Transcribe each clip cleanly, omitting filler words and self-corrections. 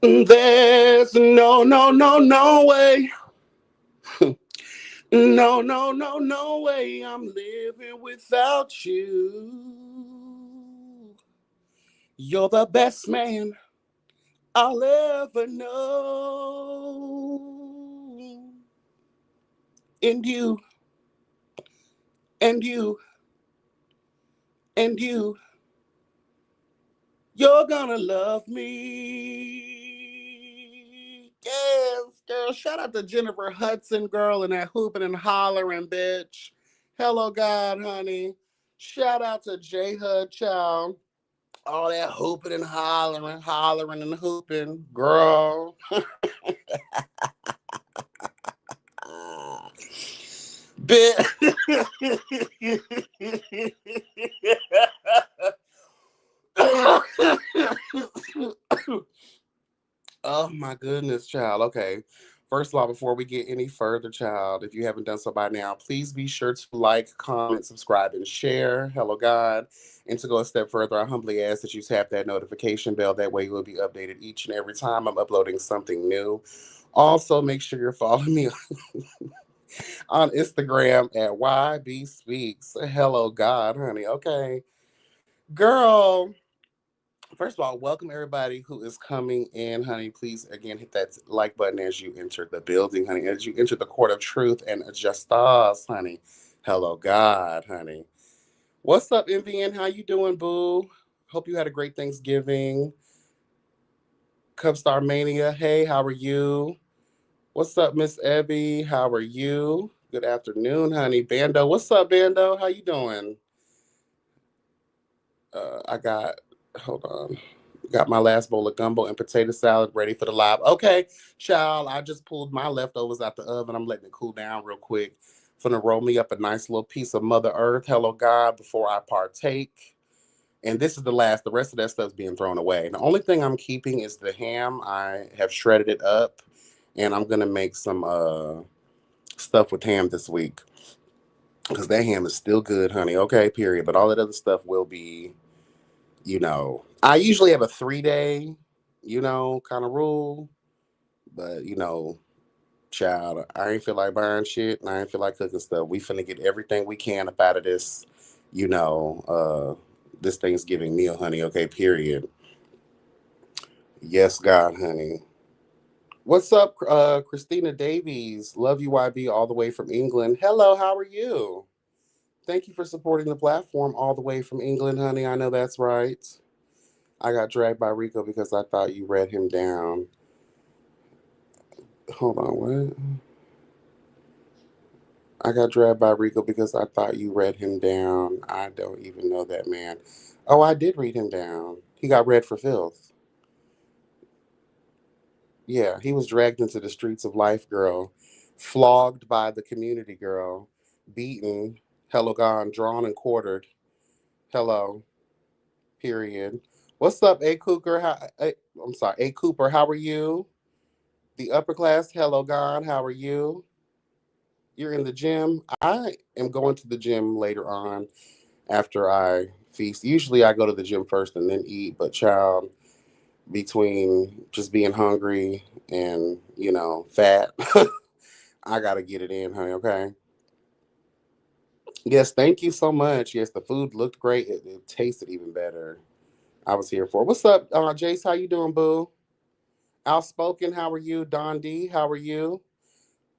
There's no way. No way I'm living without you. You're the best man I'll ever know. And you, and you, and you're gonna love me. Yes, girl. Shout out to Jennifer Hudson, girl, and that hooping and hollering bitch. Hello, God, honey. Shout out to J Hud, child. All that hooping and hollering, hollering and hooping, girl. Bit. Oh my goodness, child. Okay. First of all, before we get any further, child, if you haven't done so by now, please be sure to like, comment, subscribe, and share. Hello, God. And to go a step further, I humbly ask that you tap that notification bell. That way, you will be updated each and every time I'm uploading something new. Also, make sure you're following me on Instagram at YB Speaks. Hello, God, honey. Okay. Girl, first of all, welcome everybody who is coming in, honey. Please again hit that like button as you enter the building, honey. As you enter the court of truth and justice, honey. Hello, God, honey. What's up, Envian? How you doing, boo? Hope you had a great Thanksgiving. Cubstar Mania. Hey, how are you? What's up, Miss Ebby? How are you? Good afternoon, honey. Bando. What's up, Bando? How you doing? I got. Hold on. Got my last bowl of gumbo and potato salad ready for the live. Okay, child, I just pulled my leftovers out the oven. I'm letting it cool down real quick. Finna roll me up a nice little piece of Mother Earth. Hello, God, before I partake. And this is the last. The rest of that stuff's being thrown away. The only thing I'm keeping is the ham. I have shredded it up, and I'm gonna make some stuff with ham this week because that ham is still good, honey. Okay, period. But all that other stuff will be, I usually have a 3 day, kind of rule. But child, I ain't feel like buying shit and I ain't feel like cooking stuff. We finna get everything we can up out of this, you know, uh, this Thanksgiving meal, honey. Okay, period. Yes, God, honey. What's up, Christina Davies? Love you, YB, all the way from England. Hello, how are you? Thank you for supporting the platform all the way from England, honey. I know that's right. I got dragged by Rico because I thought you read him down. Hold on, what? I got dragged by Rico because I thought you read him down. I don't even know that man. Oh, I did read him down. He got read for filth. Yeah, he was dragged into the streets of life, girl. Flogged by the community, girl. Beaten. Hello, gone. Drawn and quartered. Hello. Period. What's up, A. Cooper? I'm sorry, A. Cooper. How are you? The upper class. Hello, gone. How are you? You're in the gym. I am going to the gym later on after I feast. Usually I go to the gym first and then eat, but child, between just being hungry and, fat, I got to get it in, honey, okay? Yes, thank you so much. Yes, the food looked great. It tasted even better. I was here for it. What's up, Jace? How you doing, boo? Outspoken, how are you? Don D, how are you?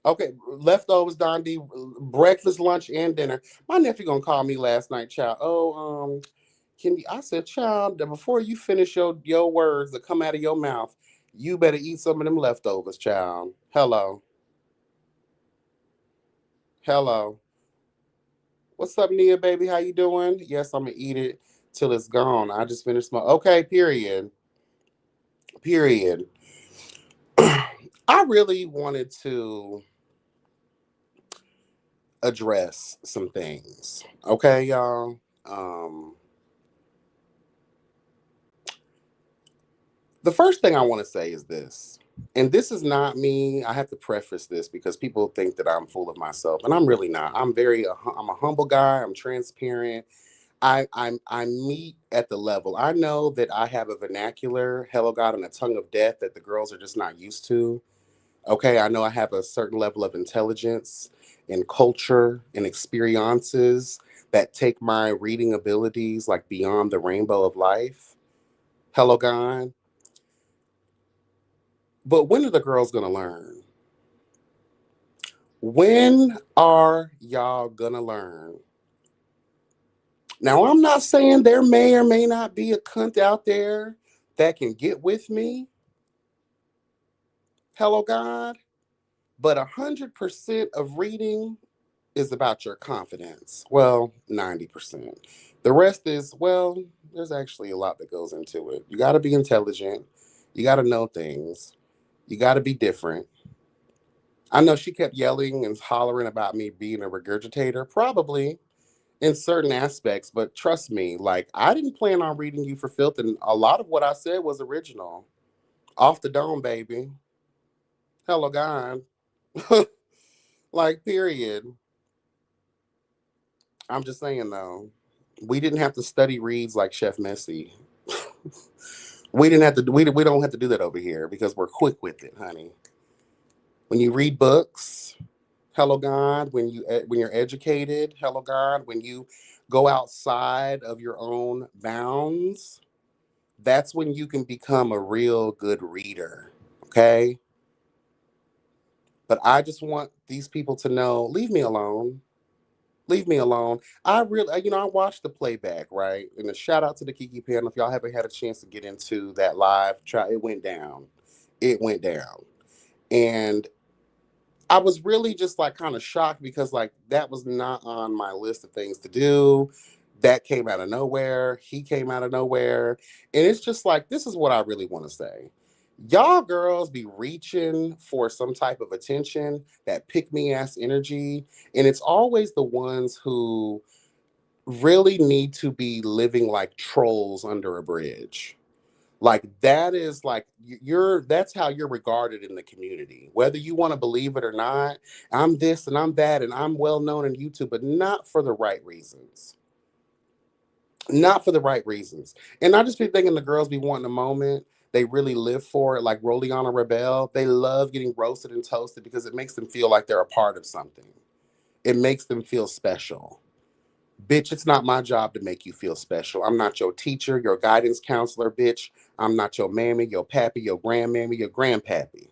Okay, leftovers, Don D, breakfast, lunch, and dinner. My nephew gonna call me last night, child. Oh, can you, I said, child, that before you finish your words that come out of your mouth, you better eat some of them leftovers, child. Hello, hello. What's up, Nia, baby? How you doing? Yes, I'm gonna eat it till it's gone. I just finished my. Okay, period. Period. I really wanted to address some things. Okay, y'all. The first thing I want to say is this, and this is not me. I have to preface this because people think that I'm full of myself, and I'm really not. I'm a humble guy. I'm transparent. I meet at the level. I know that I have a vernacular, hello God, and a tongue of death that the girls are just not used to. Okay, I know I have a certain level of intelligence and culture and experiences that take my reading abilities like beyond the rainbow of life. Hello God. But when are the girls gonna learn? When are y'all gonna learn? Now, I'm not saying there may or may not be a cunt out there that can get with me. Hello, God. But 100% of reading is about your confidence. Well, 90%. The rest is, well, there's actually a lot that goes into it. You got to be intelligent. You got to know things. You got to be different. I know she kept yelling and hollering about me being a regurgitator. Probably in certain aspects, but trust me, like I didn't plan on reading you for filth, and a lot of what I said was original. Off the dome, baby. Hello, God. Like, period. I'm just saying though, we didn't have to study reads like Chef Messy. We didn't have to. We don't have to do that over here because we're quick with it, honey. When you read books, hello God. When you're educated, hello God. When you go outside of your own bounds, that's when you can become a real good reader. Okay. But I just want these people to know, leave me alone. Leave me alone. I really, I watched the playback, right? And a shout out to the Kiki panel. If y'all haven't had a chance to get into that live, try it went down. It went down. And I was really just like kind of shocked because like that was not on my list of things to do. That came out of nowhere. He came out of nowhere. And it's just like, this is what I really want to say. Y'all girls be reaching for some type of attention, that pick me ass energy. And it's always the ones who really need to be living like trolls under a bridge. Like that is like you're that's how you're regarded in the community, whether you want to believe it or not. I'm this and I'm that and I'm well known on YouTube, but not for the right reasons. Not for the right reasons. And I just be thinking the girls be wanting a moment. They really live for it, like Roliana Rebel. They love getting roasted and toasted because it makes them feel like they're a part of something. It makes them feel special. Bitch, it's not my job to make you feel special. I'm not your teacher, your guidance counselor, bitch. I'm not your mammy, your pappy, your grandmammy, your grandpappy.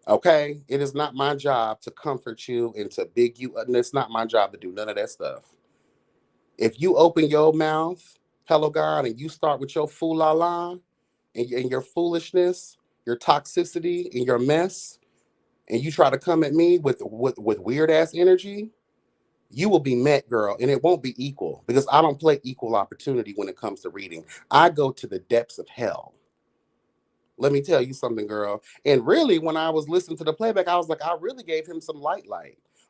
Okay? It is not my job to comfort you and to big you up. And it's not my job to do none of that stuff. If you open your mouth, hello God, and you start with your fool la la and your foolishness, your toxicity, and your mess, and you try to come at me with weird ass energy, you will be met, girl, and it won't be equal because I don't play equal opportunity when it comes to reading. I go to the depths of hell. Let me tell you something, girl. And really, when I was listening to the playback, I was like, I really gave him some light.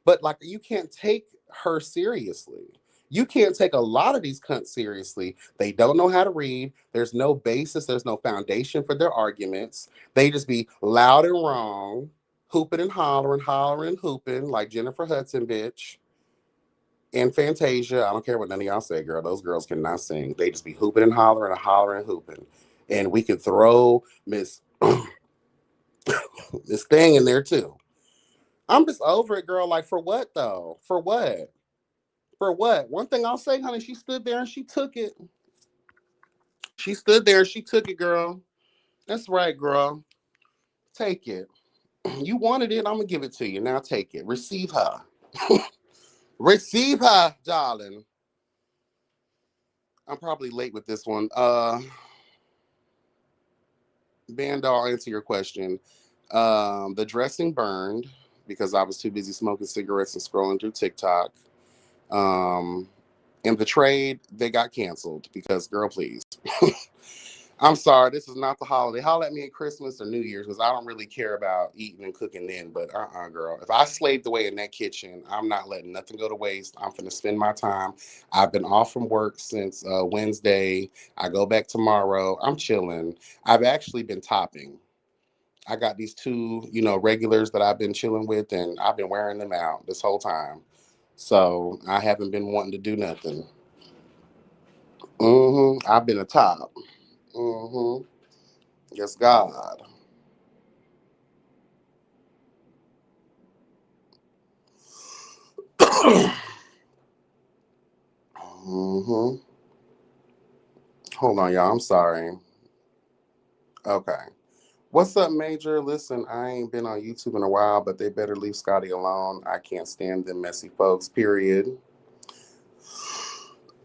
But like, you can't take her seriously. You can't take a lot of these cunts seriously. They don't know how to read. There's no basis. There's no foundation for their arguments. They just be loud and wrong, hooping and hollering and hooping like Jennifer Hudson, bitch. And Fantasia, I don't care what none of y'all say, girl. Those girls cannot sing. They just be hooping and hollering and hooping. And we could throw Miss this thing in there too. I'm just over it, girl. Like for what though? For what? For what? One thing I'll say, honey, she stood there and she took it. She stood there and she took it, girl. That's right, girl. Take it. You wanted it, I'm gonna give it to you. Now take it. Receive her. Receive her, darling. I'm probably late with this one. Band, I'll answer your question. The dressing burned because I was too busy smoking cigarettes and scrolling through TikTok. Um, and Betrayed, they got canceled because, girl, please. I'm sorry, this is not the holiday. Holler at me at Christmas or New Year's because I don't really care about eating and cooking then. But girl. If I slaved away in that kitchen, I'm not letting nothing go to waste. I'm finna spend my time. I've been off from work since Wednesday. I go back tomorrow. I'm chilling. I've actually been topping. I got these two, regulars that I've been chilling with, and I've been wearing them out this whole time. So I haven't been wanting to do nothing. I've been a top. Yes, God. hmm Hold on, y'all. I'm sorry. Okay. What's up, Major? Listen, I ain't been on YouTube in a while, but they better leave Scotty alone. I can't stand them messy folks, period.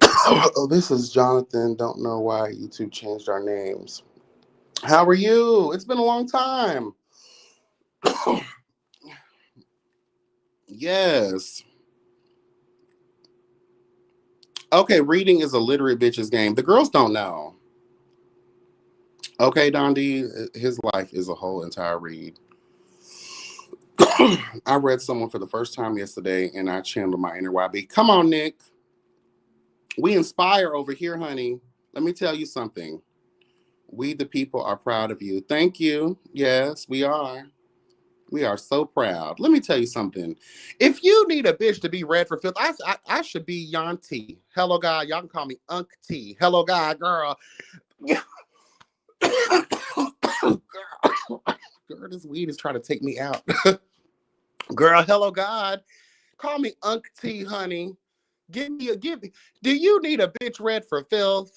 Oh, this is Jonathan. Don't know why YouTube changed our names. How are you? It's been a long time. Yes. Okay, reading is a literate bitch's game. The girls don't know. Okay, Dondi, his life is a whole entire read. I read someone for the first time yesterday and I channeled my inner YB. Come on, Nick. We inspire over here, honey. Let me tell you something. We, the people, are proud of you. Thank you. Yes, we are. We are so proud. Let me tell you something. If you need a bitch to be red for filth, I should be Yanti. Hello, God. Y'all can call me Unk T. Hello, God, girl. girl. Girl, this weed is trying to take me out. Girl, hello, God. Call me Unk T, honey. Give me. Do you need a bitch red for filth?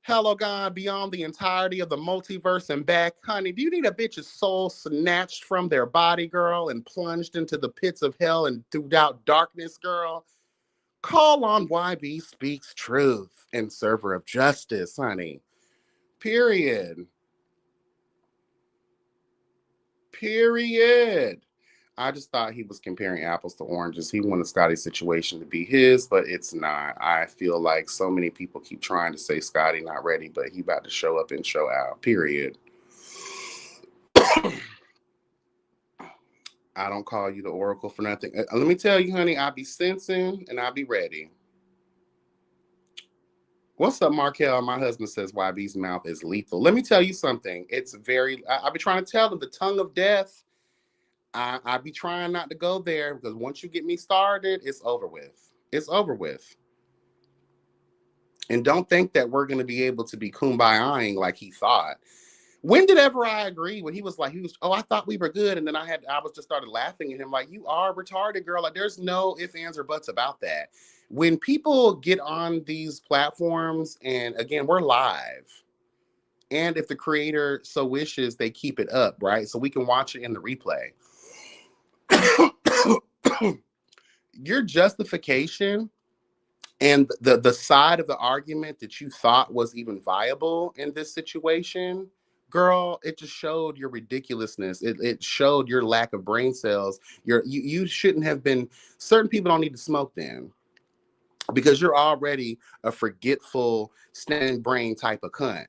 Hello, God, beyond the entirety of the multiverse and back, honey. Do you need a bitch's soul snatched from their body, girl, and plunged into the pits of hell and throughout darkness, girl? Call on YB Speaks Truth and Server of Justice, honey. Period. Period. I just thought he was comparing apples to oranges. He wanted Scotty's situation to be his, but it's not. I feel like so many people keep trying to say Scotty not ready, but he about to show up and show out. Period. I don't call you the oracle for nothing. Let me tell you, honey, I'll be sensing and I'll be ready. What's up, Markel? My husband says YB's mouth is lethal. Let me tell you something. It's very, I be trying to tell them the tongue of death. I be trying not to go there because once you get me started, it's over with. It's over with. And don't think that we're going to be able to be kumbayaing like he thought. When did ever I agree? When he was like, oh, I thought we were good. And then I was just started laughing at him like, you are retarded, girl. Like, there's no ifs, ands, or buts about that. When people get on these platforms, and again, we're live. And if the creator so wishes, they keep it up, right? So we can watch it in the replay. Your justification and the side of the argument that you thought was even viable in this situation, girl, it just showed your ridiculousness. It showed your lack of brain cells. You shouldn't have been. Certain people don't need to smoke then because you're already a forgetful standing brain type of cunt.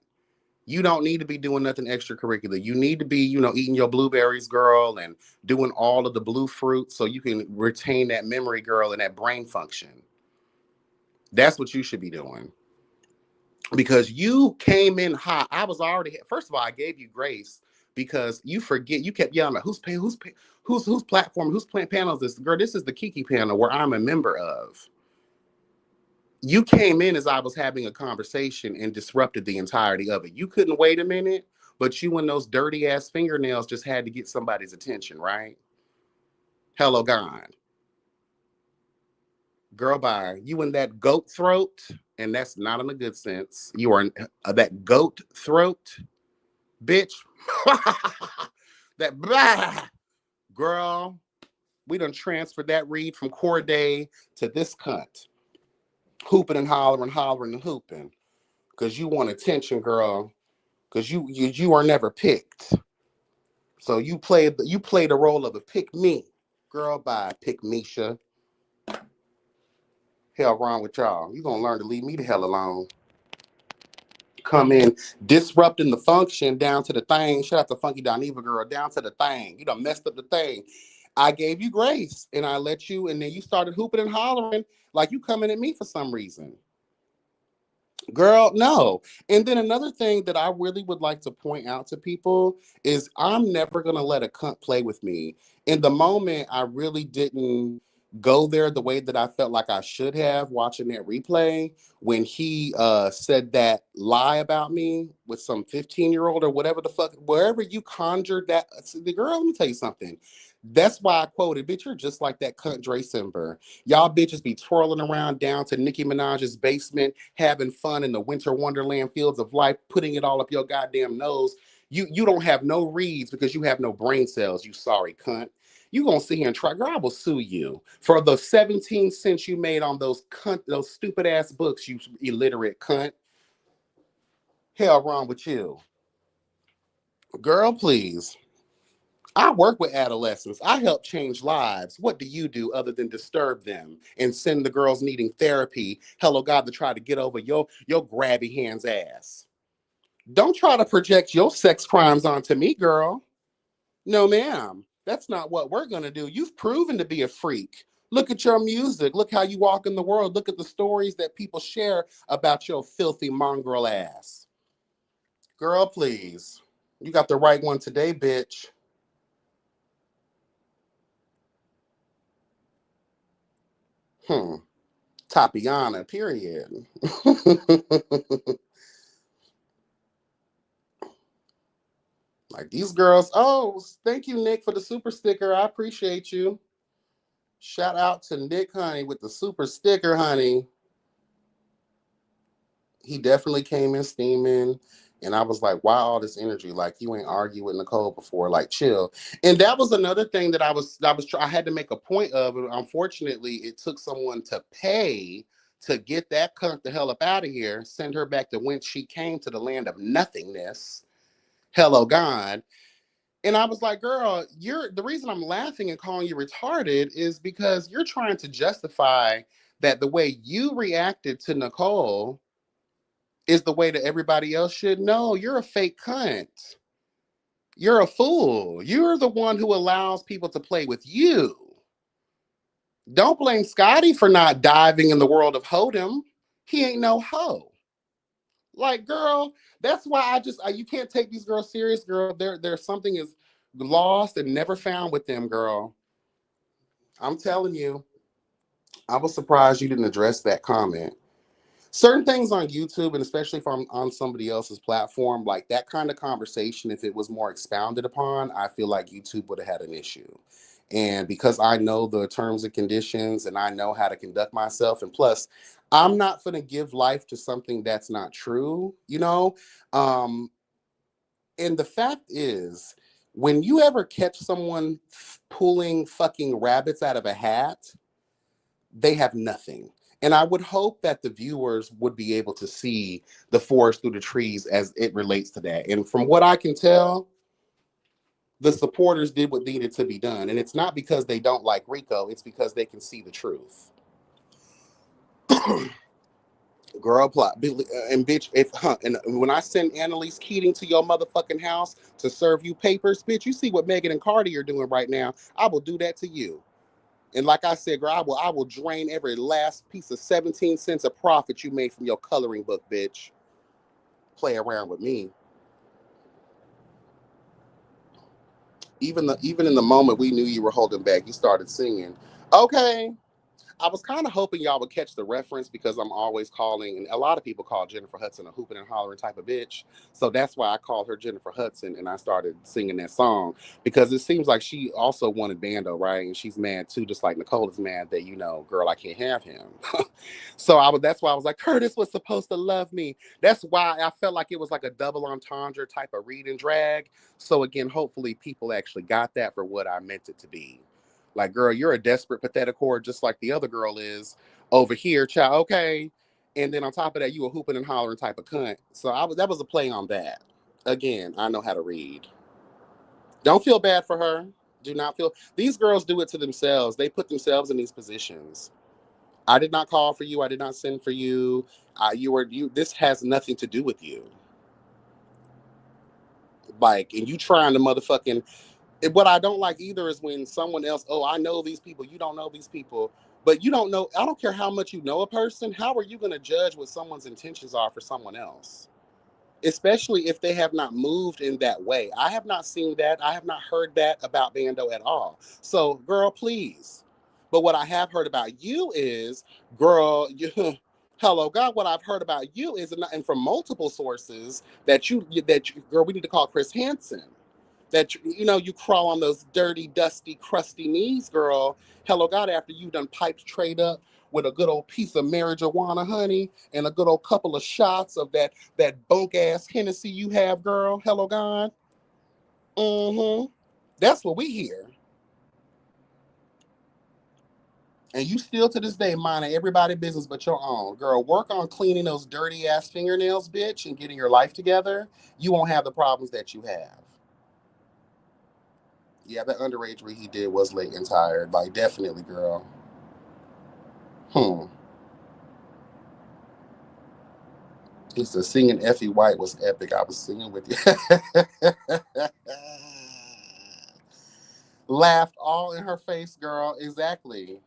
You don't need to be doing nothing extracurricular. You need to be, eating your blueberries, girl, and doing all of the blue fruits so you can retain that memory, girl, and that brain function. That's what you should be doing. Because you came in hot. I was already, first of all, I gave you grace because you forget, you kept yelling about whose platform, whose panel is this? Girl, this is the Kiki panel where I'm a member of. You came in as I was having a conversation and disrupted the entirety of it. You couldn't wait a minute, but you and those dirty ass fingernails just had to get somebody's attention, right? Hello, God. Girl, bye. You in that goat throat, and that's not in a good sense. You are that goat throat, bitch. That blah. Girl, we done transferred that read from Corday to this cunt. Hooping and hollering, hollering and hooping. Because you want attention, girl. Because you are never picked. So you play the role of a pick me. Girl, bye, pick Misha. Hell wrong with y'all. You gonna learn to leave me the hell alone. Come in disrupting the function down to the thing. Shout out to Funky Doniva, girl, down to the thing. You done messed up the thing. I gave you grace and I let you, and then you started hooping and hollering like you coming at me for some reason. Girl, no. And then another thing that I really would like to point out to people is I'm never going to let a cunt play with me. In the moment, I really didn't go there the way that I felt like I should have watching that replay when he said that lie about me with some 15-year-old or whatever the fuck, wherever you conjured that. The girl, let me tell you something. That's why I quoted, bitch, you're just like that cunt Dre Simber. Y'all bitches be twirling around down to Nicki Minaj's basement, having fun in the winter wonderland fields of life, putting it all up your goddamn nose. You don't have no reads because you have no brain cells, you sorry cunt. You gonna sit here and try, girl, I will sue you for the 17 cents you made on those stupid ass books, you illiterate cunt. Hell wrong with you. Girl, please. I work with adolescents. I help change lives. What do you do other than disturb them and send the girls needing therapy, hello God, to try to get over your grabby hands ass? Don't try to project your sex crimes onto me, girl. No, ma'am. That's not what we're going to do. You've proven to be a freak. Look at your music. Look how you walk in the world. Look at the stories that people share about your filthy mongrel ass. Girl, please. You got the right one today, bitch. Tatiana, period. Like these girls. Oh, thank you, Nick, for the super sticker. I appreciate you. Shout out to Nick, honey, with the super sticker, honey. He definitely came in steaming. And I was like, why all this energy? Like you ain't argued with Nicole before. Like chill. And that was another thing that I had to make a point of. And unfortunately, it took someone to pay to get that cunt the hell up out of here, send her back to whence she came, to the land of nothingness. Hello, God. And I was like, girl, you're the reason I'm laughing and calling you retarded is because you're trying to justify that the way you reacted to Nicole is the way that everybody else should know. You're a fake cunt. You're a fool. You're the one who allows people to play with you. Don't blame Scotty for not diving in the world of hoedom. He ain't no hoe. Like, girl, that's why you can't take these girls serious, girl. There's something is lost and never found with them, girl. I'm telling you, I was surprised you didn't address that comment. Certain things on YouTube, and especially if I'm on somebody else's platform, like that kind of conversation, if it was more expounded upon, I feel like YouTube would have had an issue. And because I know the terms and conditions and I know how to conduct myself, and plus, I'm not going to give life to something that's not true, you know? Um, and the fact is, when you ever catch someone pulling fucking rabbits out of a hat, they have nothing. And I would hope that the viewers would be able to see the forest through the trees as it relates to that. And from what I can tell, the supporters did what needed to be done. And it's not because they don't like Rico, it's because they can see the truth. Girl, plot. And bitch, and when I send Annalise Keating to your motherfucking house to serve you papers, bitch, you see what Megan and Cardi are doing right now. I will do that to you. And like I said, girl, I will drain every last piece of 17 cents of profit you made from your coloring book, bitch. Play around with me. Even in the moment we knew you were holding back, you started singing. Okay, I was kind of hoping y'all would catch the reference because I'm always calling, and a lot of people call Jennifer Hudson a hooping and hollering type of bitch. So that's why I called her Jennifer Hudson, and I started singing that song because it seems like she also wanted Bando, right? And she's mad too, just like Nicole is mad that, girl, I can't have him. So that's why I was like, Curtis was supposed to love me. That's why I felt like it was like a double entendre type of read and drag. So again, hopefully people actually got that for what I meant it to be. Like, girl, you're a desperate, pathetic whore, just like the other girl is over here, child. Okay, and then on top of that, you a hooping and hollering type of cunt. So that was a play on that. Again, I know how to read. Don't feel bad for her. Do not feel. These girls do it to themselves. They put themselves in these positions. I did not call for you. I did not send for you. You. This has nothing to do with you. Like, and you trying to motherfucking what I don't like either is when someone else, oh, I know these people, you don't know these people, but you don't know. I don't care how much you know a person. How are you going to judge what someone's intentions are for someone else? Especially if they have not moved in that way. I have not seen that. I have not heard that about Bando at all. So, girl, please. But what I have heard about you is, girl, hello, God, what I've heard about you is, and from multiple sources, girl, we need to call Chris Hansen. That, you crawl on those dirty, dusty, crusty knees, girl. Hello, God, after you done piped trade up with a good old piece of marijuana, honey, and a good old couple of shots of that bunk ass Hennessy you have, girl. Hello, God. Mm-hmm. That's what we hear. And you still to this day minding everybody business but your own. Girl, work on cleaning those dirty ass fingernails, bitch, and getting your life together. You won't have the problems that you have. Yeah, that underage read he did was late and tired. Like, definitely, girl. Hmm. He said singing Effie White was epic. I was singing with you. Laughed all in her face, girl. Exactly.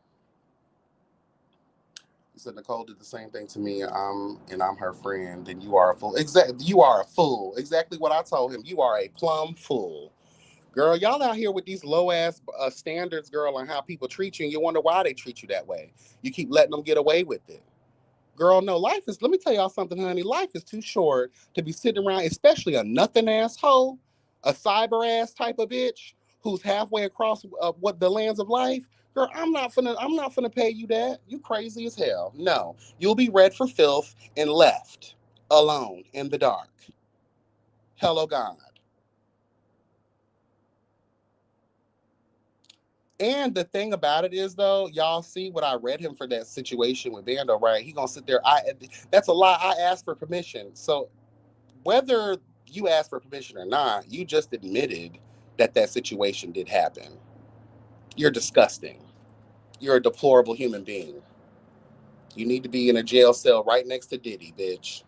He said Nicole did the same thing to me. I'm her friend. And you are a fool. You are a fool. Exactly what I told him. You are a plumb fool. Girl, y'all out here with these low ass standards, girl, on how people treat you, and you wonder why they treat you that way. You keep letting them get away with it. Girl, no, let me tell y'all something, honey. Life is too short to be sitting around, especially a nothing asshole, a cyber ass type of bitch who's halfway across what the lands of life. Girl, I'm not finna pay you that. You crazy as hell. No, you'll be read for filth and left alone in the dark. Hello, God. And the thing about it is, though, y'all see what I read him for that situation with Bando, right? He gonna sit there. That's a lie. I asked for permission. So whether you asked for permission or not, you just admitted that situation did happen. You're disgusting. You're a deplorable human being. You need to be in a jail cell right next to Diddy, bitch.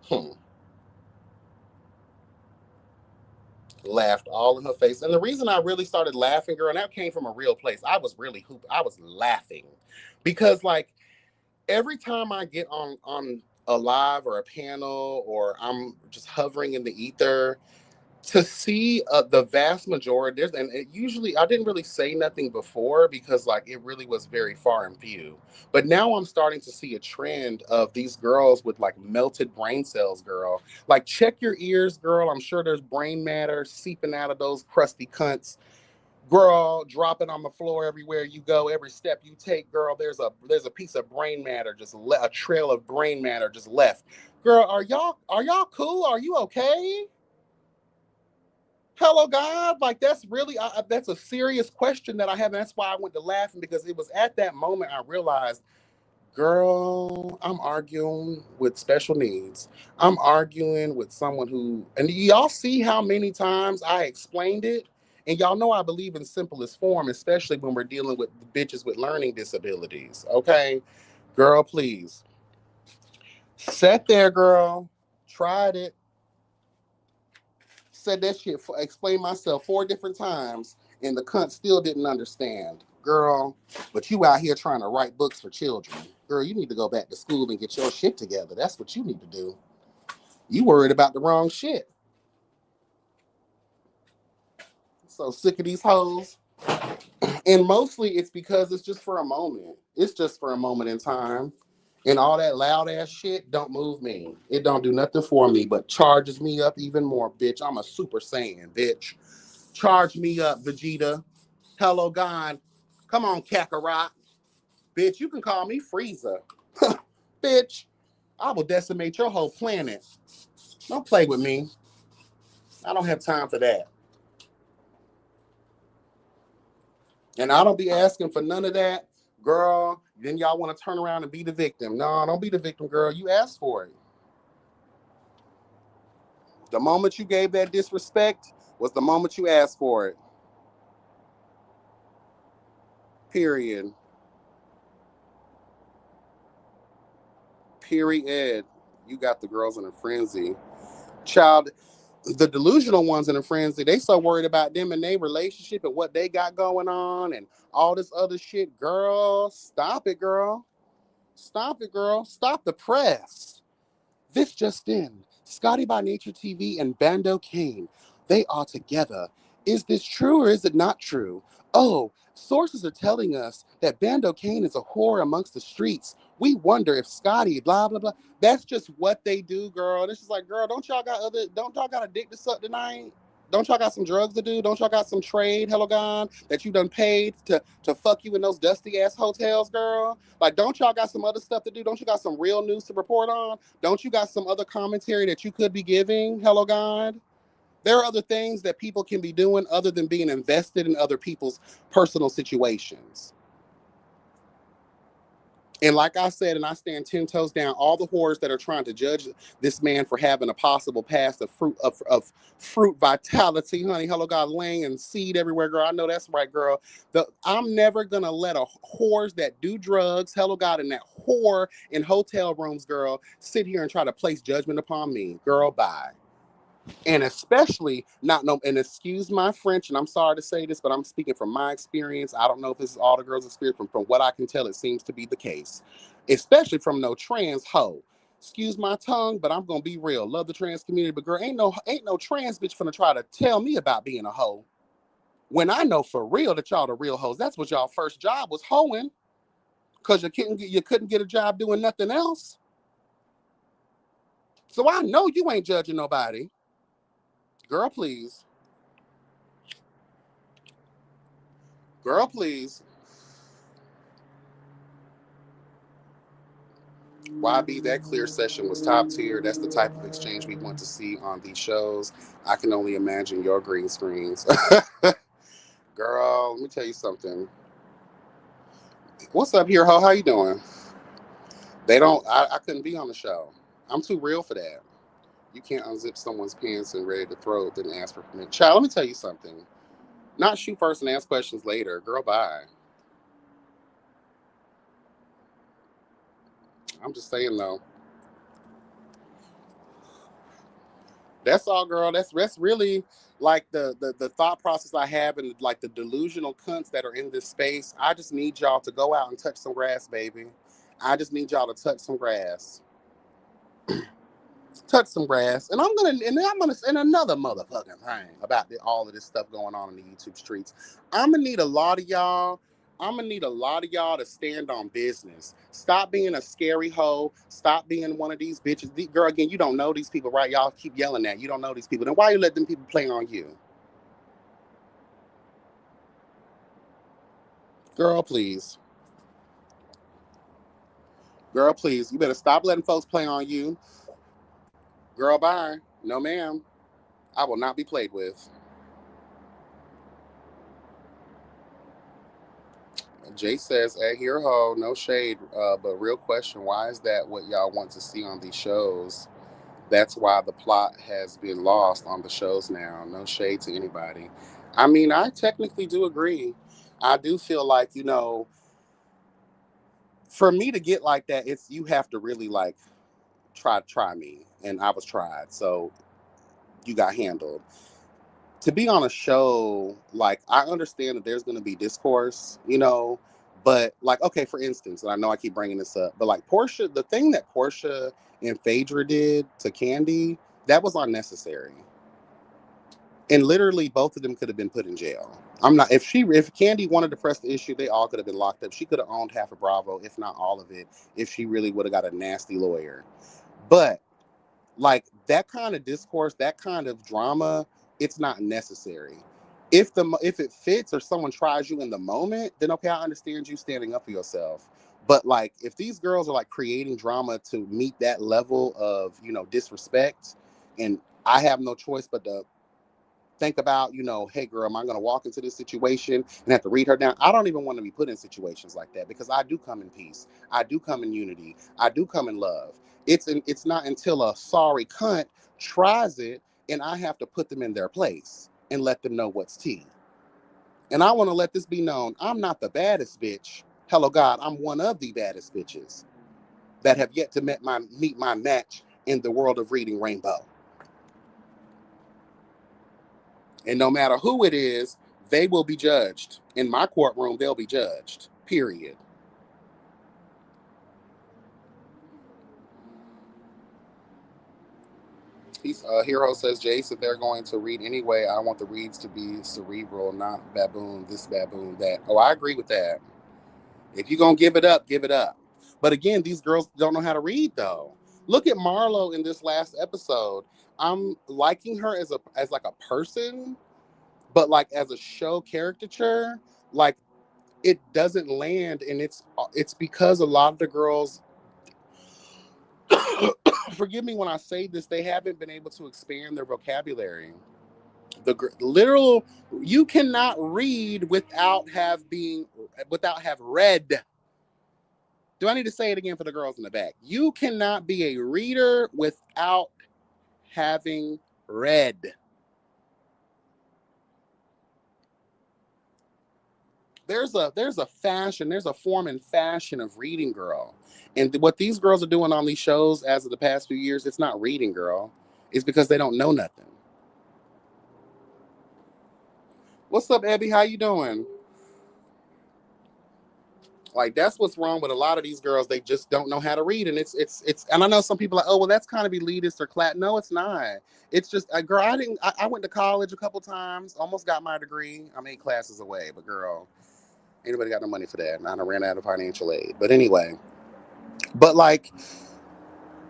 Hmm. Laughed all in her face. And the reason I really started laughing, girl, and that came from a real place. I was laughing. Because like every time I get on a live or a panel or I'm just hovering in the ether, to see the vast majority, and it usually I didn't really say nothing before because like it really was very far in view, but now I'm starting to see a trend of these girls with like melted brain cells, girl. Like, check your ears, girl. I'm sure there's brain matter seeping out of those crusty cunts, girl, dropping on the floor everywhere you go. Every step you take, girl, there's a piece of brain matter, a trail of brain matter just left. Girl, are y'all cool? Are you okay? Hello, God. Like, that's a serious question that I have. And that's why I went to laughing, because it was at that moment I realized, girl, I'm arguing with special needs. I'm arguing with someone and y'all see how many times I explained it? And y'all know I believe in simplest form, especially when we're dealing with bitches with learning disabilities. Okay? Girl, please. Sat there, girl. Tried it. Said that shit, explained myself 4 different times, and the cunt still didn't understand. Girl, but you out here trying to write books for children. Girl, you need to go back to school and get your shit together. That's what you need to do. You worried about the wrong shit. So sick of these hoes. And mostly it's because it's just for a moment. It's just for a moment in time. And all that loud ass shit don't move me. It don't do nothing for me, but charges me up even more, bitch. I'm a super saiyan, bitch. Charge me up, Vegeta. Hello, God. Come on, Kakarot. Bitch, you can call me Frieza. Bitch, I will decimate your whole planet. Don't play with me. I don't have time for that. And I don't be asking for none of that. Girl, then y'all want to turn around and be the victim. No, don't be the victim, girl. You asked for it. The moment you gave that disrespect was the moment you asked for it. Period. Period. You got the girls in a frenzy. Child, the delusional ones in a frenzy, they so worried about them and their relationship and what they got going on and all this other shit. Girl, stop it, girl. Stop it, girl. Stop the press. This just in. Scotty by Nature TV and Bando Kane, they are together Is this true or is it not true? Oh, sources are telling us that Bando Kane is a whore amongst the streets. We wonder if Scotty, blah, blah, blah. That's just what they do, girl. And it's just like, girl, don't y'all got a dick to suck tonight? Don't y'all got some drugs to do? Don't y'all got some trade, hello gone, that you done paid to fuck you in those dusty ass hotels, girl? Like, don't y'all got some other stuff to do? Don't you got some real news to report on? Don't you got some other commentary that you could be giving, hello God? There are other things that people can be doing other than being invested in other people's personal situations. And like I said, and I stand 10 toes down, all the whores that are trying to judge this man for having a possible past of fruit vitality, honey, hello God, laying and seed everywhere, girl. I know that's right, girl. I'm never gonna let a whores that do drugs, hello God, and that whore in hotel rooms, girl, sit here and try to place judgment upon me. Girl, bye. And especially not no, and excuse my French, and I'm sorry to say this, but I'm speaking from my experience. I don't know if this is all the girls' experience. From what I can tell, it seems to be the case, especially from no trans hoe. Excuse my tongue, but I'm gonna be real. Love the trans community, but girl, ain't no trans bitch finna try to tell me about being a hoe. When I know for real that y'all the real hoes. That's what y'all first job was hoeing, cause you couldn't get a job doing nothing else. So I know you ain't judging nobody. Girl, please. Girl, please. YB, that clear session was top tier. That's the type of exchange we want to see on these shows. I can only imagine your green screens. Girl, let me tell you something. What's up here, ho? How you doing? I couldn't be on the show. I'm too real for that. You can't unzip someone's pants and ready to throw it, then ask for permission. Child, let me tell you something. Not shoot first and ask questions later. Girl, bye. I'm just saying though. That's all, girl. That's really like the thought process I have, and like the delusional cunts that are in this space. I just need y'all to go out and touch some grass, baby. I just need y'all to touch some grass. Touch some grass. And another motherfucking thing about all of this stuff going on in the YouTube streets. I'm gonna need a lot of y'all. I'm gonna need a lot of y'all to stand on business. Stop being a scary hoe. Stop being one of these bitches. Girl, again, you don't know these people, right? Y'all keep yelling that you don't know these people. Then why you let them people play on you? Girl, please. Girl, please. You better stop letting folks play on you. Girl, bye. No, ma'am. I will not be played with. Jay says, "Hey, here, ho, no shade, but real question: why is that what y'all want to see on these shows? That's why the plot has been lost on the shows now. No shade to anybody. I mean, I technically do agree. I do feel like for me to get like that, it's you have to really like try me, and I was tried, so you got handled. To be on a show, like I understand that there's going to be discourse, but like okay, for instance, and I know I keep bringing this up, but like Portia, the thing that Portia and Phaedra did to Candy, that was unnecessary, and literally both of them could have been put in jail. I'm not if Candy wanted to press the issue, they all could have been locked up. She could have owned half of Bravo, if not all of it, if she really would have got a nasty lawyer. But like that kind of discourse, that kind of drama, it's not necessary. If it fits or someone tries you in the moment, then okay, I understand you standing up for yourself. But like if these girls are like creating drama to meet that level of disrespect, and I have no choice but to think about, hey girl, am I going to walk into this situation and have to read her down? I don't even want to be put in situations like that because I do come in peace. I do come in unity. I do come in love. It's not until a sorry cunt tries it and I have to put them in their place and let them know what's tea. And I want to let this be known. I'm not the baddest bitch. Hello God, I'm one of the baddest bitches that have yet to meet my match in the world of reading Rainbow. And no matter who it is, they will be judged. In my courtroom, they'll be judged. Period. Hero says, Jace, if they're going to read anyway, I want the reads to be cerebral, not baboon, this baboon, that. Oh, I agree with that. If you're going to give it up, give it up. But again, these girls don't know how to read, though. Look at Marlo in this last episode. I'm liking her as like a person, but like as a show caricature, like it doesn't land, and it's because a lot of the girls forgive me when I say this, they haven't been able to expand their vocabulary. The literal, you cannot read without have read. Do I need to say it again for the girls in the back? You cannot be a reader without having read. There's a fashion, there's a form and fashion of reading, girl. And what these girls are doing on these shows as of the past few years, it's not reading, girl. It's because they don't know nothing. What's up, Abby? How you doing? Like, that's what's wrong with a lot of these girls. They just don't know how to read, and it's. And I know some people are like, oh, well, that's kind of elitist or class. No, it's not. It's just, girl. I went to college a couple times, almost got my degree. I'm 8 classes away, but girl, anybody got no money for that? And I done ran out of financial aid. But anyway, but like,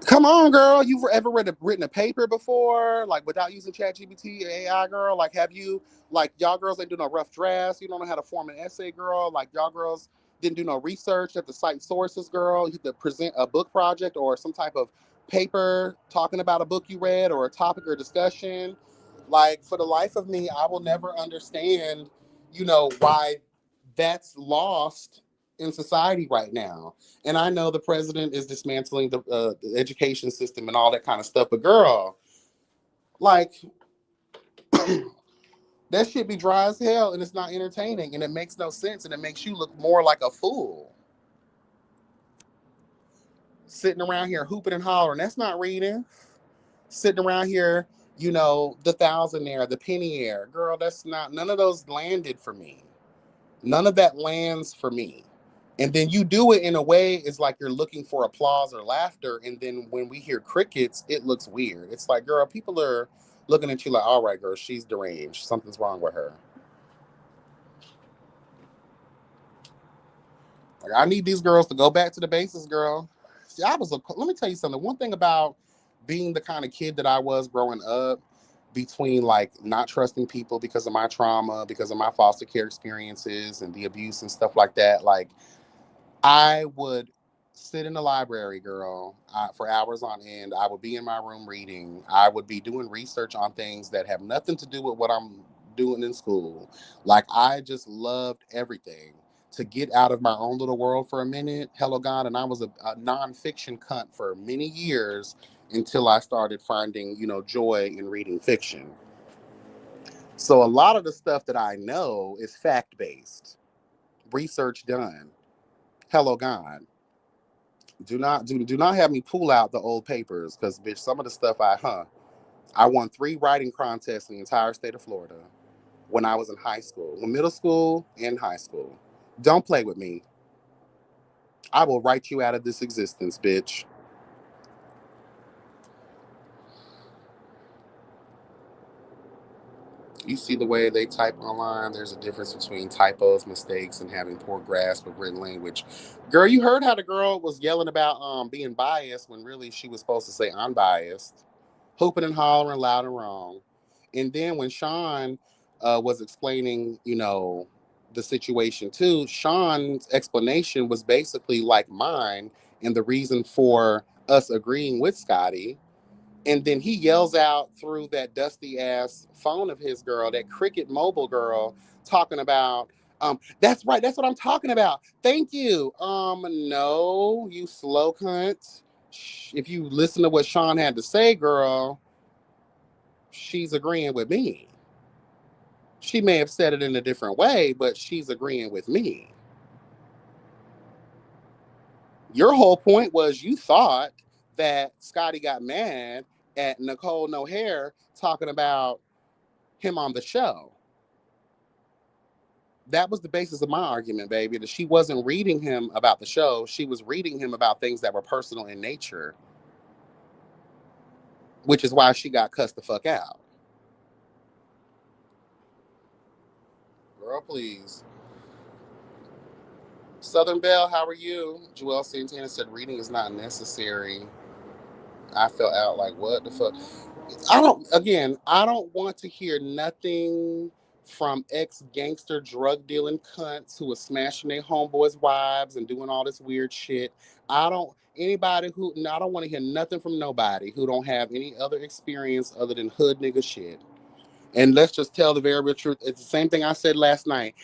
come on, girl. You've ever written a paper before, like without using ChatGPT, AI, girl? Like, have you, like, y'all girls ain't do no rough drafts? You don't know how to form an essay, girl? Like, y'all girls didn't do no research at the site sources, girl? You have to present a book project or some type of paper talking about a book you read or a topic or discussion. Like, for the life of me, I will never understand, why that's lost in society right now. And I know the president is dismantling the education system and all that kind of stuff. But girl, like, that shit be dry as hell, and it's not entertaining, and it makes no sense, and it makes you look more like a fool. Sitting around here hooping and hollering, that's not reading. Sitting around here, the thousandaire, the pennier, girl, that's not, none of those landed for me. None of that lands for me. And then you do it in a way, it's like you're looking for applause or laughter. And then when we hear crickets, it looks weird. It's like, girl, people are looking at you like, all right, girl, she's deranged. Something's wrong with her. Like, I need these girls to go back to the basics, girl. See, let me tell you something. One thing about being the kind of kid that I was growing up, between like not trusting people because of my trauma, because of my foster care experiences and the abuse and stuff like that, like, I would sit in the library, girl, for hours on end. I would be in my room reading. I would be doing research on things that have nothing to do with what I'm doing in school. Like, I just loved everything. To get out of my own little world for a minute, hello God, and I was a nonfiction cunt for many years until I started finding, joy in reading fiction. So a lot of the stuff that I know is fact based, research done. Hello God. Do not have me pull out the old papers, because bitch, some of the stuff I won 3 writing contests in the entire state of Florida when I was in high school, when middle school and high school. Don't play with me. I will write you out of this existence, bitch. You see the way they type online? There's a difference between typos, mistakes, and having poor grasp of written language. Girl, you heard how the girl was yelling about being biased when really she was supposed to say unbiased. Hooping and hollering loud and wrong. And then when Sean was explaining, the situation too, Sean's explanation was basically like mine and the reason for us agreeing with Scotty. And then he yells out through that dusty ass phone of his, girl, that Cricket Mobile girl, talking about, that's right, that's what I'm talking about. Thank you. No, you slow cunt. If you listen to what Sean had to say, girl, she's agreeing with me. She may have said it in a different way, but she's agreeing with me. Your whole point was you thought that Scotty got mad at Nicole No Hair talking about him on the show. That was the basis of my argument, baby, that she wasn't reading him about the show. She was reading him about things that were personal in nature. which is why she got cussed the fuck out. Girl, please. Southern Belle, how are you? Joelle Santana said reading is not necessary. I fell out like, what the fuck? I don't want to hear nothing from ex-gangster drug dealing cunts who are smashing their homeboys' wives and doing all this weird shit. I don't I don't want to hear nothing from nobody who don't have any other experience other than hood nigga shit. And let's just tell the very real truth. It's the same thing I said last night.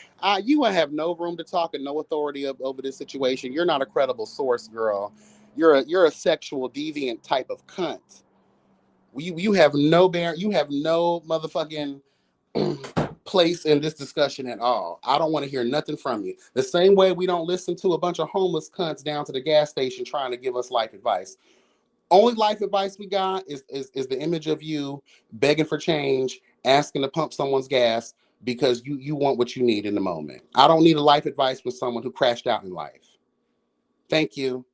You have no room to talk and no authority over this situation. You're not a credible source, girl. You're a sexual deviant type of cunt. You have no you have no motherfucking place in this discussion at all. I don't want to hear nothing from you. The same way we don't listen to a bunch of homeless cunts down to the gas station trying to give us life advice. Only life advice we got is the image of you begging for change, asking to pump someone's gas because you want what you need in the moment. I don't need a life advice from someone who crashed out in life. Thank you.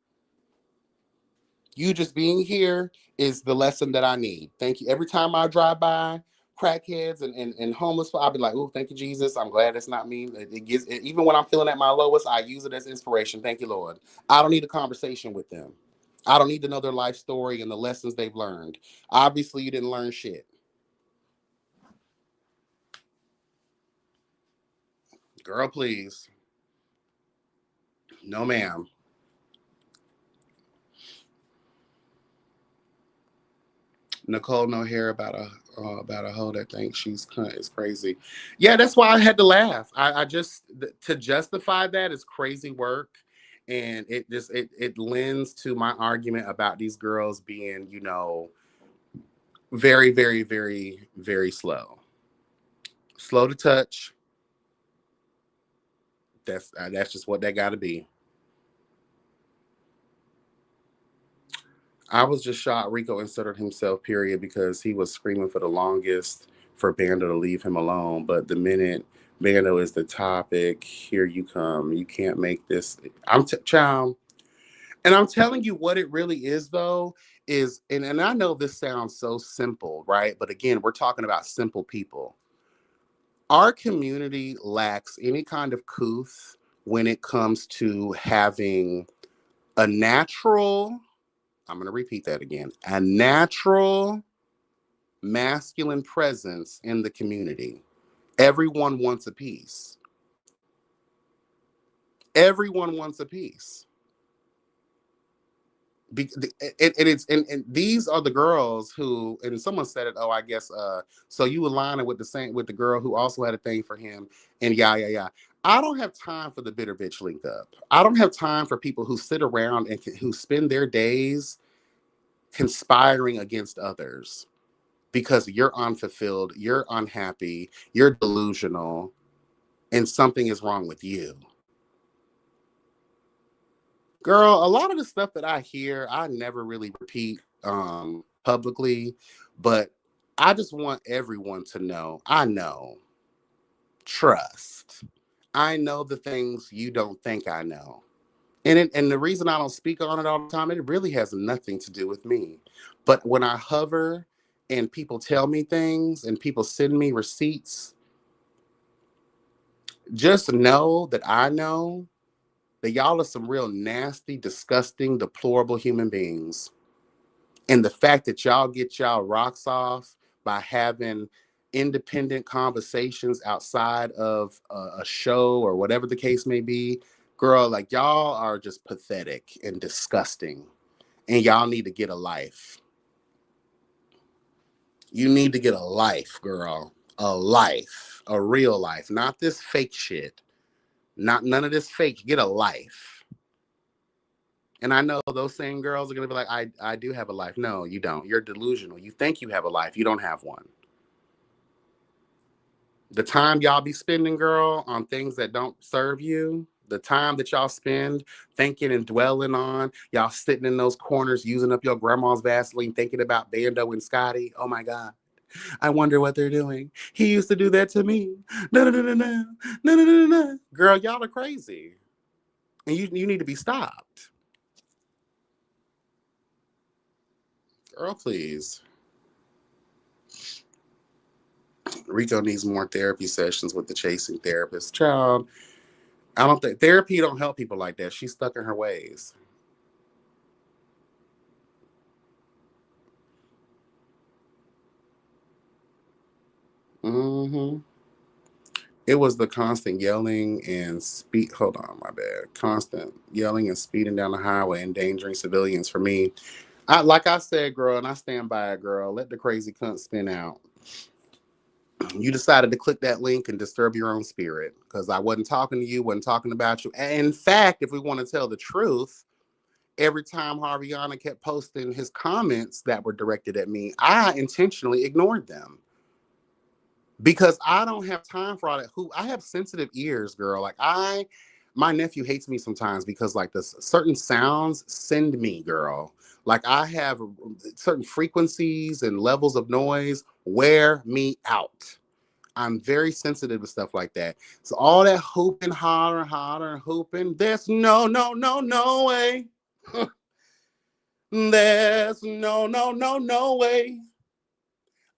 You just being here is the lesson that I need. Thank you. Every time I drive by crackheads and homeless, I'll be like, oh, thank you, Jesus. I'm glad it's not me. Even when I'm feeling at my lowest, I use it as inspiration. Thank you, Lord. I don't need a conversation with them. I don't need to know their life story and the lessons they've learned. Obviously, you didn't learn shit. Girl, please. No, ma'am. Nicole no hair about a hoe that thinks she's cunt is crazy. Yeah, that's why I had to laugh. I just to justify that is crazy work, and it lends to my argument about these girls being very very very very slow to touch. That's just what they got to be. I was just shocked Rico inserted himself, period, because he was screaming for the longest for Bando to leave him alone. But the minute Bando is the topic, here you come. You can't make this. Child. And I'm telling you what it really is, though, and I know this sounds so simple, right? But again, we're talking about simple people. Our community lacks any kind of couth when it comes to having a natural, I'm going to repeat that again, a natural masculine presence in the community. Everyone wants a piece. Everyone wants a piece. And these are the girls who, and someone said it, oh, I guess so you aligning with the girl who also had a thing for him, and yeah. I don't have time for the bitter bitch link up. I don't have time for people who sit around and who spend their days conspiring against others because you're unfulfilled, you're unhappy, you're delusional, and something is wrong with you. Girl, a lot of the stuff that I hear, I never really repeat publicly, but I just want everyone to know. I know. Trust. I know the things you don't think I know. And the reason I don't speak on it all the time, it really has nothing to do with me. But when I hover and people tell me things and people send me receipts, just know that I know that y'all are some real nasty, disgusting, deplorable human beings. And the fact that y'all get y'all rocks off by having independent conversations outside of a show or whatever the case may be, girl, like y'all are just pathetic and disgusting. And y'all need to get a life. You need to get a life, girl. A life. A real life. Not this fake shit. Not none of this fake. Get a life. And I know those same girls are going to be like, I do have a life. No, you don't. You're delusional. You think you have a life. You don't have one. The time y'all be spending, girl, on things that don't serve you, the time that y'all spend thinking and dwelling on, y'all sitting in those corners using up your grandma's Vaseline, thinking about Bando and Scotty. Oh my God. I wonder what they're doing. He used to do that to me. No, no, no, no, no. No, no, no, no, no. Girl, y'all are crazy. And you need to be stopped. Girl, please. Rico needs more therapy sessions with the chasing therapist. Child, I don't think therapy don't help people like that. She's stuck in her ways. Hmm. It was the constant yelling and speed. Hold on, my bad. Constant yelling and speeding down the highway, endangering civilians. For me, like I said, girl, and I stand by it, girl. Let the crazy cunt spin out. You decided to click that link and disturb your own spirit because I wasn't talking to you, wasn't talking about you. And in fact, if we want to tell the truth, every time Harviana kept posting his comments that were directed at me, I intentionally ignored them because I don't have time for all that. Who I have sensitive ears, girl. My nephew hates me sometimes because like the certain sounds send me, girl. Like I have certain frequencies and levels of noise wear me out. I'm very sensitive to stuff like that. So all that hooping, hollering, hollering, hooping, there's no way. There's no way.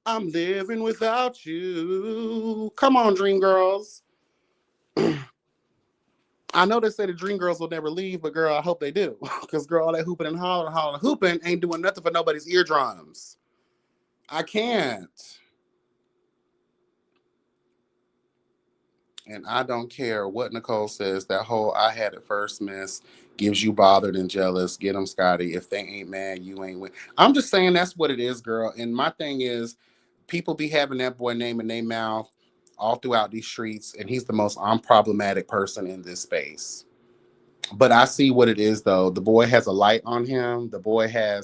I'm living without you. Come on, Dream Girls. I know they say the Dream Girls will never leave, but girl, I hope they do. Because girl, all that hooping and hollering, hollering, hooping ain't doing nothing for nobody's eardrums. I can't. And I don't care what Nicole says. That whole I had it first, miss, gives you bothered and jealous. Get them, Scotty. If they ain't mad, you ain't win. I'm just saying that's what it is, girl. And my thing is, people be having that boy name in their mouth all throughout these streets, and he's the most unproblematic person in this space. But I see what it is, though. The boy has a light on him.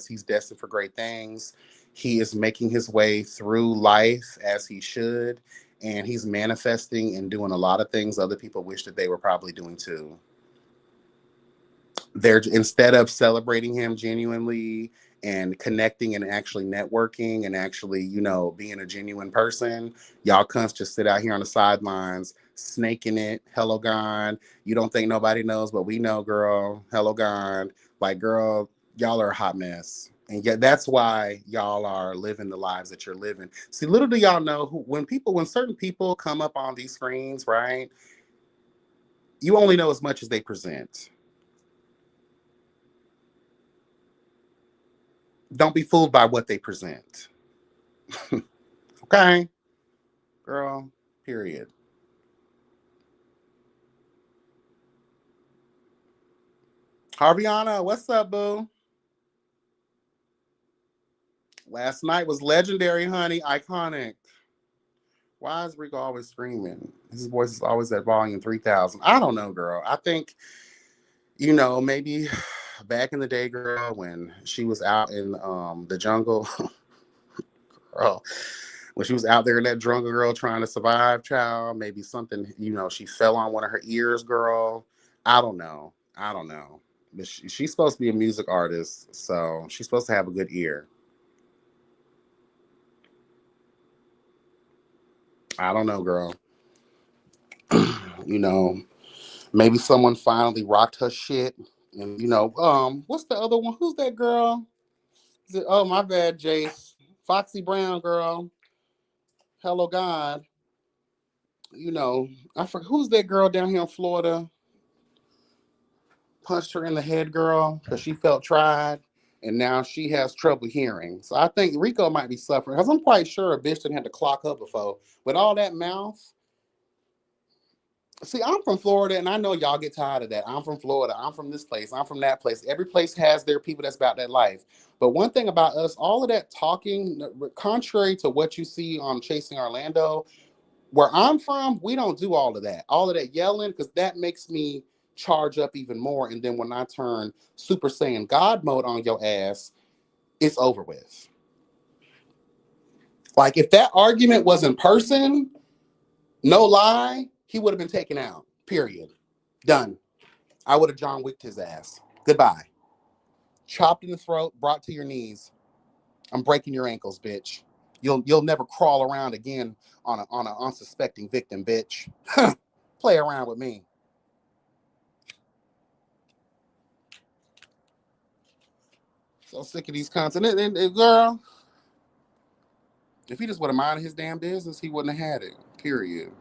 He's destined for great things. He is making his way through life as he should. And he's manifesting and doing a lot of things other people wish that they were probably doing too. They're instead of celebrating him genuinely and connecting and actually networking and actually, being a genuine person, y'all cunts just sit out here on the sidelines, snaking it. Hello, God. You don't think nobody knows, but we know, girl. Hello, God. Like, girl, y'all are a hot mess. And yet that's why y'all are living the lives that you're living. See, little do y'all know when certain people come up on these screens, right? You only know as much as they present. Don't be fooled by what they present. Okay, girl, period. Harviana, what's up, boo? Last night was legendary, honey, iconic. Why is Rico always screaming? His voice is always at volume 3,000. I don't know, girl. I think, maybe back in the day, girl, when she was out in the jungle, girl, when she was out there in that jungle, girl, trying to survive, child, maybe something, she fell on one of her ears, girl. I don't know. I don't know. But she's supposed to be a music artist, so she's supposed to have a good ear. I don't know, girl. you know, Maybe someone finally rocked her shit. And what's the other one? Who's that girl? Oh, my bad, Jace. Foxy Brown, girl. Hello, God. I forget who's that girl down here in Florida. Punched her in the head, girl, because she felt tried, and now she has trouble hearing. So I think Rico might be suffering, because I'm quite sure a bitch didn't have to clock up before. With all that mouth, see, I'm from Florida, and I know y'all get tired of that. I'm from Florida. I'm from this place. I'm from that place. Every place has their people that's about that life. But one thing about us, all of that talking, contrary to what you see on Chasing Orlando, where I'm from, we don't do all of that. All of that yelling, because that makes me charge up even more. And then when I turn Super Saiyan God mode on your ass, it's over with. Like if that argument was in person, no lie, he would have been taken out. Period. Done. I would have John Wicked his ass. Goodbye. Chopped in the throat, brought to your knees. I'm breaking your ankles, bitch. You'll never crawl around again on a unsuspecting victim, bitch. Play around with me. So sick of these cunts. And girl, If he just would have minded his damn business, he wouldn't have had it. Period.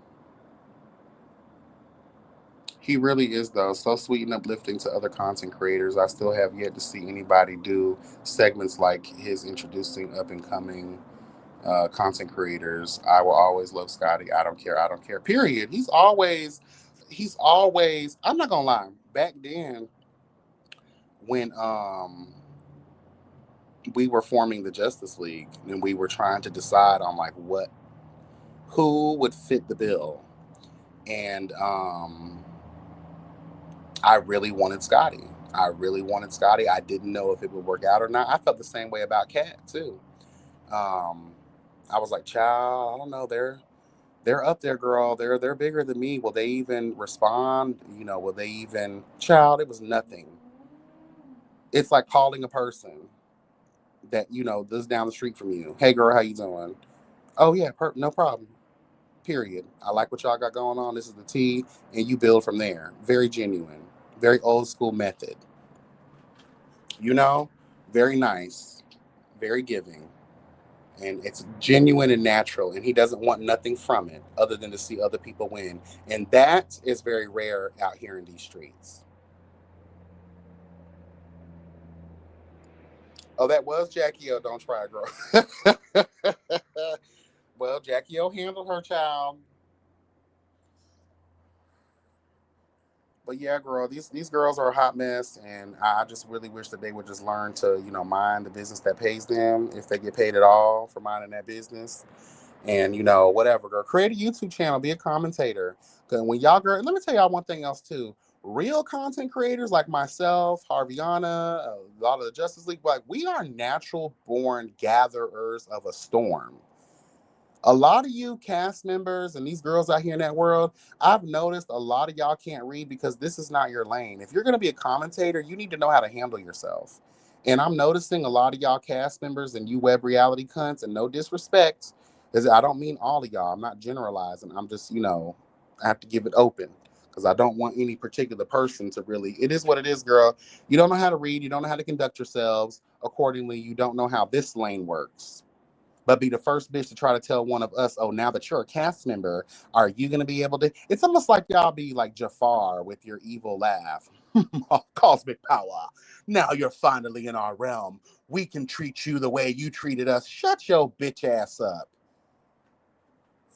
He really is, though, so sweet and uplifting to other content creators. I still have yet to see anybody do segments like his, introducing up and coming content creators. I will always love Scotty. I don't care. I don't care. Period. He's always. I'm not gonna lie. Back then, when we were forming the Justice League and we were trying to decide on like who would fit the bill, and I really wanted Scotty. I really wanted Scotty. I didn't know if it would work out or not. I felt the same way about Cat too. Um, I was like, child, I don't know. They're up there, girl. They're bigger than me. Will they even respond? Will they even? Child, it was nothing. It's like calling a person that lives down the street from you. Hey, girl, how you doing? Oh yeah, no problem. Period. I like what y'all got going on. This is the tea, and you build from there. Very genuine, very old school method. You know, very nice, very giving, and it's genuine and natural. And he doesn't want nothing from it other than to see other people win, and that is very rare out here in these streets. Oh, that was Jackie O. Don't try, girl. Well, Jackie O handled her child. But yeah, girl, these girls are a hot mess, and I just really wish that they would just learn to, mind the business that pays them, if they get paid at all for minding that business. And whatever, girl, create a YouTube channel, be a commentator. Because when y'all, girl, let me tell y'all one thing else too. Real content creators like myself, Harviana, a lot of the Justice League, like we are natural born gatherers of a storm. A lot of you cast members and these girls out here in that world, I've noticed a lot of y'all can't read because this is not your lane. If you're going to be a commentator, you need to know how to handle yourself. And I'm noticing a lot of y'all cast members and you web reality cunts, and no disrespect, is I don't mean all of y'all. I'm not generalizing. I'm just, I have to give it open because I don't want any particular person to really. It is what it is, girl. You don't know how to read. You don't know how to conduct yourselves accordingly. You don't know how this lane works, but be the first bitch to try to tell one of us, oh, now that you're a cast member, are you going to be able to? It's almost like y'all be like Jafar with your evil laugh. Cosmic power. Now you're finally in our realm. We can treat you the way you treated us. Shut your bitch ass up.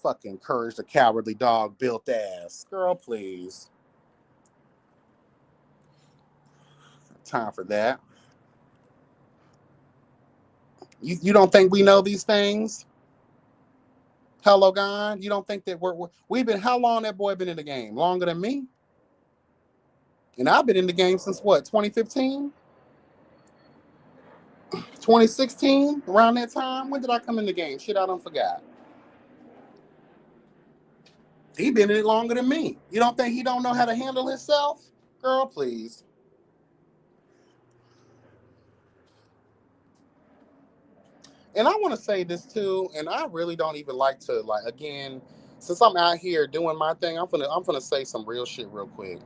Fucking Courage the Cowardly Dog built ass. Girl, please. Time for that. You don't think we know these things? Hello, God. You don't think that we've been, how long that boy been in the game? Longer than me? And I've been in the game since what, 2015? 2016? Around that time? When did I come in the game? Shit, I don't forgot. He been in it longer than me. You don't think he don't know how to handle himself? Girl, please. And I want to say this too, and I really don't even like to, like, again, since I'm out here doing my thing, I'm gonna say some real shit real quick.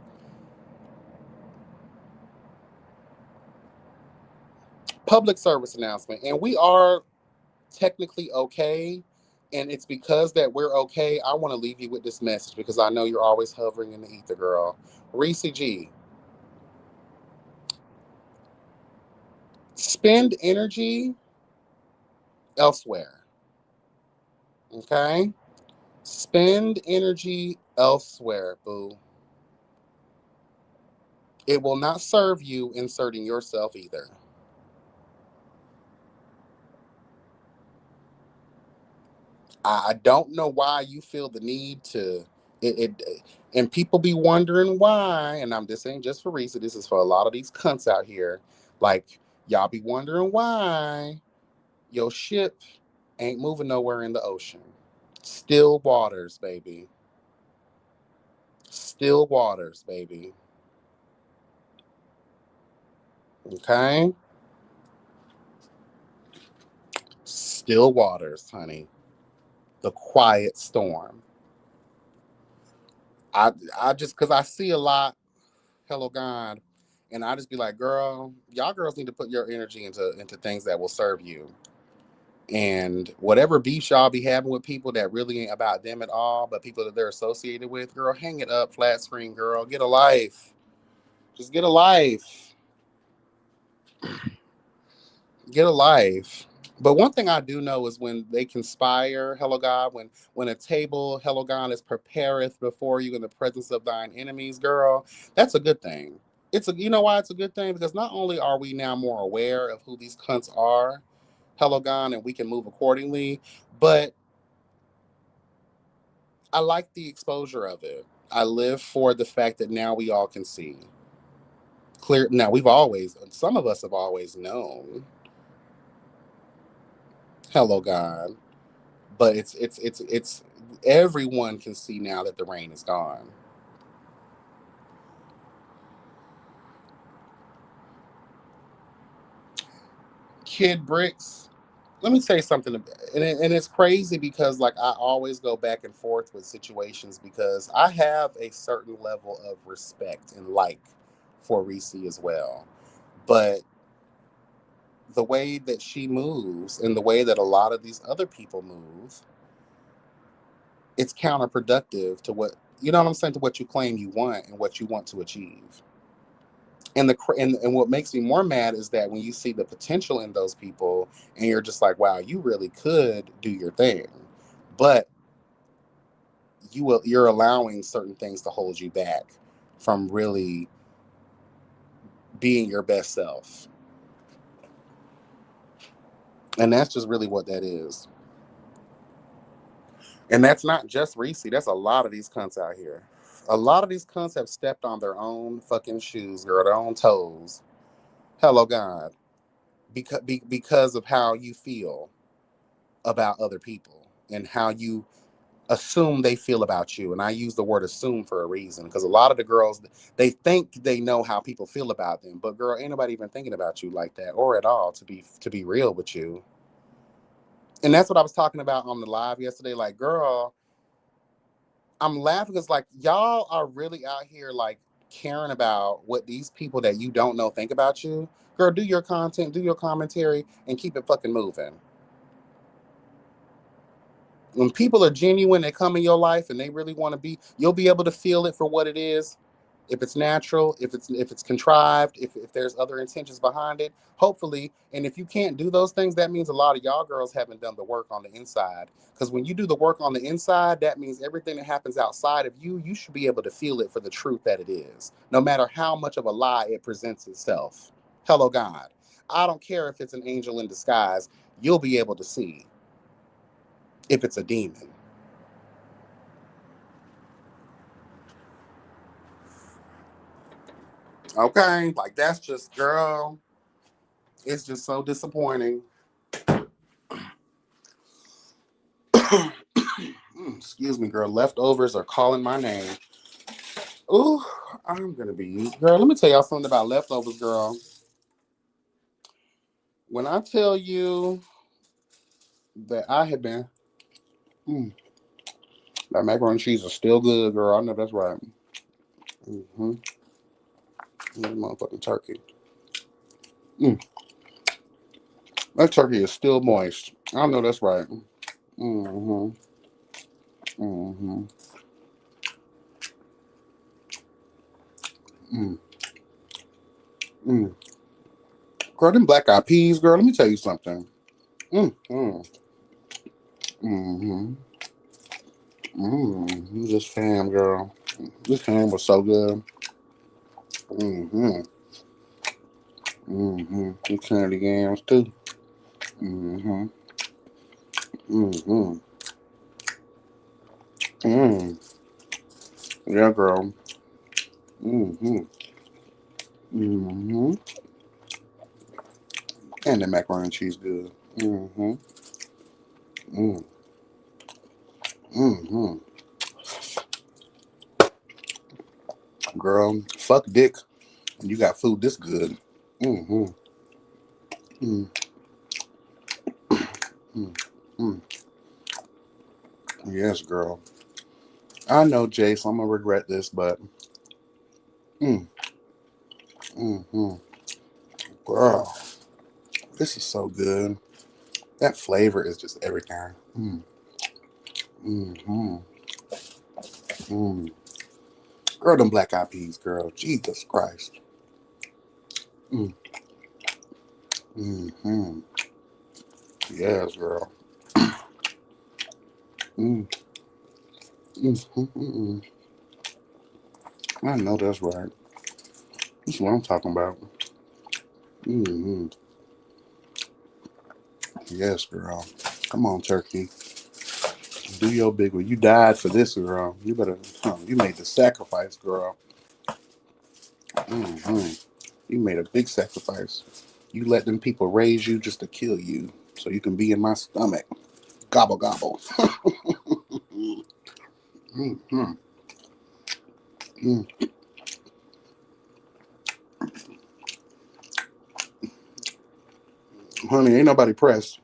Public service announcement. And we are technically okay, and it's because that we're okay. I want to leave you with this message because I know you're always hovering in the ether, girl. Reese G, spend energy elsewhere. Okay? Spend energy elsewhere, boo. It will not serve you inserting yourself either. I don't know why you feel the need to and people be wondering why, and I'm this ain't just for Risa, this is for a lot of these cunts out here. Like, y'all be wondering why your ship ain't moving nowhere in the ocean. Still waters, baby. Still waters, baby. Okay? Still waters, honey. The quiet storm. I just, cause I see a lot, hello God, and I just be like, girl, y'all girls need to put your energy into things that will serve you. And whatever beef y'all be having with people that really ain't about them at all, but people that they're associated with, girl, hang it up, flat screen, girl. Get a life. Just get a life. Get a life. But one thing I do know is when they conspire, hello God, when a table, hello God, is prepareth before you in the presence of thine enemies, girl, that's a good thing. You know why it's a good thing? Because not only are we now more aware of who these cunts are, hello God, and we can move accordingly, but I like the exposure of it. I live for the fact that now we all can see. Clear now some of us have always known. Hello God. But it's everyone can see now that the rain is gone. Kid Bricks, let me say something, and it's crazy because like I always go back and forth with situations because I have a certain level of respect and like for Reese as well, but the way that she moves and the way that a lot of these other people move, it's counterproductive to what you know what I'm saying, to what you claim you want and what you want to achieve. And what makes me more mad is that when you see the potential in those people and you're just like, wow, you really could do your thing, but you're allowing certain things to hold you back from really being your best self. And that's just really what that is. And that's not just Reese. That's a lot of these cunts out here. A lot of these cunts have stepped on their own fucking shoes, girl, their own toes. Hello, God. Because of how you feel about other people and how you assume they feel about you. And I use the word assume for a reason because a lot of the girls, they think they know how people feel about them, but girl, ain't nobody even thinking about you like that or at all, to be real with you. And that's what I was talking about on the live yesterday. Like, girl, I'm laughing because like y'all are really out here like caring about what these people that you don't know think about you. Girl, do your content, do your commentary, and keep it fucking moving. When people are genuine, they come in your life and they really want to be, you'll be able to feel it for what it is. If it's natural, if it's contrived, if there's other intentions behind it, hopefully. And if you can't do those things, that means a lot of y'all girls haven't done the work on the inside. Because when you do the work on the inside, that means everything that happens outside of you, you should be able to feel it for the truth that it is, no matter how much of a lie it presents itself. Hello, God. I don't care if it's an angel in disguise, you'll be able to see if it's a demon. Okay, like that's just, girl, it's just so disappointing. Excuse me, girl. Leftovers are calling my name. Ooh, I'm gonna be, girl. Let me tell y'all something about leftovers, girl. When I tell you that I have been, mm, that macaroni and cheese is still good, girl. I know that's right. Mm-hmm. That motherfucking turkey. Mm, that turkey is still moist. I know that's right. Mm-hmm. Mm-hmm. Mm, mm. Girl, them black eyed peas, girl. Let me tell you something. Mm, mm, mm-hmm. This ham, girl. This ham was so good. Mm-hmm. Mm-hmm. You candy yams too. Mm-hmm. Mm-hmm. Mm. Yeah, girl. Mm-hmm. Mm-hmm. And the macaroni and cheese good. Mm-hmm. Mm. Mm-hmm. Girl, fuck dick. You got food this good. Mm-hmm. Mm. Mm. Mm. Yes, girl. I know, Jace, I'm gonna regret this, but mm. Mm-hmm. Girl, this is so good. That flavor is just everything. Mm-hmm. Mm. Girl, them black eyed peas, girl. Jesus Christ. Mm. Mm-hmm. Yes, girl. Mm. Mm-hmm. I know that's right. That's what I'm talking about. Mm-hmm. Yes, girl. Come on, turkey. Do your big one. You died for this, girl. You better. You made the sacrifice, girl. Mm-hmm. You made a big sacrifice. You let them people raise you just to kill you, so you can be in my stomach. Gobble gobble. Mm-hmm. Mm. Honey, ain't nobody pressed.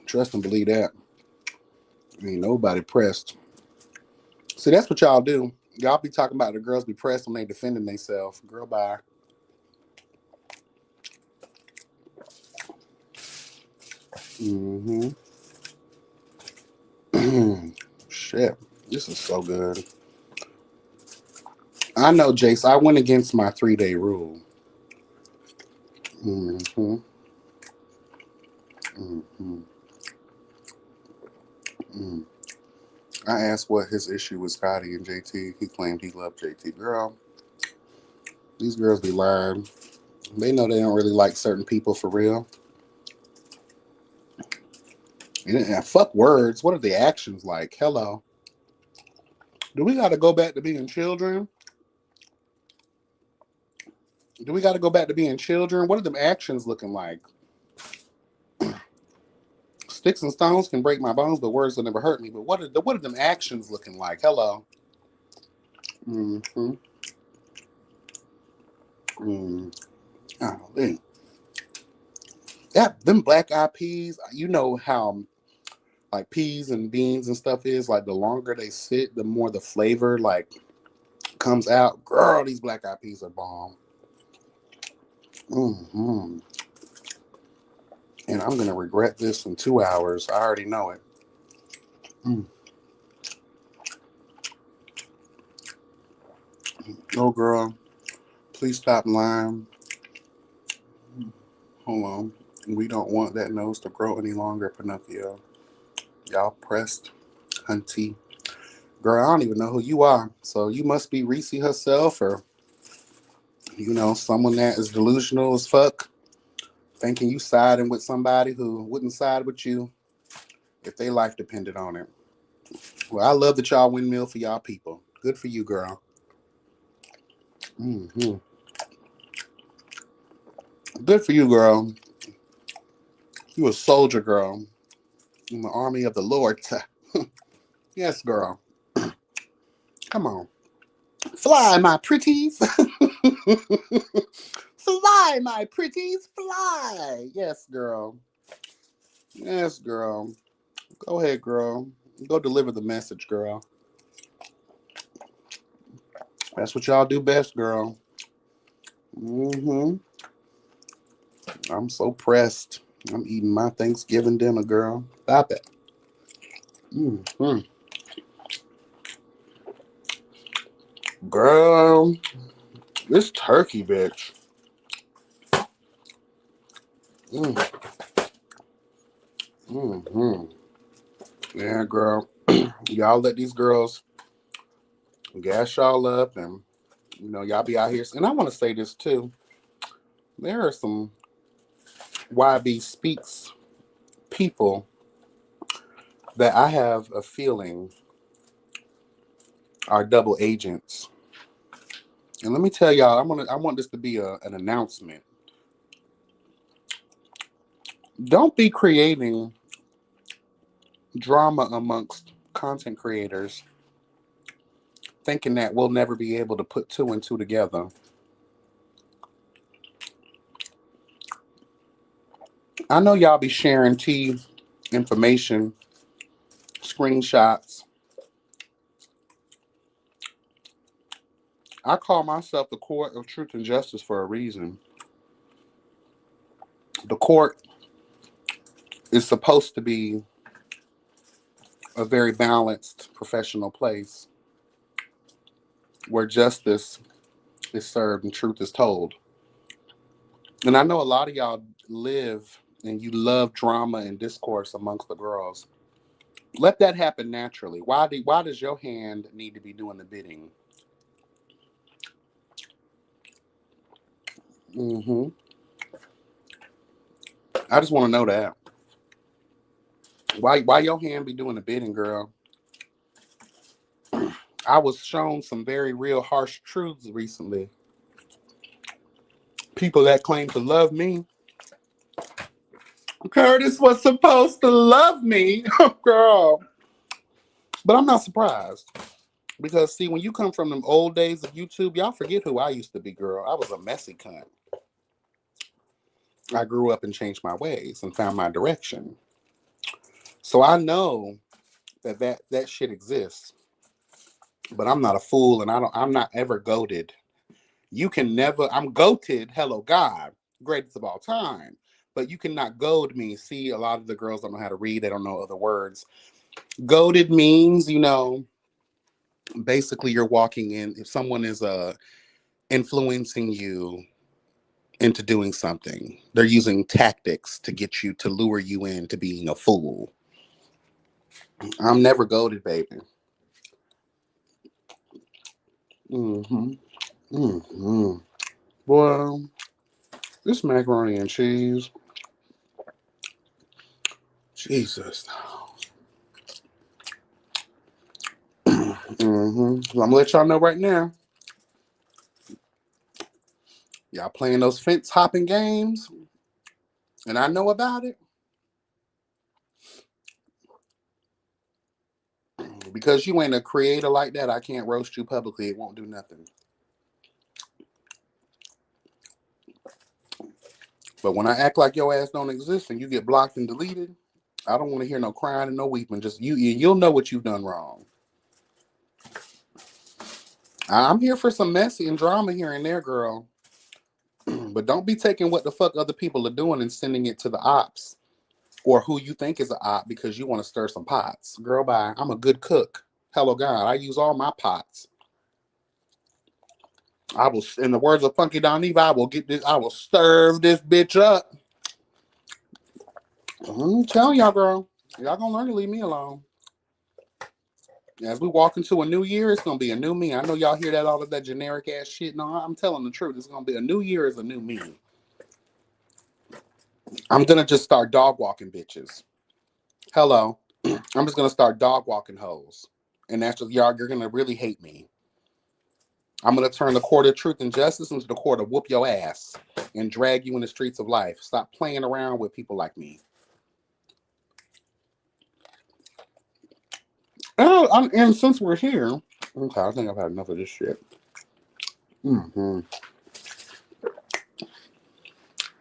Trust and believe that. Ain't nobody pressed. See, that's what y'all do. Y'all be talking about the girls be pressed when they defending themselves. Girl, bye. Mm-hmm. Shit. This is so good. I know, Jace. I went against my 3-day rule. Mm-hmm. Mm-hmm. Mm. I asked what his issue with Scotty and JT. He claimed he loved JT. Girl, these girls be lying. They know they don't really like certain people for real. And fuck words. What are the actions like? Hello. Do we got to go back to being children? Do we got to go back to being children? What are them actions looking like? Sticks and stones can break my bones, but words will never hurt me. But what are them actions looking like? Hello. Mm-hmm. Mm. Oh, yeah, them black eyed peas. You know how like peas and beans and stuff is like the longer they sit, the more the flavor like comes out. Girl, these black eyed peas are bomb. Mm-hmm. And I'm gonna regret this in 2 hours. I already know it. Mm. Oh, girl, please stop lying. Hold on. We don't want that nose to grow any longer, Pinocchio. Y'all pressed, hunty. Girl, I don't even know who you are. So you must be Reese herself, or someone that is delusional as fuck, thinking you siding with somebody who wouldn't side with you if their life depended on it. Well, I love that y'all windmill for y'all people. Good for you, girl. Hmm. Good for you, girl. You a soldier, girl, in the army of the Lord. Yes, girl. Come on. Fly, my pretties. Fly, my pretties. Fly. Yes, girl. Yes, girl. Go ahead, girl. Go deliver the message, girl. That's what y'all do best, girl. Hmm. I'm so pressed. I'm eating my Thanksgiving dinner, girl. Stop it. Hmm. Girl, this turkey, bitch. Mm. Hmm. Yeah, girl. Y'all let these girls gas y'all up, and y'all be out here. And I want to say this too. There are some YB Speaks people that I have a feeling are double agents. And let me tell y'all, I want this to be an announcement. Don't be creating drama amongst content creators thinking that we'll never be able to put two and two together. I know y'all be sharing tea information, screenshots. I call myself the court of truth and justice for a reason. The court is supposed to be a very balanced professional place where justice is served and truth is told. And I know a lot of y'all live and you love drama and discourse amongst the girls. Let that happen naturally. Why does your hand need to be doing the bidding? hmm I just want to know that. Why your hand be doing the bidding, girl? I was shown some very real harsh truths recently. People that claim to love me. Curtis was supposed to love me, girl. But I'm not surprised. Because see, when you come from them old days of YouTube, y'all forget who I used to be, girl. I was a messy cunt. I grew up and changed my ways and found my direction. So I know that shit exists. But I'm not a fool and I'm not ever goated. You can never I'm goated, hello God, greatest of all time. But you cannot goad me. See, a lot of the girls don't know how to read, they don't know other words. Goaded means, basically you're walking in, if someone is influencing you into doing something, they're using tactics to get you to lure you into being a fool. I'm never goaded, baby. Mm-hmm. Mm-hmm. Well, this macaroni and cheese, Jesus. Mm-hmm. So I'm gonna let y'all know right now. Y'all playing those fence hopping games, and I know about it because you ain't a creator like that. I can't roast you publicly. It won't do nothing. But when I act like your ass don't exist and you get blocked and deleted, I don't want to hear no crying and no weeping. Just you'll know what you've done wrong. I'm here for some messy and drama here and there, girl. But don't be taking what the fuck other people are doing and sending it to the ops or who you think is an op because you want to stir some pots. Girl, bye. I'm a good cook. Hello, God. I use all my pots. I will, in the words of Funky Don Eva, I will serve this bitch up. I'm telling y'all, girl. Y'all gonna learn to leave me alone. As we walk into a new year, it's gonna be a new me. I know y'all hear that all of that generic ass shit. No, I'm telling the truth. It's gonna be a new year is a new me. I'm gonna just start dog walking bitches. Hello. I'm just gonna start dog walking hoes. And that's just y'all, you're gonna really hate me. I'm gonna turn the court of truth and justice into the court of whoop your ass and drag you in the streets of life. Stop playing around with people like me. Oh, and since we're here, okay, I think I've had enough of this shit. Mm-hmm.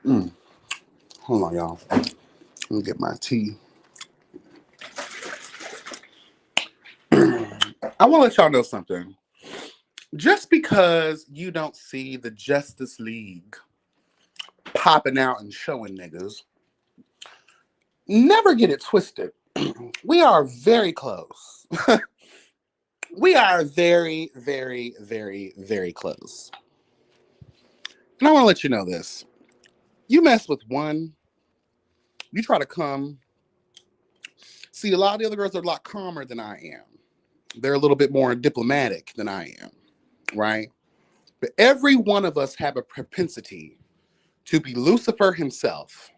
Mm. Hold on, y'all. Let me get my tea. I want to let y'all know something. Just because you don't see the Justice League popping out and showing niggas, never get it twisted. We are very close. We are very, very, very, very close. And I want to let you know this. You mess with one, you try to come. See, a lot of the other girls are a lot calmer than I am. They're a little bit more diplomatic than I am, right? But every one of us have a propensity to be Lucifer himself.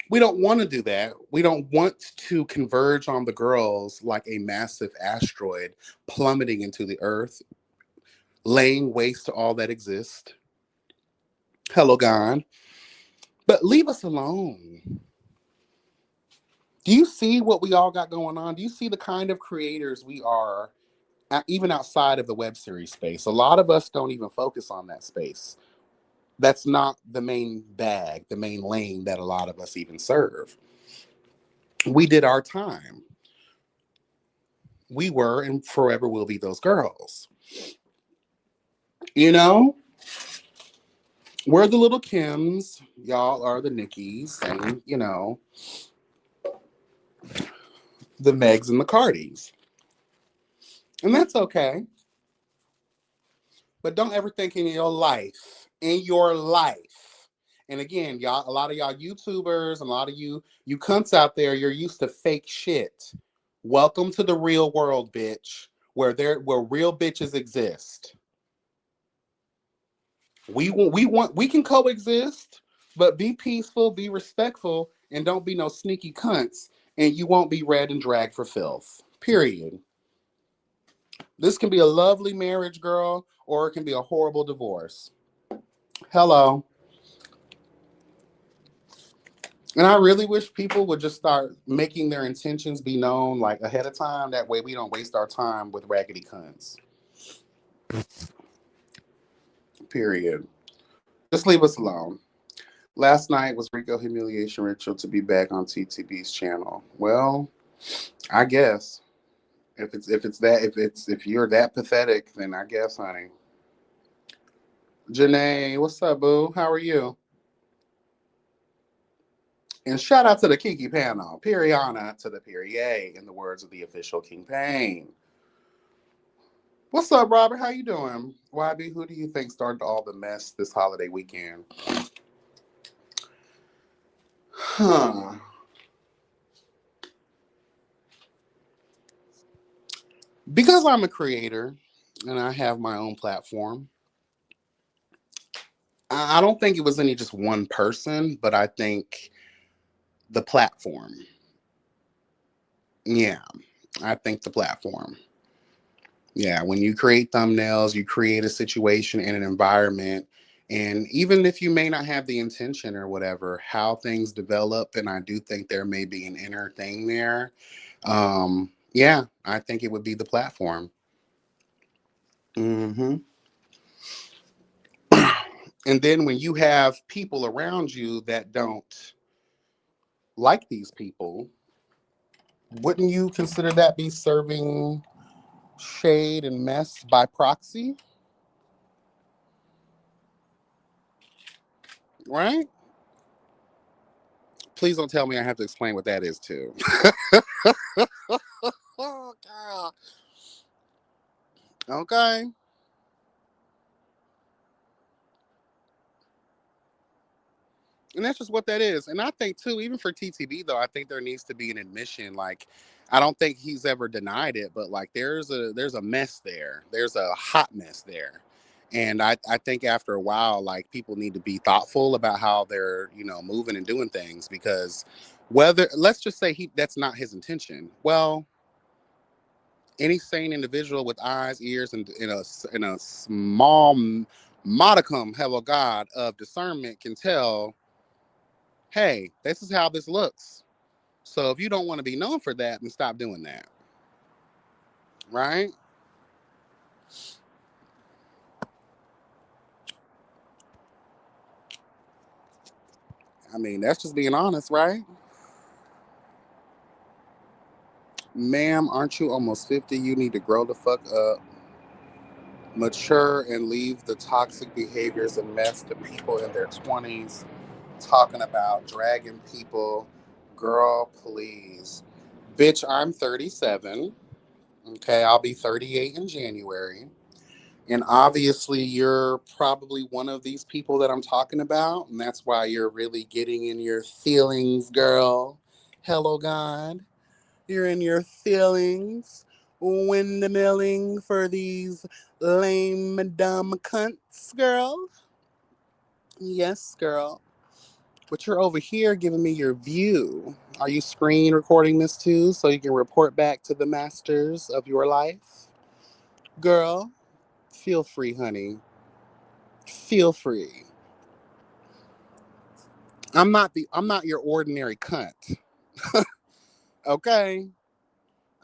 We don't want to do that. We don't want to converge on the girls like a massive asteroid plummeting into the earth, laying waste to all that exists. Hello, God. But leave us alone. Do you see what we all got going on? Do you see the kind of creators we are, even outside of the web series space? A lot of us don't even focus on that space. That's not the main bag, the main lane that a lot of us even serve. We did our time. We were and forever will be those girls. You know, we're the little Kims, y'all are the Nickies, and the Megs and the Cardis. And that's okay. But don't ever think in your life. And again, y'all, a lot of y'all YouTubers, and a lot of you cunts out there, you're used to fake shit. Welcome to the real world, bitch, where real bitches exist. We can coexist, but be peaceful, be respectful, and don't be no sneaky cunts, and you won't be read and dragged for filth. Period. This can be a lovely marriage, girl, or it can be a horrible divorce. Hello. And I really wish people would just start making their intentions be known like ahead of time. That way we don't waste our time with raggedy cunts. Period. Just leave us alone. Last night was Rico Humiliation Ritual to be back on TTB's channel. Well, I guess if you're that pathetic, then I guess, honey. Janae, what's up, boo? How are you? And shout out to the Kiki panel. Periana to the Perrier, in the words of the official King Payne. What's up, Robert? How you doing? YB, who do you think started all the mess this holiday weekend? Huh. Because I'm a creator and I have my own platform, I don't think it was any just one person, but I think the platform. Yeah, I think the platform. Yeah, when you create thumbnails, you create a situation and an environment. And even if you may not have the intention or whatever, how things develop, and I do think there may be an inner thing there. Yeah, I think it would be the platform. hmm And then when you have people around you that don't like these people, wouldn't you consider that be serving shade and mess by proxy? Right? Please don't tell me I have to explain what that is too. Oh, girl. Okay. And that's just what that is. And I think too, even for TTB though, I think there needs to be an admission. Like, I don't think he's ever denied it, but like there's a mess there. There's a hot mess there. And I think after a while, like people need to be thoughtful about how they're, moving and doing things, because whether let's just say that's not his intention. Well, any sane individual with eyes, ears, and in a small modicum, hello God, of discernment can tell, hey, this is how this looks. So if you don't want to be known for that, then stop doing that. Right? I mean, that's just being honest, right? Ma'am, aren't you almost 50? You need to grow the fuck up, mature, and leave the toxic behaviors and mess to people in their 20s talking about dragging people. Girl, please. Bitch, I'm 37. Okay, I'll be 38 in January. And obviously, you're probably one of these people that I'm talking about. And that's why you're really getting in your feelings, girl. Hello, God. You're in your feelings, windmilling for these lame, dumb cunts, girl. Yes, girl. But you're over here giving me your view. Are you screen recording this too so you can report back to the masters of your life? Girl, feel free, honey. Feel free. I'm not your ordinary cunt. Okay?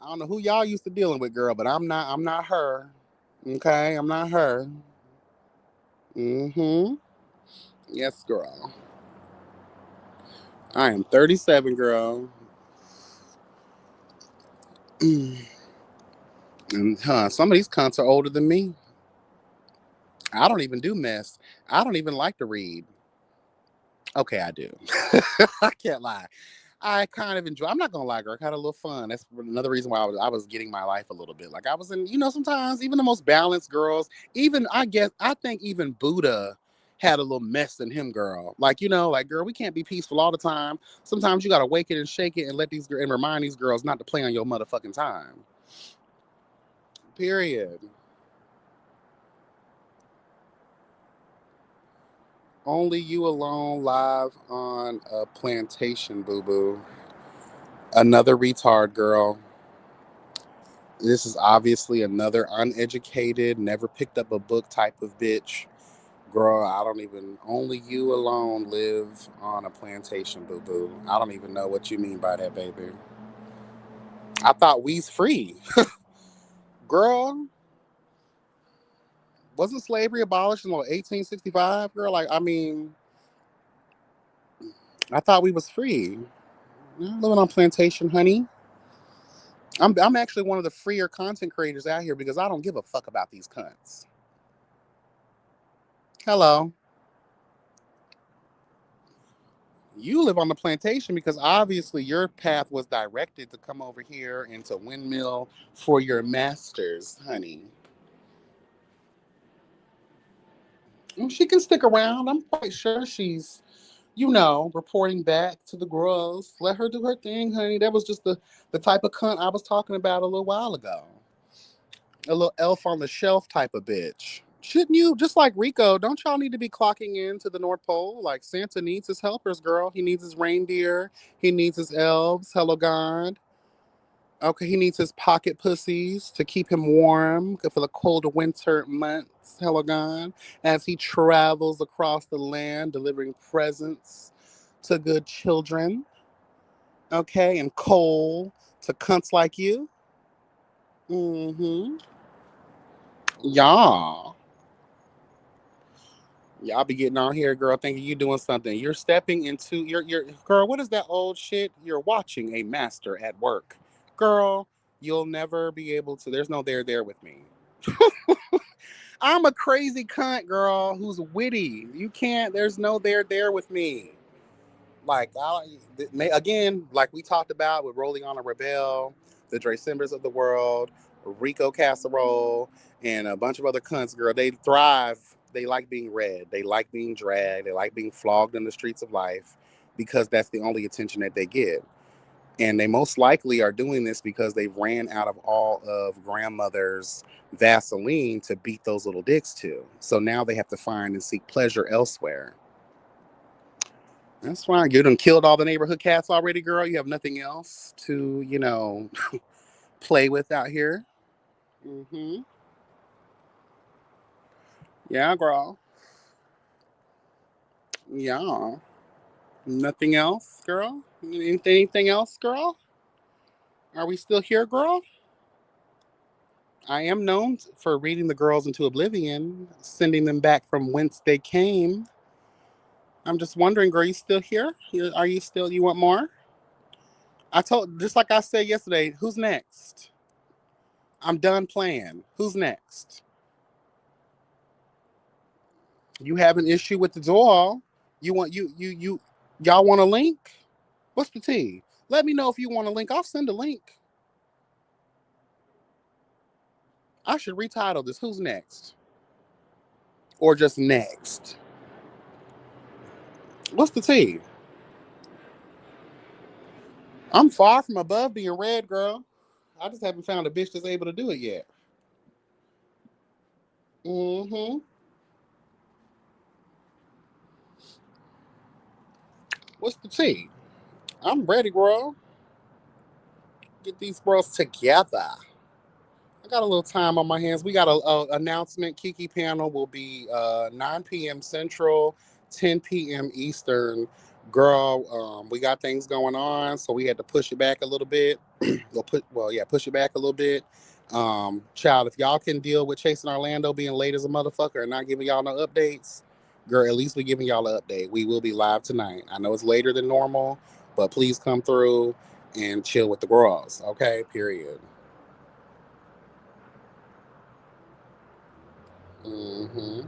I don't know who y'all used to dealing with, girl, but I'm not her. Okay? I'm not her. Mm-hmm. Yes, girl. I am 37, girl. And some of these cunts are older than me. I don't even do mess. I don't even like to read. Okay, I do. I can't lie. I kind of enjoy. I'm not gonna lie, girl. I had a little fun. That's another reason why I was getting my life a little bit. Like I was in, sometimes even the most balanced girls, even I think even Buddha had a little mess in him, girl. Like like girl, we can't be peaceful all the time. Sometimes you gotta wake it and shake it and let these and remind these girls not to play on your motherfucking time. Period. Only you alone live on a plantation, boo boo. Another retard girl. This is obviously another uneducated, never picked up a book type of bitch. Girl, I don't even, only you alone live on a plantation, boo boo. I don't even know what you mean by that, baby. I thought we's free. Girl, wasn't slavery abolished in 1865? Girl, like, I mean, I thought we was free. Living on plantation, honey. I'm actually one of the freer content creators out here because I don't give a fuck about these cunts. Hello. You live on the plantation because obviously your path was directed to come over here into Windmill for your masters, honey. She can stick around. I'm quite sure she's, reporting back to the girls. Let her do her thing, honey. That was just the type of cunt I was talking about a little while ago. A little elf on the shelf type of bitch. Shouldn't you, just like Rico, don't y'all need to be clocking in to the North Pole? Like Santa needs his helpers, girl. He needs his reindeer. He needs his elves. Hello, God. Okay, he needs his pocket pussies to keep him warm for the cold winter months. Hello, God. As he travels across the land delivering presents to good children. Okay, and coal to cunts like you. Mm-hmm. Yeah. Y'all be getting on here, girl, thinking you doing something. You're stepping into your girl. What is that old shit? You're watching a master at work, girl. You'll never be able to. There's no there with me. I'm a crazy cunt, girl, who's witty. You can't. There's no there with me. Like again, like we talked about with Rolling on a Rebel, the Dre Simbers of the world, Rico Casserole, and a bunch of other cunts, girl. They thrive. They like being read. They like being dragged. They like being flogged in the streets of life because that's the only attention that they get. And they most likely are doing this because they've ran out of all of grandmother's Vaseline to beat those little dicks to. So now they have to find and seek pleasure elsewhere. That's fine. You done killed all the neighborhood cats already, girl. You have nothing else to, play with out here. Mm-hmm. Yeah, girl. Yeah. Nothing else, girl? Anything else, girl? Are we still here, girl? I am known for reading the girls into oblivion, sending them back from whence they came. I'm just wondering, girl, you still here? Are you still, you want more? Just like I said yesterday, who's next? I'm done playing. Who's next? You have an issue with the doll. Y'all want a link? What's the tea? Let me know if you want a link. I'll send a link. I should retitle this Who's Next? Or just Next. What's the tea? I'm far from above being red, girl. I just haven't found a bitch that's able to do it yet. Mm-hmm. What's the tea? I'm ready, girl. Get these girls together. I got a little time on my hands. We got a announcement. Kiki panel will be 9 p.m. Central, 10 p.m. Eastern. Girl, we got things going on, so we had to push it back a little bit. Push it back a little bit. Child, if y'all can deal with Chasing Orlando being late as a motherfucker and not giving y'all no updates, girl, at least we giving y'all an update. We will be live tonight. I know it's later than normal, but please come through and chill with the girls. Okay, period. Mm-hmm.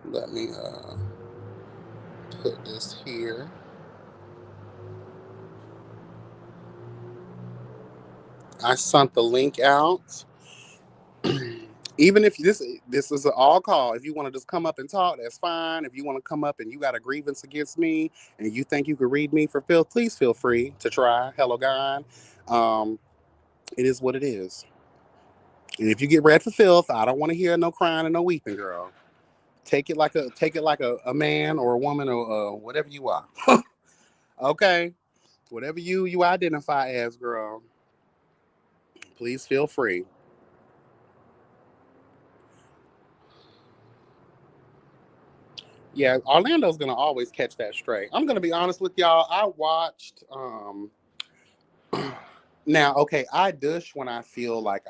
Let me put this here. I sent the link out. Even if this is an all call, if you want to just come up and talk, that's fine. If you want to come up and you got a grievance against me and you think you could read me for filth, please feel free to try. Hello, God. Um, it is what it is. And if you get read for filth, I don't want to hear no crying and no weeping, girl. Take it like a man or a woman or whatever you are. Okay, whatever you identify as, girl. Please feel free. Yeah, Orlando's gonna always catch that straight. I'm gonna be honest with y'all. I watched now, okay, I douche when I feel like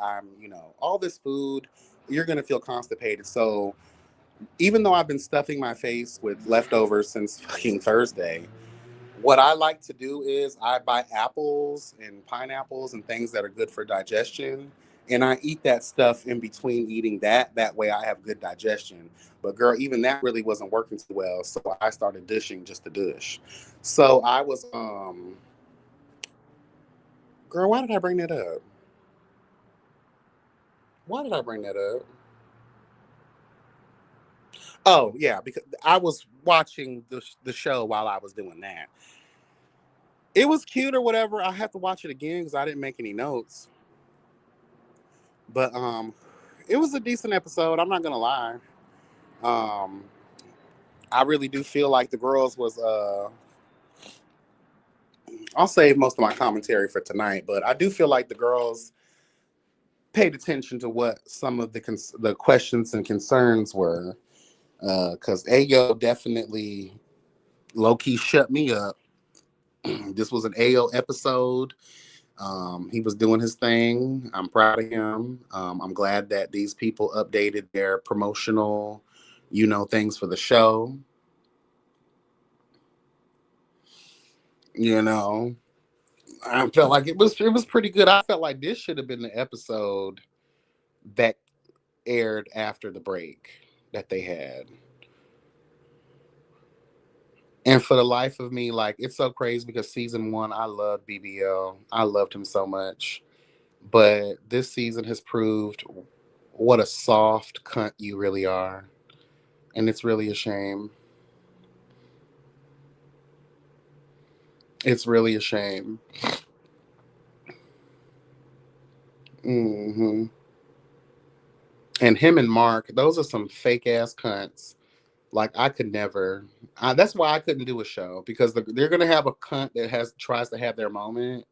all this food, you're gonna feel constipated. So even though I've been stuffing my face with leftovers since fucking Thursday, what I like to do is I buy apples and pineapples and things that are good for digestion. And I eat that stuff in between eating that. That way I have good digestion. But girl, even that really wasn't working too well. So I started dishing just to dish. So I was girl, why did I bring that up? Why did I bring that up? Oh yeah, because I was watching the show while I was doing that. It was cute or whatever. I have to watch it again because I didn't make any notes. But it was a decent episode. I'm not gonna lie. Um, I really do feel like the girls was. I'll save most of my commentary for tonight, but I do feel like the girls paid attention to what some of the questions and concerns were. Because Ayo definitely low key shut me up. This was an Ayo episode. He was doing his thing. I'm proud of him. I'm glad that these people updated their promotional, things for the show. You know, I felt like it was pretty good. I felt like this should have been the episode that aired after the break that they had. And for the life of me, like it's so crazy because season one, I loved BBL. I loved him so much. But this season has proved what a soft cunt you really are. And it's really a shame. It's really a shame. hmm And him and Mark, those are some fake ass cunts. Like I could never. That's why I couldn't do a show because they're gonna have a cunt that tries to have their moment,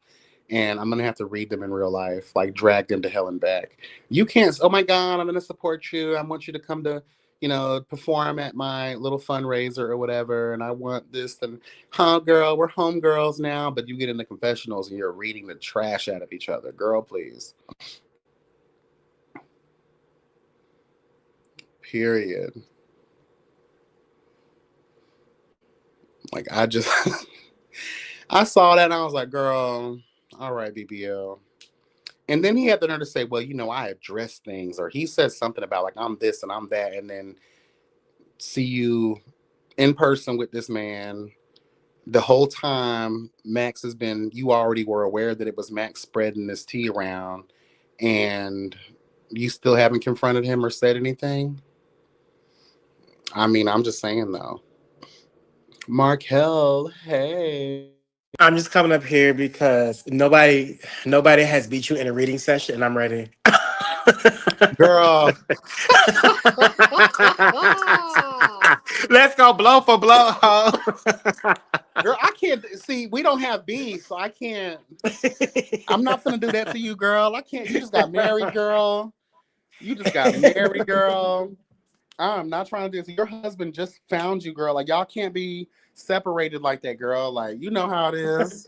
and I'm gonna have to read them in real life, like drag them to hell and back. You can't. Oh my God, I'm gonna support you. I want you to come to, perform at my little fundraiser or whatever, and I want this. And girl, we're homegirls now, but you get in the confessionals and you're reading the trash out of each other. Girl, please. Period. Like I just, I saw that and I was like, girl, all right, BBL. And then he had the nerve to say, well, I address things, or he says something about like I'm this and I'm that, and then see you in person with this man. The whole time Max has been, you already were aware that it was Max spreading this tea around, and you still haven't confronted him or said anything. I mean, I'm just saying though. Markel, hey. I'm just coming up here because nobody has beat you in a reading session, and I'm ready. Girl. Let's go blow for blow. Girl, I can't see. We don't have beans, so I can't. I'm not gonna do that to you, girl. I can't. You just got married, girl. You just got married, girl. I'm not trying to do this. Your husband just found you, girl. Like y'all can't be separated like that, girl. Like you know how it is.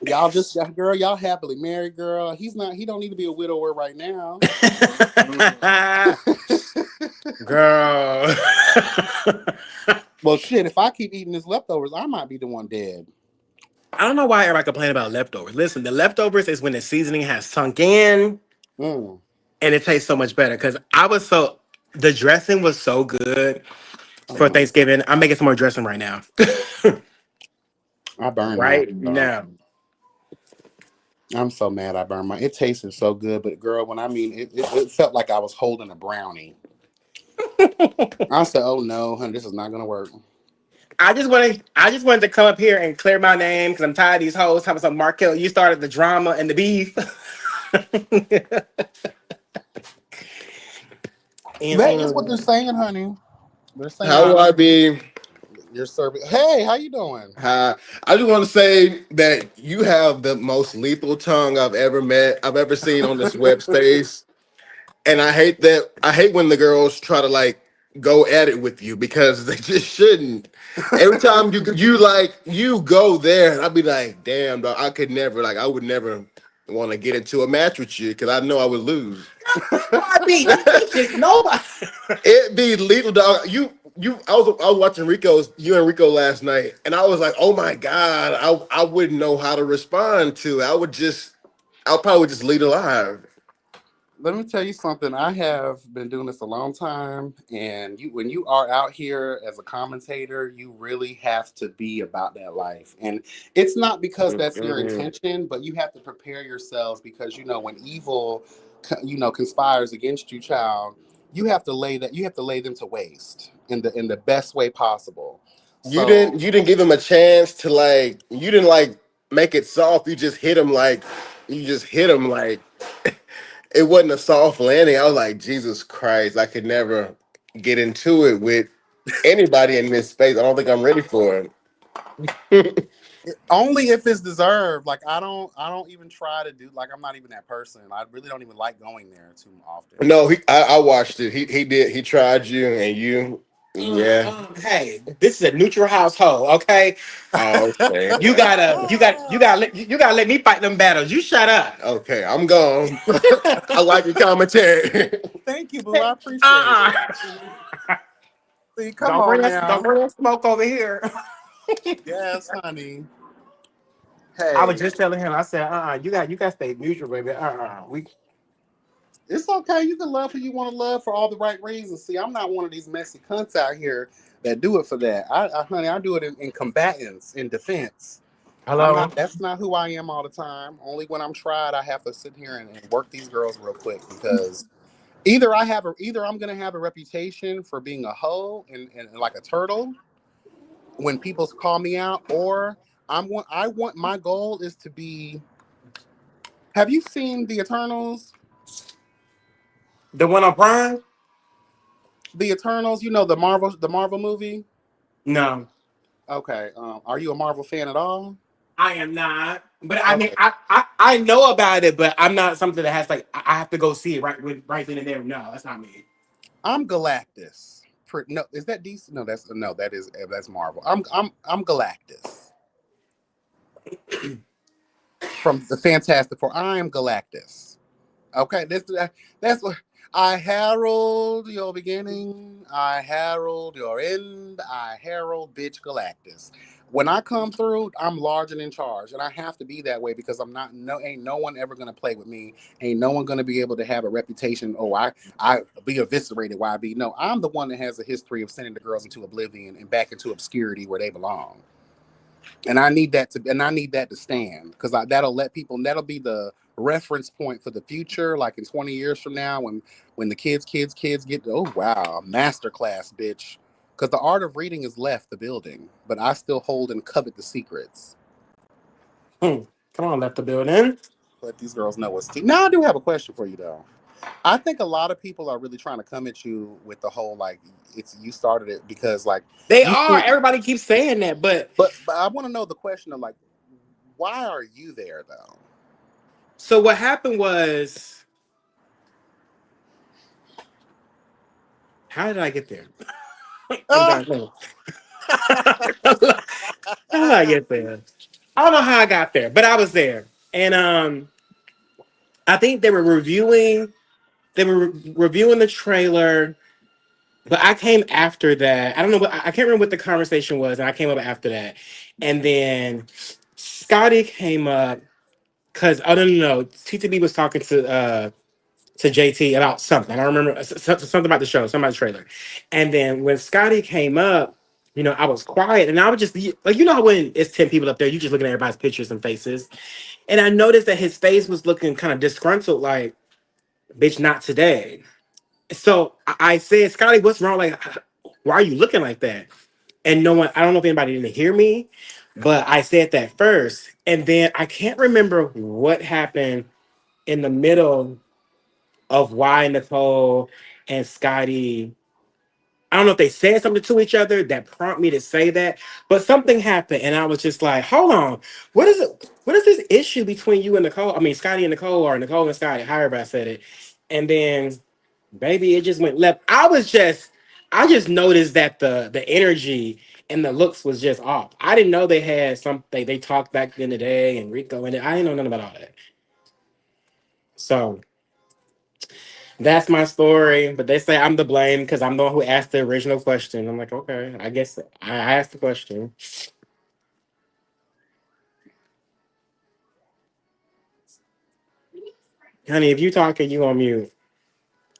Y'all just, girl. Y'all happily married, girl. He's not. He don't need to be a widower right now. Girl. Well, shit. If I keep eating his leftovers, I might be the one dead. I don't know why everybody complain about leftovers. Listen, the leftovers is when the seasoning has sunk in Mm. and it tastes so much better. Because the dressing was so good Oh for my God. Thanksgiving. I'm making some more dressing right now. I burned mine, Right girl. now. I'm so mad I burned my. It tasted so good, but girl, when I mean it felt like I was holding a brownie. I said, "Oh no, honey, this is not gonna work." I just wanted to come up here and clear my name because I'm tired of these hoes talking about Markel. You started the drama and the beef. and That is what they're saying, honey. They're saying How that will I be? you're serving. Hey, how you doing? Hi. I just want to say that you have the most lethal tongue I've ever met, I've ever seen on this web space. And I hate that. I hate when the girls try to like go at it with you because they just shouldn't. Every time you go there, and I'd be like, damn, dog, I could never like I would never want to get into a match with you because I know I would lose. I beat nobody. It be lethal, dog. I was watching you and Rico last night, and I was like, oh my god, I wouldn't know how to respond to it. I'll probably just lead alive. Let me tell you something. I have been doing this a long time, and when you are out here as a commentator, you really have to be about that life. And it's not because that's your Mhm. intention, but you have to prepare yourselves because when evil, conspires against you, child, you have to lay them to waste in the best way possible. So You didn't give him a chance to like you didn't like make it soft. You just hit him like it wasn't a soft landing. I was like, Jesus Christ, I could never get into it with anybody in this space. I don't think I'm ready for it. only if it's deserved. Like I don't even try to do like I'm not even that person. I really don't even like going there too often. No, I watched it. He did. He tried you and you. Yeah. Hey, this is a neutral household, okay? Oh, okay. You gotta let me fight them battles. You shut up. Okay, I'm gone. I like your commentary. Thank you, boo. I appreciate it. Uh-uh. See, come on Don't now. bring that smoke over here. Yes, honey. I was Hey, just telling him. I said, you got to stay neutral, baby. We. it's okay. You can love who you want to love for all the right reasons. See, I'm not one of these messy cunts out here that do it for that. Honey, I do it in combatants, in defense. I'm Hello. not. That's not who I am all the time. Only when I'm tried, I have to sit here and work these girls real quick because either I'm gonna have a reputation for being a hoe and like a turtle when people call me out, or I want my goal is to be. Have you seen the Eternals? The one on Prime? The Eternals, the Marvel movie. No, Okay, are you a Marvel fan at all? I am not. But I mean, Okay, I know about it, but I'm not something that has like I have to go see it right then and there. No, that's not me. I'm Galactus. No, is that DC? No, that's Marvel. I'm Galactus from the Fantastic Four. I am Galactus. Okay, that's what I herald your beginning. I herald your end. I herald bitch Galactus. When I come through, I'm large and in charge, and I have to be that way because I'm not. No, ain't no one ever gonna play with me. Ain't no one gonna be able to have a reputation. Oh, I be eviscerated. YB. No, I'm the one that has a history of sending the girls into oblivion and back into obscurity where they belong. And I need that to stand because that'll let people. That'll be the reference point for the future, like in 20 years from now, when the kids get oh wow, masterclass, bitch. Because the art of reading has left the building, but I still hold and covet the secrets. Hmm. Come on, left the building. Let these girls know what's tea. Now I do have a question for you though. I think a lot of people are really trying to come at you with the whole like it's you started it because like They you are. think, Everybody keeps saying that, but but I want to know the question of like why are you there though? so what happened was, how did I get there? I'm trying to think. How did I get there? I don't know how I got there, but I was there, and I think they were reviewing. They were reviewing the trailer, but I came after that. I don't know what I can't remember what the conversation was, and I came up after that, and then Scotty came up because I don't know. TTB was talking to JT about something. I don't remember something about the show, something about the trailer. And then when Scotty came up, I was quiet and I was just like, how when it's 10 people up there, you just looking at everybody's pictures and faces. And I noticed that his face was looking kind of disgruntled, like, bitch, not today. So I said, Scotty, what's wrong? Like, why are you looking like that? And no one, I don't know if anybody didn't hear me, but I said that first. And then I can't remember what happened in the middle of why Nicole and Scotty, I don't know if they said something to each other that prompted me to say that, but something happened, and I was just like, "Hold on, what is it? What is this issue between you and Nicole? I mean, Scotty and Nicole, or Nicole and Scotty, however I said it." And then, baby, it just went left. I just noticed that the energy and the looks was just off. I didn't know they had something. They talked back in the day, and Rico, and I didn't know nothing about all that. So that's my story, but they say I'm the blame because I'm the one who asked the original question. I'm like, okay, I guess I asked the question. Honey, if you talking, you on mute.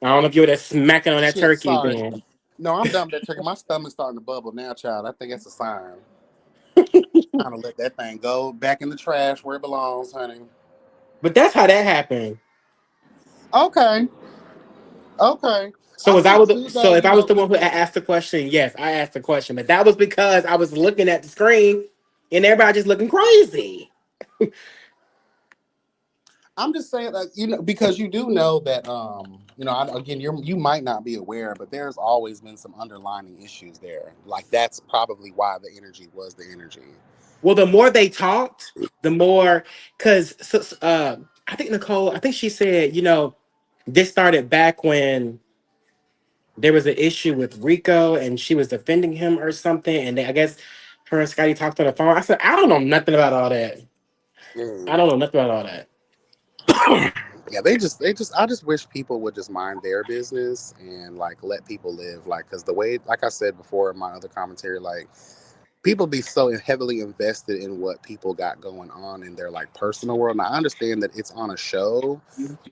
I don't know if you were that smacking on that Shit, turkey sorry. then. No, I'm done with that turkey. My stomach's starting to bubble now, child. I think that's a sign. Trying to let that thing go back in the trash where it belongs, honey. But that's how that happened. Okay. Okay. So I was I think was too, so though, if you I was know, the one who asked the question, yes, I asked the question. But that was because I was looking at the screen and everybody just looking crazy. I'm just saying that, you know, because you do know that, you know, again, you might not be aware, but there's always been some underlining issues there. Like that's probably why the energy was the energy. Well, the more they talked, the more because I think Nicole, I think she said, this started back when there was an issue with Rico and she was defending him or something. And I guess her and Scotty talked on the phone. I said, I don't know nothing about all that. I Mm. don't know nothing about all that. Yeah, I just wish people would just mind their business and like let people live. Like, because the way, like I said before in my other commentary, like people be so heavily invested in what people got going on in their like personal world. And I understand that it's on a show,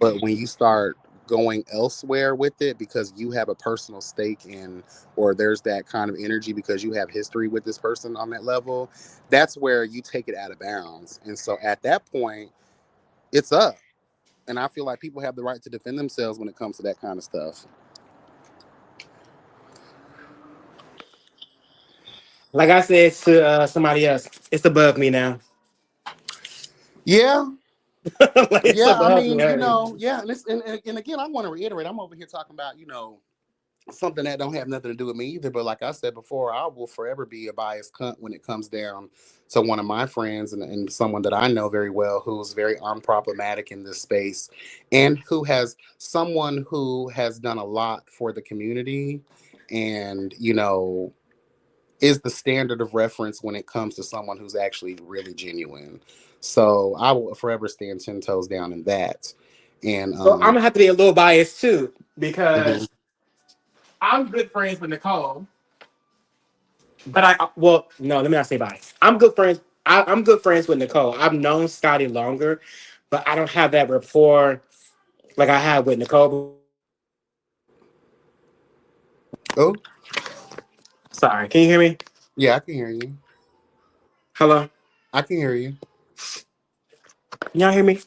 but when you start going elsewhere with it because you have a personal stake in, or there's that kind of energy because you have history with this person on that level, that's where you take it out of bounds. And so at that point, it's up. And I feel like people have the right to defend themselves when it comes to that kind of stuff. Like I said to somebody else, it's above me now. Yeah, Like, it's yeah. I above me, mean, you honey. know, yeah. And again, I want to reiterate. I'm over here talking about, you know, something that don't have nothing to do with me either. But like I said before, I will forever be a biased cunt when it comes down to one of my friends and someone that I know very well who's very unproblematic in this space and who has someone who has done a lot for the community and, you know, is the standard of reference when it comes to someone who's actually really genuine. So I will forever stand 10 toes down in that. And So I'm gonna have to be a little biased too, mhm. because I'm good friends with Nicole. But well, no, let me not say biased. I'm good friends. I'm good friends with Nicole. I've known Scotty longer, but I don't have that rapport like I have with Nicole. Oh, Sorry, can you hear me? yeah, I can hear you. Hello, I can hear you. y'all hear me?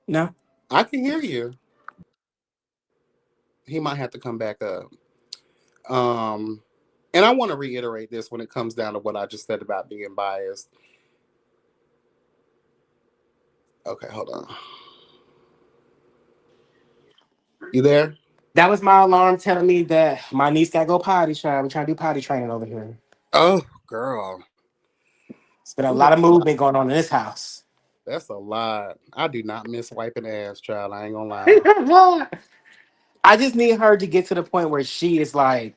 No. I can hear you. He might have to come back up. Um, and I want to reiterate this when it comes down to what I just said about being biased. Okay, hold on. You there? That was my alarm telling me that my niece got to go potty train. We're trying to do potty training over here. Oh, girl. It's been a Ooh, lot of movement going on in this house. that's a lot. I do not miss wiping ass, child. I ain't gonna lie. I just need her to get to the point where she is like,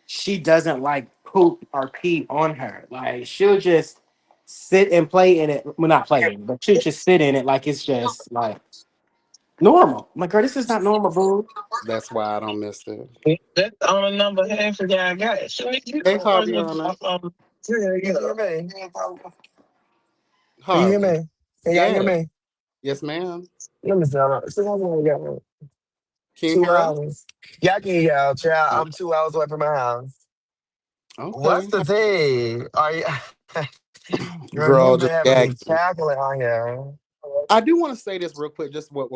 she doesn't like poop or pee on her. Like, she'll just sit and play in it. Well, not playing, but she'll just sit in it like it's just like normal. I'm like, girl, this is not normal, boo. That's why I don't miss it. That's the only number half of y'all got. So you Hey, know, Javiana. yeah, you hear me? Can you hear Harvey. me? Can y'all hear Yes. me? Yes, ma'am. Let me start. So how long we got? Can you Two hear us? hours. Y'all can hear y'all, child. Oh, I'm 2 hours away from my house. What's okay. the thing? Are you? Girl, Girl, you've been just having me gagging. calculate on here. I do want to say this real quick, just what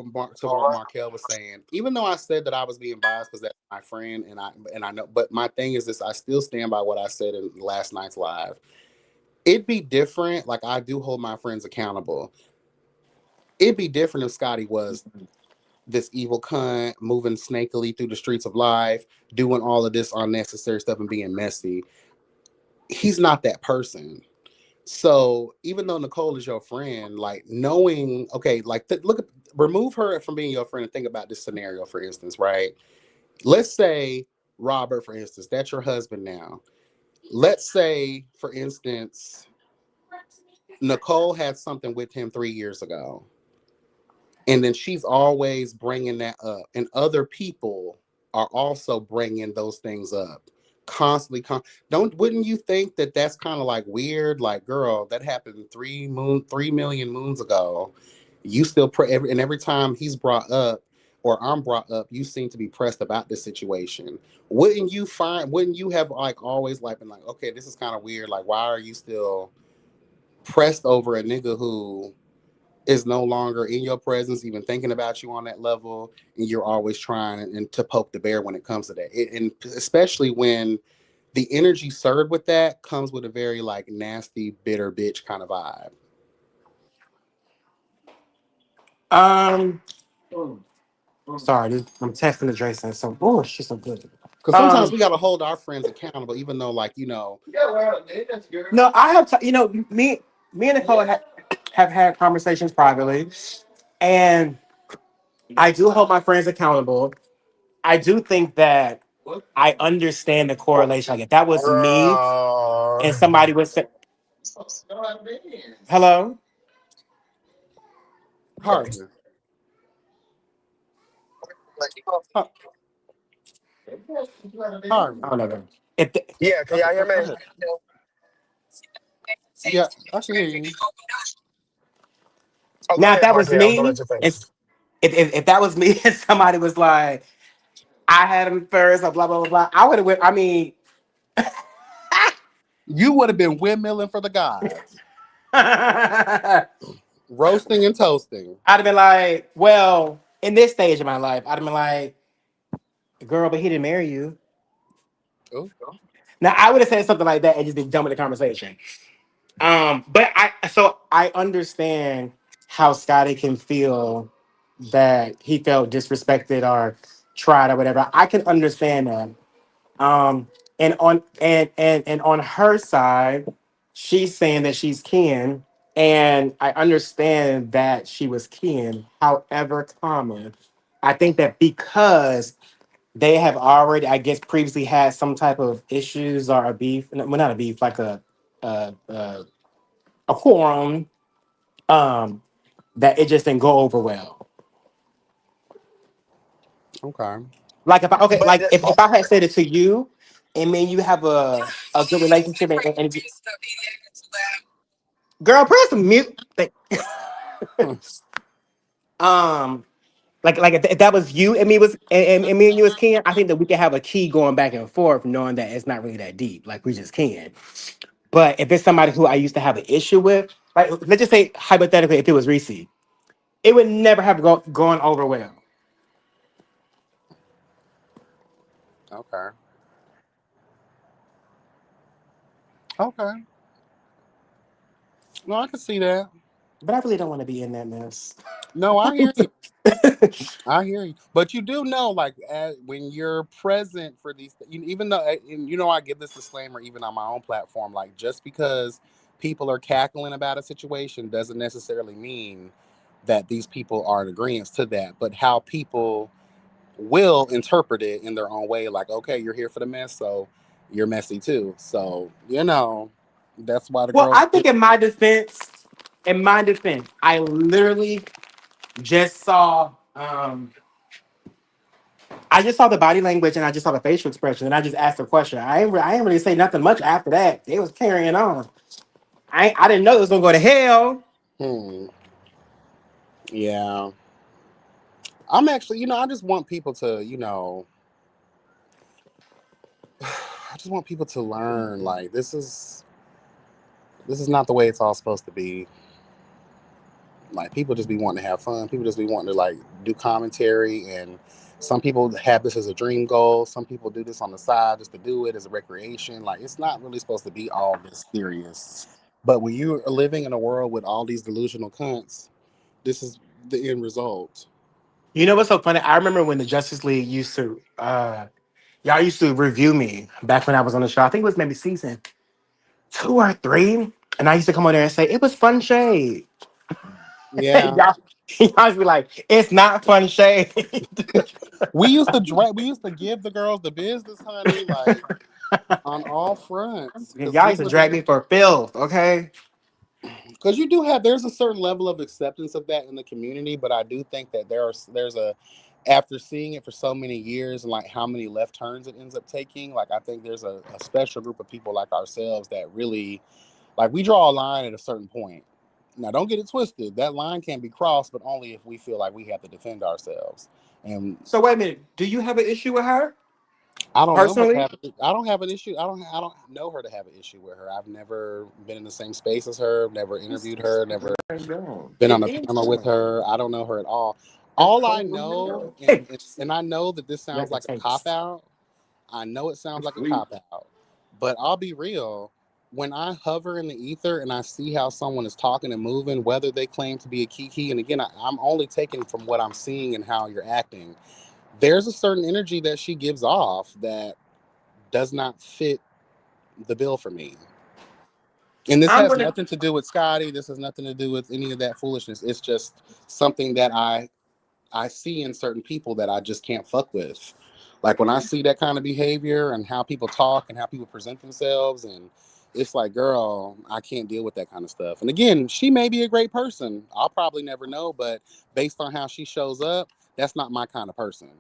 Markel was saying. Even though I said that I was being biased because that's my friend, and I know, but my thing is this: I still stand by what I said in last night's live. It'd be different. Like I do hold my friends accountable. It'd be different if Scotty was this evil cunt moving snakily through the streets of life, doing all of this unnecessary stuff and being messy. He's not that person. So even though Nicole is your friend, like knowing, okay, like remove her from being your friend and think about this scenario, for instance, right? Let's say Robert, for instance, that's your husband now. Let's say, for instance, Nicole had something with him 3 years ago. And then she's always bringing that up. And other people are also bringing those things up constantly. Wouldn't you think that that's kind of like weird? Like, girl, that happened 3 million moons ago. You still and every time he's brought up or I'm brought up, you seem to be pressed about this situation. Wouldn't you have like always like been like, okay, this is kind of weird. Like, why are you still pressed over a nigga who is no longer in your presence, even thinking about you on that level, and you're always trying and to poke the bear when it comes to that. And especially when the energy served with that comes with a very like nasty, bitter bitch kind of vibe. Sorry, I'm texting the Jason. So, oh, she's so good. Because sometimes we got to hold our friends accountable, even though, like, No, I have. Me and Nicole have had conversations privately, and I do hold my friends accountable. I do think that I understand the correlation. Like, if that was me Girl. and somebody would say, "Hello, Harvey. Har- Harvey. I don't know." If the, Yeah, can Okay, y'all hear go me? ahead. Yeah, I can hear you. Oh, go Now, if ahead, that was Markel. I'm gonna me, let you finish. if that was me and somebody was like, "I had him first," or blah blah blah blah, I would have. I mean, You would have been windmilling for the gods, I'd roasting and toasting. have been like, "Well, in this stage of my life, I'd have been like, girl, but he didn't marry you." Oh, Now, I would have said something like that and just been done with the conversation. But I understand how Scotty can feel that he felt disrespected or tried or whatever. I can understand that. And on her side, she's saying that she's Ken, and I understand that she was Ken. However, I think that because they have already, I guess, previously had some type of issues or a beef, well, not a beef, like a, a, a quorum, um, that it just didn't go over well. okay. Like if I okay, But like if I had said it to you, and mean you have a good relationship, girl, press mute. Hmm. Um, like if that was you and me was and me and you as Ken, I think that we can have a key going back and forth, knowing that it's not really that deep. Like we just can. But if it's somebody who I used to have an issue with, like let's just say hypothetically, if it was Reese, it would never have gone over well. Okay. Okay. No, I can see that. But I really don't want to be in that mess. No, I hear you. I hear you, but you do know, like, when you're present for these, even though, and I give this disclaimer even on my own platform, like, just because people are cackling about a situation doesn't necessarily mean that these people are in agreement to that, but how people will interpret it in their own way, like, okay, you're here for the mess, so you're messy too. So, that's why the Well, girls I think in my defense, I literally just saw I just saw the body language and I just saw the facial expression and I just asked a question. I ain't really say nothing much after that. It was carrying on. I didn't know it was gonna go to hell. hmm, yeah. I'm actually, I just want people to, I just want people to learn, like, this is not the way it's all supposed to be. Like people just be wanting to have fun. People just be wanting to like do commentary, and some people have this as a dream goal. Some people do this on the side just to do it as a recreation. Like it's not really supposed to be all this serious. But when you are living in a world with all these delusional cunts, this is the end result. You know what's so funny? I remember when the Justice League used to, y'all used to review me back when I was on the show. I think it was maybe season 2 or 3. And I used to come on there and say, it was fun shade. Yeah, y'all, y'all used to be like, it's not fun shade. we used to give the girls the business, honey, like on all fronts, because Y'all we used to would. drag me for filth, okay? Because you do have, there's a certain level of acceptance of that in the community, but I do think that there's a, after seeing it for so many years and like how many left turns it ends up taking, like I think there's a special group of people like ourselves that really, like, we draw a line at a certain point. Now don't get it twisted, that line can be crossed, but only if we feel like we have to defend ourselves. And So wait a minute. Do you have an issue with her I don't know her to personally? have. I don't have an issue. I don't know her to have an issue with her. I've never been in the same space as her. Never interviewed her. Never been on It a is. panel with her. I don't know her at all. All I know, Hey, and I know that this sounds like a like a cop taste. out. I know it sounds like a cop out, but I'll be real. When I hover in the ether and I see how someone is talking and moving, whether they claim to be a Kiki, and again, I'm only taking from what I'm seeing and how you're acting. There's a certain energy that she gives off that does not fit the bill for me. And this I'm has gonna. nothing to do with Scotty. This has nothing to do with any of that foolishness. It's just something that I see in certain people that I just can't fuck with. Like when I see that kind of behavior and how people talk and how people present themselves, and it's like, girl, I can't deal with that kind of stuff. And again, she may be a great person. I'll probably never know, but based on how she shows up, that's not my kind of person.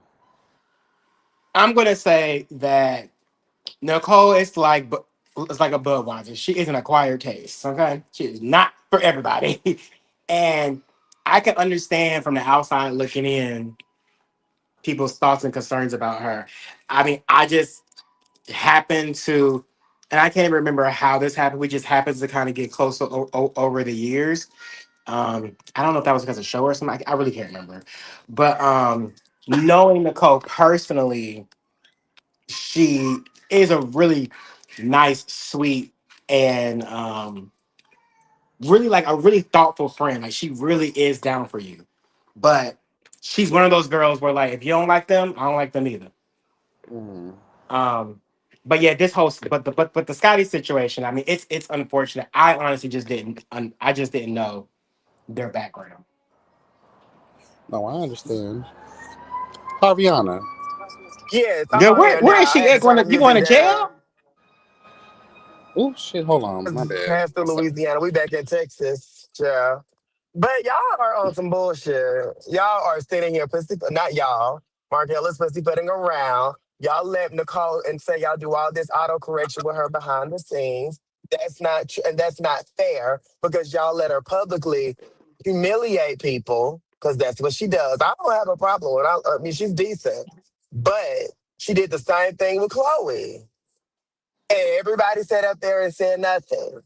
I'm gonna say that Nicole is like it's like a Budweiser. She is an acquired taste. Okay, she is not for everybody, and I can understand from the outside looking in people's thoughts and concerns about her. I mean, I just happened to, and I can't even remember how this happened. We just happened to kind of get close over the years. I don't know if that was because of show or something. I really can't remember, but knowing Nicole personally, she is a really nice, sweet, and really like a really thoughtful friend. Like she really is down for you. But she's one of those girls where like if you don't like them, I don't like them either. Mm. Um, but yeah, this whole but the Scotty situation. I mean, it's unfortunate. I honestly just didn't. I just didn't know their background. No, I understand. Harviana. Yes, I'm Girl, on here where now. is I she had to at? turn the You going music to down. jail? Oh shit, hold on. My bad. Passed through Louisiana. We back in Texas. Yeah. But y'all are on some bullshit. Y'all are sitting here pussy, not y'all. Markella's pussy putting around. Y'all let Nicole and say y'all do all this auto correction with her behind the scenes. That's not true, and that's not fair because y'all let her publicly humiliate people because that's what she does. I don't have a problem with. I mean, she's decent, but she did the same thing with Chloe, and everybody sat up there and said nothing.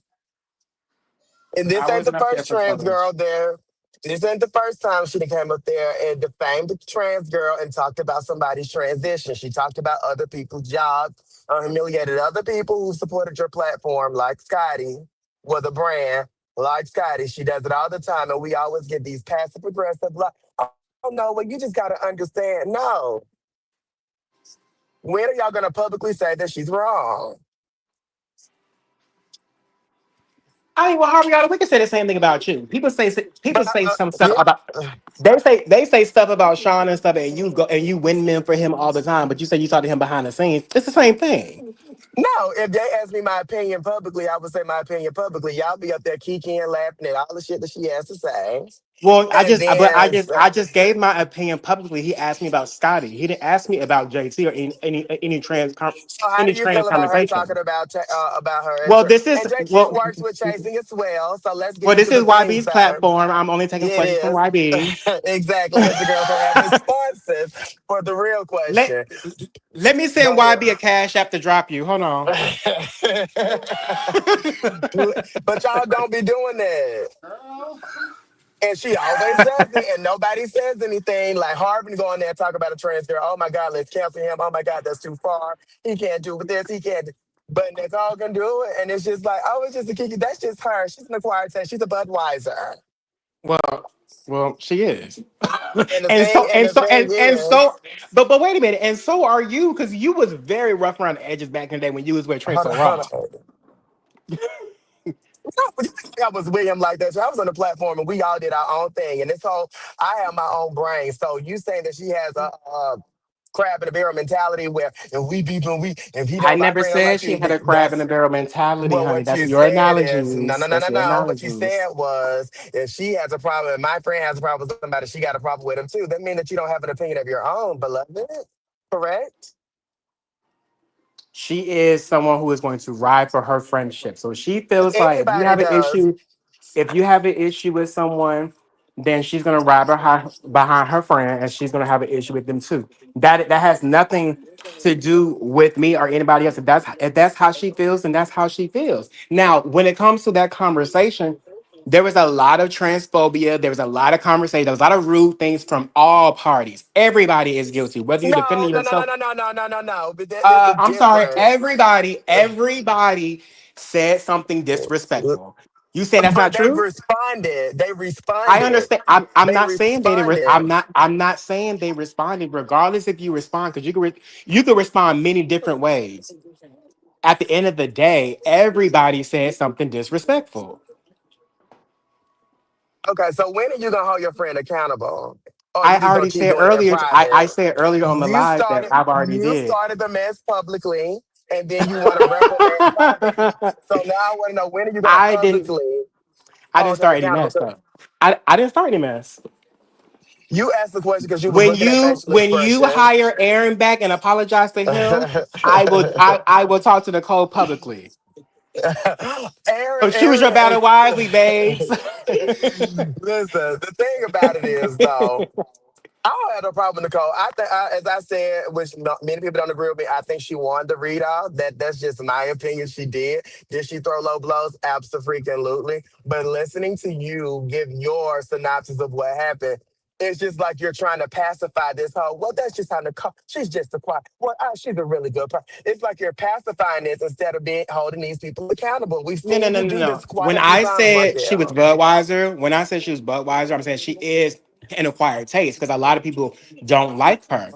And I this ain't the wasn't up there first for trans Chloe. girl there. This ain't the first time she done came up there and defamed the trans girl and talked about somebody's transition. She talked about other people's jobs, humiliated other people who supported your platform, like Scotty, with a brand like Scotty. She does it all the time, and we always get these passive aggressive, like, oh no, well, you just gotta understand. No. When are y'all gonna publicly say that she's wrong? I mean, well, Harvey, we can say the same thing about you. People But say some stuff yeah. about they say stuff about Sean and stuff, and you go and you windmill for him all the time. But you say you talk to him behind the scenes. It's the same thing. No, if they ask me my opinion publicly, I would say my opinion publicly. Y'all be up there kikiing, laughing at all the shit that she has to say. Well, And then, I just gave my opinion publicly. He asked me about Scotty. He didn't ask me about JT or so how do any you trans feel about her conversation. talking about her Well, this and is JT well, works with chasing as well. So let's get well, this into is the things YB's about her. platform. I'm only taking It questions from is YB. exactly because the girls don't have responses for the real Let question. Let me Go send ahead. YB a cash app to drop you. Hold on. But y'all don't be doing that. Girl. And she always does it, and nobody says anything. Like Harvey go on there and talk about a trans girl. Oh my God, let's cancel him. Oh my God, that's too far. He can't do this. He can't. But Nicole can do it, and it's just like, oh, it's just a kiki. That's just her. She's an acquired taste. She's a Budweiser. Well, well, she is. And the and thing, so and and the so thing and is, so but wait a minute, and so are you, because you was very rough around the edges back in the day when you was with Trey hold So on, hold Raw. on. But you think I was William like that. So I was on the platform and we all did our own thing. And this whole, I have my own brain. So you saying that she has a crab in a barrel mentality where if we beef and if he I don't never vibrate on said like she you, had a crab in a that's barrel mentality, well, honey. what That's you your said is no, no, analogies. no, That's no, your no. What you analogies. said was if she has a problem and my friend has a problem with somebody, she got a problem with him too. That means that you don't have an opinion of your own, beloved. Correct? She is someone who is going to ride for her friendship. So she feels like if you Everybody have an does. issue, if you have an issue with someone, then she's gonna ride behind her friend, and she's gonna have an issue with them too. That has nothing to do with me or anybody else. If that's how she feels, then that's how she feels. Now, when it comes to that conversation, there was a lot of transphobia. There was a lot of conversation. There was a lot of rude things from all parties. Everybody is guilty, whether you're defending No, no, no, no, yourself. no, no, no, no, no, no. But there's a I'm sorry. difference. Everybody said something disrespectful. You say that's not But they true? responded. They I responded. understand. I'm They not saying they didn't. responded. I'm not saying they responded. Regardless if you respond, because you can respond many different ways. At the end of the day, everybody said something disrespectful. Okay, so when are you gonna hold your friend accountable? Or I you just gonna already keep said doing it in earlier. I private? said earlier on the live that I've already You did. started the mess publicly, and then you want to reprimand private. So now I want to know when are you gonna I didn't. publicly I didn't hold him start any accountable? mess Because though. I didn't start any mess. you asked the question because you was when looking at you facial when you expressions. hire Aaron back and apologize to him, I will talk to Nicole publicly. Aaron, So choose your Aaron, battle wisely, babes. listen. The thing about it is, though, I don't have no problem with Nicole. I think, as I said, which many people don't agree with me, I think she won the read off. That's just my opinion. She did. Did she throw low blows? Absolutely. But listening to you give your synopsis of what happened. It's just like you're trying to pacify this whole. Well, that's just how Nicole. She's just a quiet. Well, she's a really good person. It's like you're pacifying this instead of being holding these people accountable. We've No, no, seen no, you no, do no. this quite When a few I times, said she was Markel. Budweiser, when I said she was Budweiser, I'm saying she is an acquired taste because a lot of people don't like her.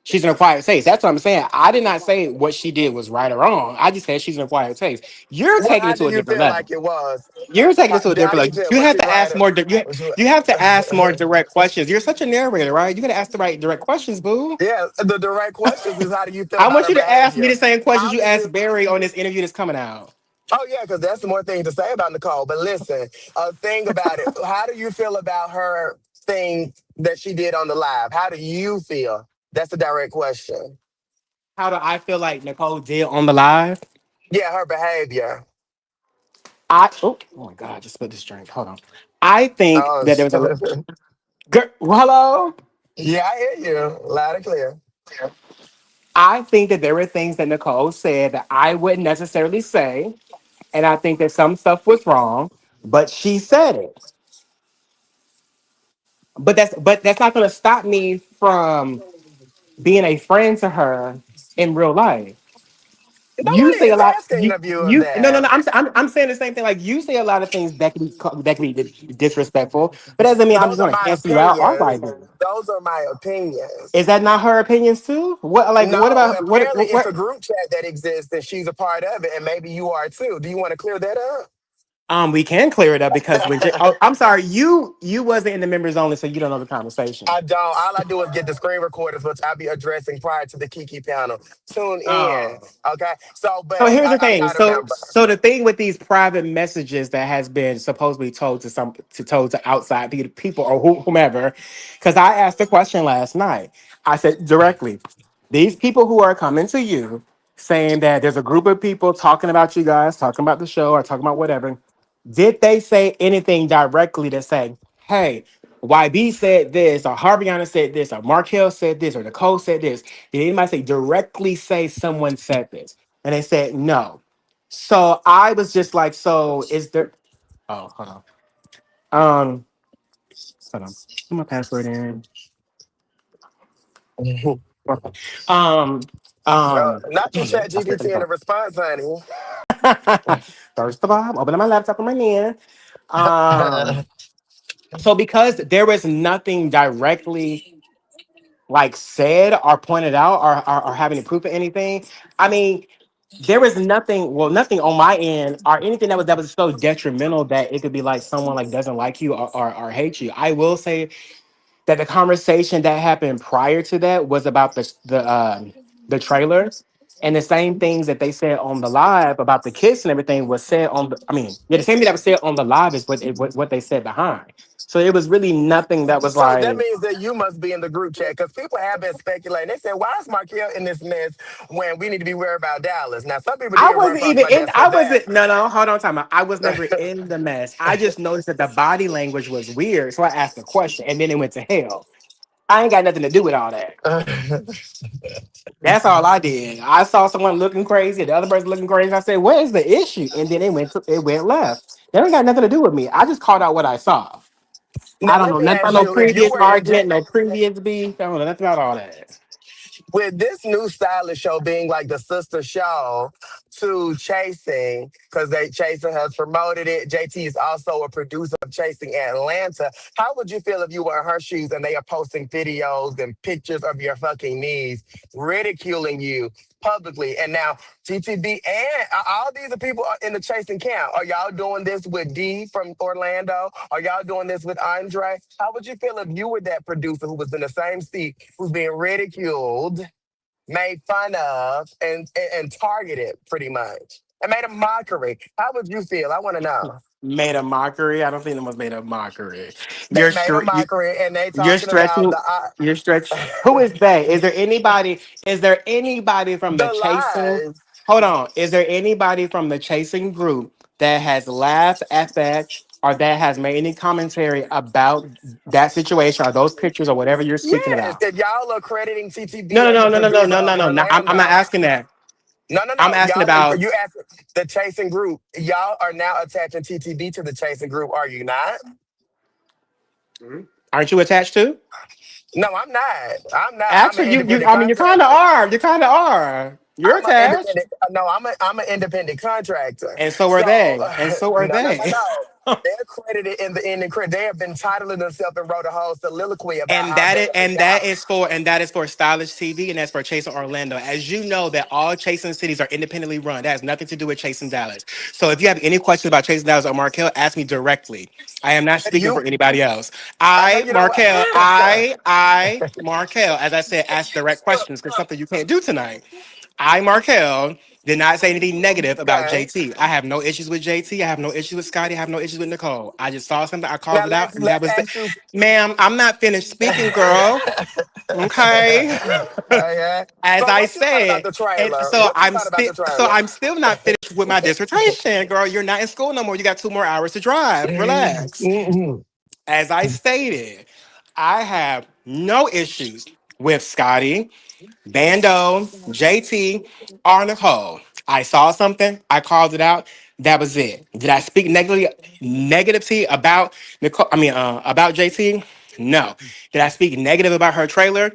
She's an acquired taste. That's what I'm saying. I did not say what she did was right or wrong. I just said she's an acquired taste. You're Well, taking how it to do a you different feel level. like it was? You're taking it to a How different do you level. feel? You Was have she to right? ask more. Was she, You have to ask more direct questions. You're such a narrator, right? You got to ask the right direct questions, boo. yeah, the direct questions is how do you feel I about want her you to ask me behavior? the same questions How you do asked you? Barry on this interview that's coming out. Oh yeah, because that's more things to say about Nicole. But listen, a thing about it. How do you feel about her thing that she did on the live? How do you feel? That's a direct question. How do I feel like Nicole did on the live? Yeah, her behavior. Oh my god, I just spilled this drink. Hold on. I think Oh, that there was a girl. Hello. yeah, I hear you loud and clear. I think that there were things that Nicole said that I wouldn't necessarily say, and I think that some stuff was wrong, but she said it. But that's not going to stop me from being a friend to her in real life. You Nobody say a is lot. asking of you of You no no that. no. I'm saying the same thing. Like you say a lot of things that can be disrespectful, but that doesn't mean I'm Those just are going to my cancel you out opinions. outrightly. Those are my opinions. Is that not her opinions too? What like what No, about apparently it's a what? group chat that exists and she's a part of it, and maybe you are too. Do you want to clear that up? We can clear it up because oh, I'm sorry, you wasn't in the members only, so you don't know the conversation. I don't. All I do is get the screen recorders, which I'll be addressing prior to the Kiki panel. Tune in. Oh. Okay. So, but So here's the I'm thing. not a So member. so the thing with these private messages that has been supposedly told to outside people or whomever, because I asked the question last night. I said directly, these people who are coming to you saying that there's a group of people talking about you guys, talking about the show or talking about whatever. Did they say anything directly to say, hey, YB said this, or Harviana said this, or Markel said this, or Nicole said this? Did anybody say directly say someone said this? And they said no. So I was just like, so is there? Oh, hold on. Hold on. Put my password in. Okay. Um, Not you, dang it, Chat I forgot the GPT, in the phone. response, honey. First of all, I'm opening my laptop on my hand. Um, so because there was nothing directly like said or pointed out or having to proof of anything, I mean, there was nothing, well, nothing on my end or anything that was so detrimental that it could be like someone like doesn't like you or hate you. I will say that the conversation that happened prior to that was about the trailers, and the same things that they said on the live about the kiss and everything was said on the, I mean, yeah, the same thing that was said on the live is what they said behind. So it was really nothing that was So that like, means that you must be in the group chat because people have been speculating. They said, "Why is Markel in this mess when we need to be worried about Dallas?" Now, some people I did run wasn't across even my in. desk for I that. wasn't. No, hold on, time out. I was never in the mess. I just noticed that the body language was weird, so I asked a question, and then it went to hell. I ain't got nothing to do with all that. That's all I did. I saw someone looking crazy, the other person looking crazy. I said, "What is the issue?" And then it went left. That ain't got nothing to do with me. I just called out what I saw. I Now, don't let know me nothing ask about no you: if you previous were in argument, no previous beef. I don't know nothing about all that. with this new stylist show being like the sister show to Chasing, because they Chasing has promoted it. JT is also a producer of Chasing Atlanta. How would you feel if you were in her shoes and they are posting videos and pictures of your fucking knees, ridiculing you publicly? And now TTB and all these are people in the Chasing camp. Are y'all doing this with D from Orlando? Are y'all doing this with Andre? How would you feel if you were that producer who was in the same seat, who's being ridiculed, made fun of, and targeted pretty much, and made a mockery? How would you feel? I want to know. Made a mockery. I don't think it was made a mockery. They You're made a sure. mockery, and they You're talking about stretching. You're stretch. Who is they? Is there anybody? Is there anybody from the the chasing? lies. Hold on. Is there anybody from the chasing group that has laughed at that or that has made any commentary about that situation or those pictures or whatever you're speaking Yes, about? if y'all are crediting No, TTB no, as no, the no, no, no, producer no, of no, no. No, I'm not Orlando, asking that. no, no, I'm no, asking y'all, about. you asked the Chasing group. Y'all are now attaching TTB to the Chasing group, are you not? Aren't you attached to? No, I'm not. I'm not. I'm an Actually, you. independent I mean, you kind of contractor. are. You kind of are. You're I'm an attached, independent. No, I'm an independent contractor. and so are So they, and so are no, no, no, they. no. They're credited in the ending credit. They have been titling themselves and wrote a whole soliloquy about And how that is bad and they that are. is for Stylish TV and that's for Chasing Orlando. As you know, that all Chasing cities are independently run. That has nothing to do with Chasing Dallas. So if you have any questions about Chasing Dallas or Markel, ask me directly. I am not But speaking for you, anybody else. I know I you don't. Markel, I Markel. As I said, ask direct questions because something you can't do tonight. I Markel did not say anything negative about Okay. JT. I have no issues with JT. I have no issues with Scotty. I have no issues with Nicole. I just saw something. I called Now it out, and that let's was the. ask you. Ma'am, I'm not finished speaking, girl. Okay. Okay. As So I what you thought about said, the and trailer? so What you I'm thought about still the trailer? not finished with my dissertation, girl. You're not in school no more. You got 2 more hours to drive. Relax. Mhm. As I stated, I have no issues with Scotty, Bando, JT, or Nicole. I saw something. I called it out. That was it. Did I speak negatively about Nicole? I mean, about JT? No. Did I speak negative about her trailer?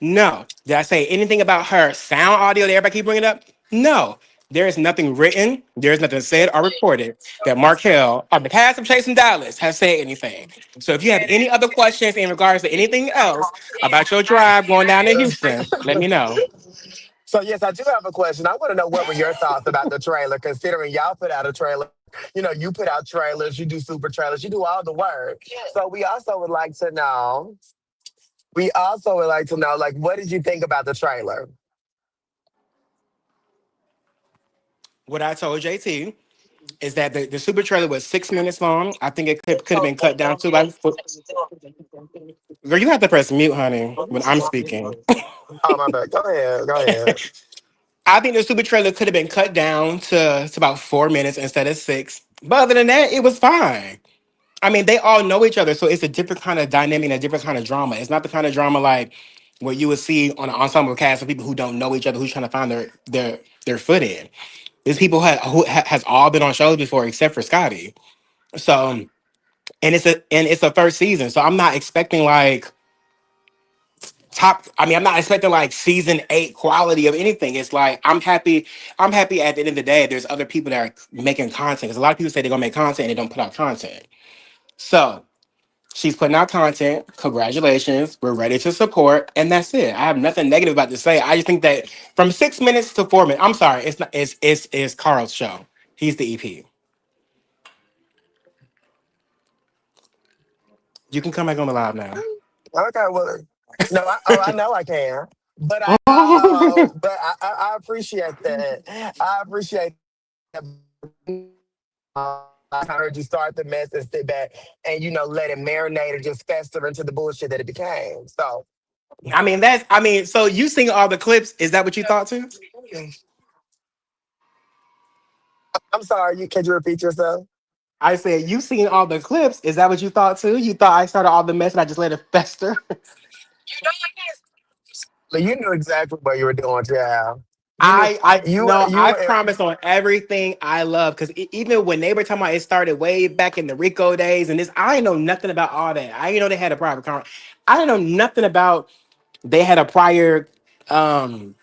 No. Did I say anything about her sound audio that everybody keep bringing up? No. There is nothing written, there is nothing said or recorded that Markel on the cast of Chasing Dallas has said anything. So if you have any other questions in regards to anything else about your drive going down to Houston, let me know. So yes, I do have a question. I want to know what were your thoughts about the trailer, considering y'all put out a trailer. You know, you put out trailers, you do super trailers, you do all the work. So we also would like to know. We also would like to know, like, what did you think about the trailer? What I told JT is that the super trailer was 6 minutes long. I think it could have been cut down to like. Girl, you have to press mute, honey, when I'm speaking. Oh my bad. Go ahead. Go ahead. I think the super trailer could have been cut down to about 4 minutes instead of six. But other than that, it was fine. I mean, they all know each other, so it's a different kind of dynamic and a different kind of drama. It's not the kind of drama like what you would see on an ensemble cast of people who don't know each other, who's trying to find their foot in. These people who has all been on shows before, except for Scotty. So and it's a first season, so I'm not expecting like top. I mean, I'm not expecting like season 8 quality of anything. It's like I'm happy at the end of the day. There's other people that are making content because a lot of people say they're gonna make content and they don't put out content. So she's putting out content. Congratulations. We're ready to support. And that's it. I have nothing negative about to say. I just think that from 6 minutes to 4 minutes, I'm sorry, it's not it's Carl's show. He's the EP. You can come back on the live now. Okay, well, no, I know I can, but I appreciate that. I appreciate that. I heard you start the mess and sit back and let it marinate and just fester into the bullshit that it became. So I mean, so you seen all the clips. Is that what you thought too? I'm sorry. You Can you repeat yourself? I said, you seen all the clips. Is that what you thought too? You thought I started all the mess and I just let it fester? But you knew exactly what you were doing, child. You knew I you no, you I were promise on everything I love. Because even when they were talking about it started way back in the Rico days and this, I didn't know nothing about all that. I didn't know they had a private car. I didn't know nothing about they had a prior um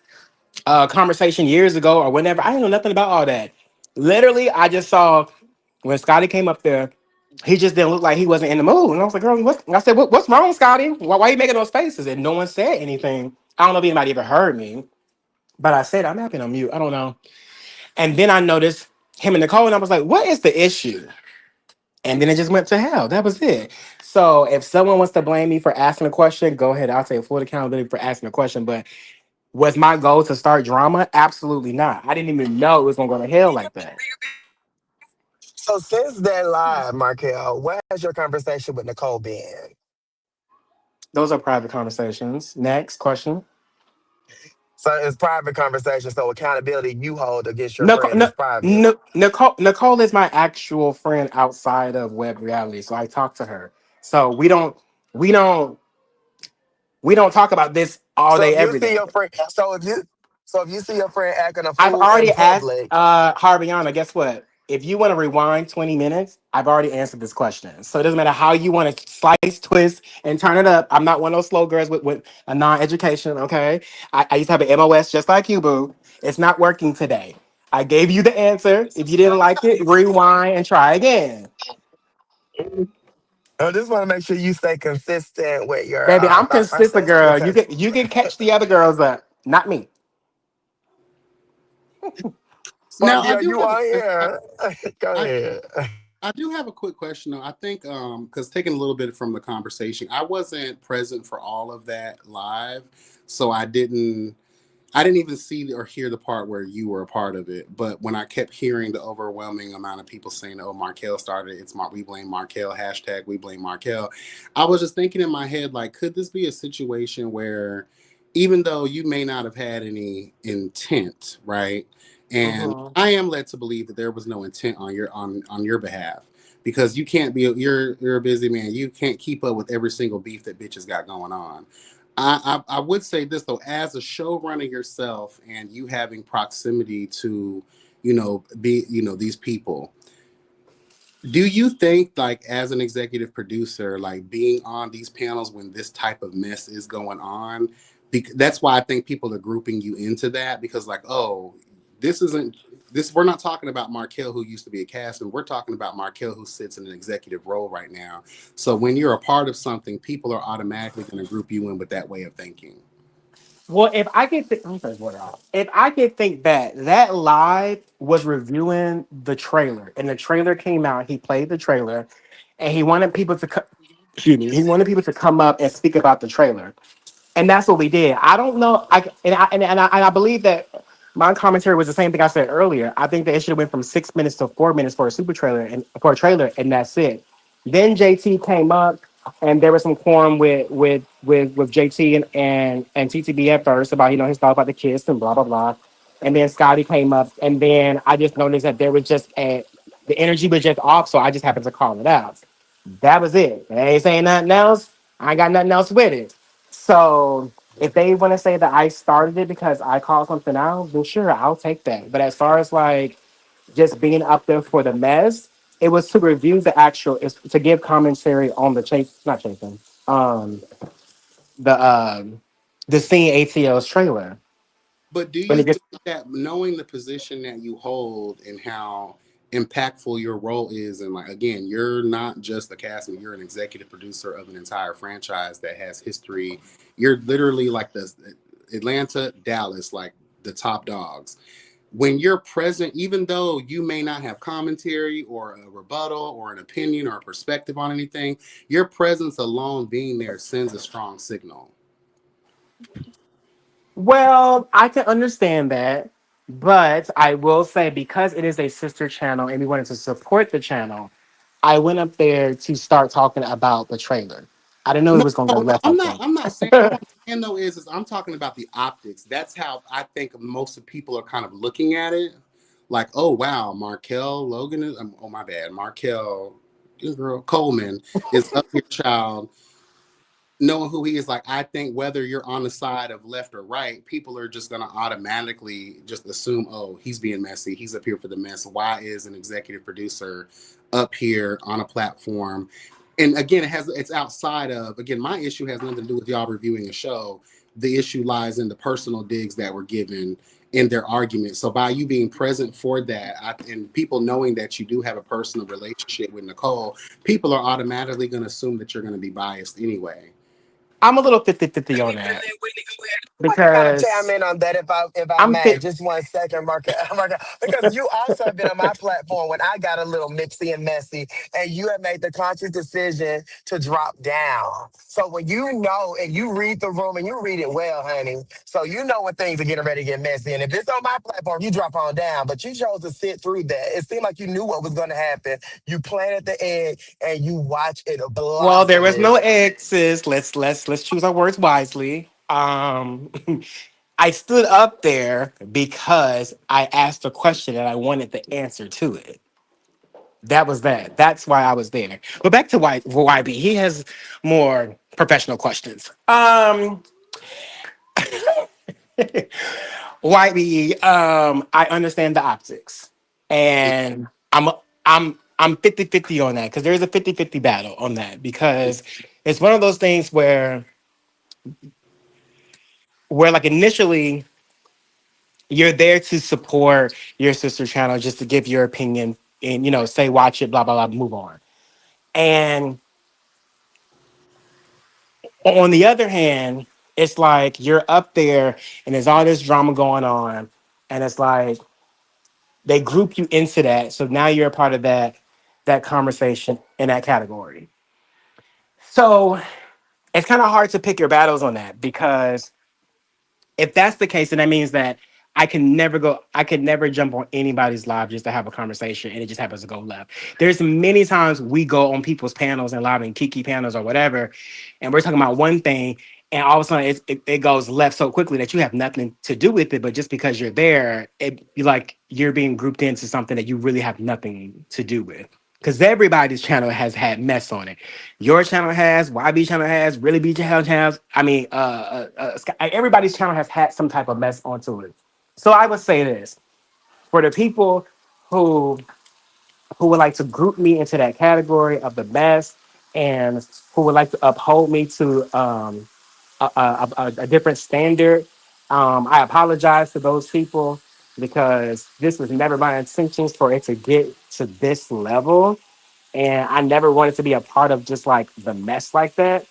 conversation years ago or whenever. I didn't know nothing about all that. Literally, I just saw when Scotty came up there, he just didn't look like he wasn't in the mood. And I was like, girl, what? I said, what's wrong, Scotty? Why are you making those faces? And no one said anything. I don't know if anybody ever heard me, but I said, I'm happy on mute. I don't know. And then I noticed him and Nicole, and I was like, what is the issue? And then it just went to hell. That was it. So if someone wants to blame me for asking a question, go ahead. I'll take full accountability for asking a question. But was my goal to start drama? Absolutely not. I didn't even know it was gonna go to hell like that. so since that live, Markel, what has your conversation with Nicole been? Those are private conversations. Next question. So it's private conversation. So accountability you hold against your Nicole, friend is private. Nicole is my actual friend outside of web reality. So I talk to her. So we don't we don't talk about this all So day, if you every see day. your friend, so if you see your friend acting a I've fool in already asked public, Harbiana, guess what? If you want to rewind 20 minutes, I've already answered this question. So it doesn't matter how you want to slice, twist, and turn it up. I'm not one of those slow girls with a non-education, okay? I used to have an MOS just like you, boo. It's not working today. I gave you the answer. If you didn't like it, rewind and try again. I just want to make sure you stay consistent with your Baby, I'm thought consistent, process girl. because You can catch the other girls up, not me. well, Now I yeah, do you have a are here. Go I ahead. I do have a quick question though. I think because taking a little bit from the conversation, I wasn't present for all of that live, so I didn't even see or hear the part where you were a part of it. But when I kept hearing the overwhelming amount of people saying, "Oh, Markel started it. It's we blame Markel. Hashtag we blame Markel," I was just thinking in my head, like, could this be a situation where, even though you may not have had any intent, right? And Mhm. I am led to believe that there was no intent on your behalf because you can't be you're a busy man. You can't keep up with every single beef that bitches got going on. I would say this though, as a showrunner yourself and you having proximity to, these people, do you think like as an executive producer, like being on these panels when this type of mess is going on, that's why I think people are grouping you into that because like, oh, this isn't this we're not talking about Markel who used to be a cast and we're talking about Markel who sits in an executive role right now. So when you're a part of something, people are automatically going to group you in with that way of thinking. Well, if I could, I'm sorry, water off. If I could think back, that live was reviewing the trailer, and the trailer came out. He played the trailer, and he wanted people to, excuse me, he wanted people to come up and speak about the trailer. And that's what we did. I don't know. I believe that my commentary was the same thing I said earlier. I think that it should have went from 6 minutes to 4 minutes for a super trailer and for a trailer, and that's it. Then JT came up, and there was some quorum with JT and TTB at first about his thought about the kiss and blah blah blah, and then Scotty came up, and then I just noticed that there was just the energy was just off, so I just happened to call it out. That was it. They ain't saying nothing else. I ain't got nothing else with it. So if they want to say that I started it because I called something out, then sure, I'll take that. But as far as like just being up there for the mess, It was to review the actual, it's to give commentary on the chase, not chasing, um, the um, the Scene ATL's trailer. But do When you it gets, think that knowing the position that you hold and how impactful your role is, and like again, you're not just a cast member, you're an executive producer of an entire franchise that has history. You're literally like the Atlanta, Dallas, like the top dogs. When you're present, even though you may not have commentary or a rebuttal or an opinion or a perspective on anything, your presence alone being there sends a strong signal. well, I can understand that, but I will say because it is a sister channel and we wanted to support the channel, I went up there to start talking about the trailer. I didn't know it No, was going to go no, left I'm like not. that. I'm not saying. What I'm saying though is I'm talking about the optics. That's how I think most of people are kind of looking at it. Like, oh wow, Markel Logan is. Oh my bad, Markel, girl Coleman is up here, child. Knowing who he is, like I think whether you're on the side of left or right, people are just gonna automatically just assume, oh, he's being messy. He's up here for the mess. Why is an executive producer up here on a platform? And again, it's outside of again, my issue has nothing to do with y'all reviewing a show. The issue lies in the personal digs that were given in their argument. So by you being present for that, and people knowing that you do have a personal relationship with Nicole, people are automatically going to assume that you're going to be biased anyway. I'm a little 50-50 on that Want to kind of chime because in on that if I I'm may, fit. just 1 second, Mark. Mark, because you also have been on my platform when I got a little mixy and messy, and you have made the conscious decision to drop down. So when you know and you read the room and you read it well, honey, so you know when things are getting ready to get messy. And if it's on my platform, you drop on down. But you chose to sit through that. It seemed like you knew what was going to happen. You planted the egg and you watch it Well, there blossom. was no X's. Let's choose our words wisely. I stood up there because I asked a question and I wanted the answer to it. That was that. That's why I was there. But back to YB. He has more professional questions. YB, I understand the optics. And I'm 50-50 on that because there's a 50-50 battle on that because it's one of those things where like initially you're there to support your sister channel just to give your opinion and say watch it, blah blah blah, move on. And on the other hand, it's like you're up there and there's all this drama going on, and it's like they group you into that. So now you're a part of that conversation in that category. So it's kind of hard to pick your battles on that because if that's the case, then that means that I could never jump on anybody's live just to have a conversation and it just happens to go left. There's many times we go on people's panels and live in Kiki panels or whatever, and we're talking about one thing, and all of a sudden it goes left so quickly that you have nothing to do with it, but just because you're there, you're being grouped into something that you really have nothing to do with. Because everybody's channel has had mess on it. Your channel has, YB channel has, Really B channel has. I mean, everybody's channel has had some type of mess onto it. So I would say this for the people who who would like to group me into that category of the mess and who would like to uphold me to a different standard. I apologize to those people because this was never my intentions for it to get to this level. And I never wanted to be a part of just like the mess like that.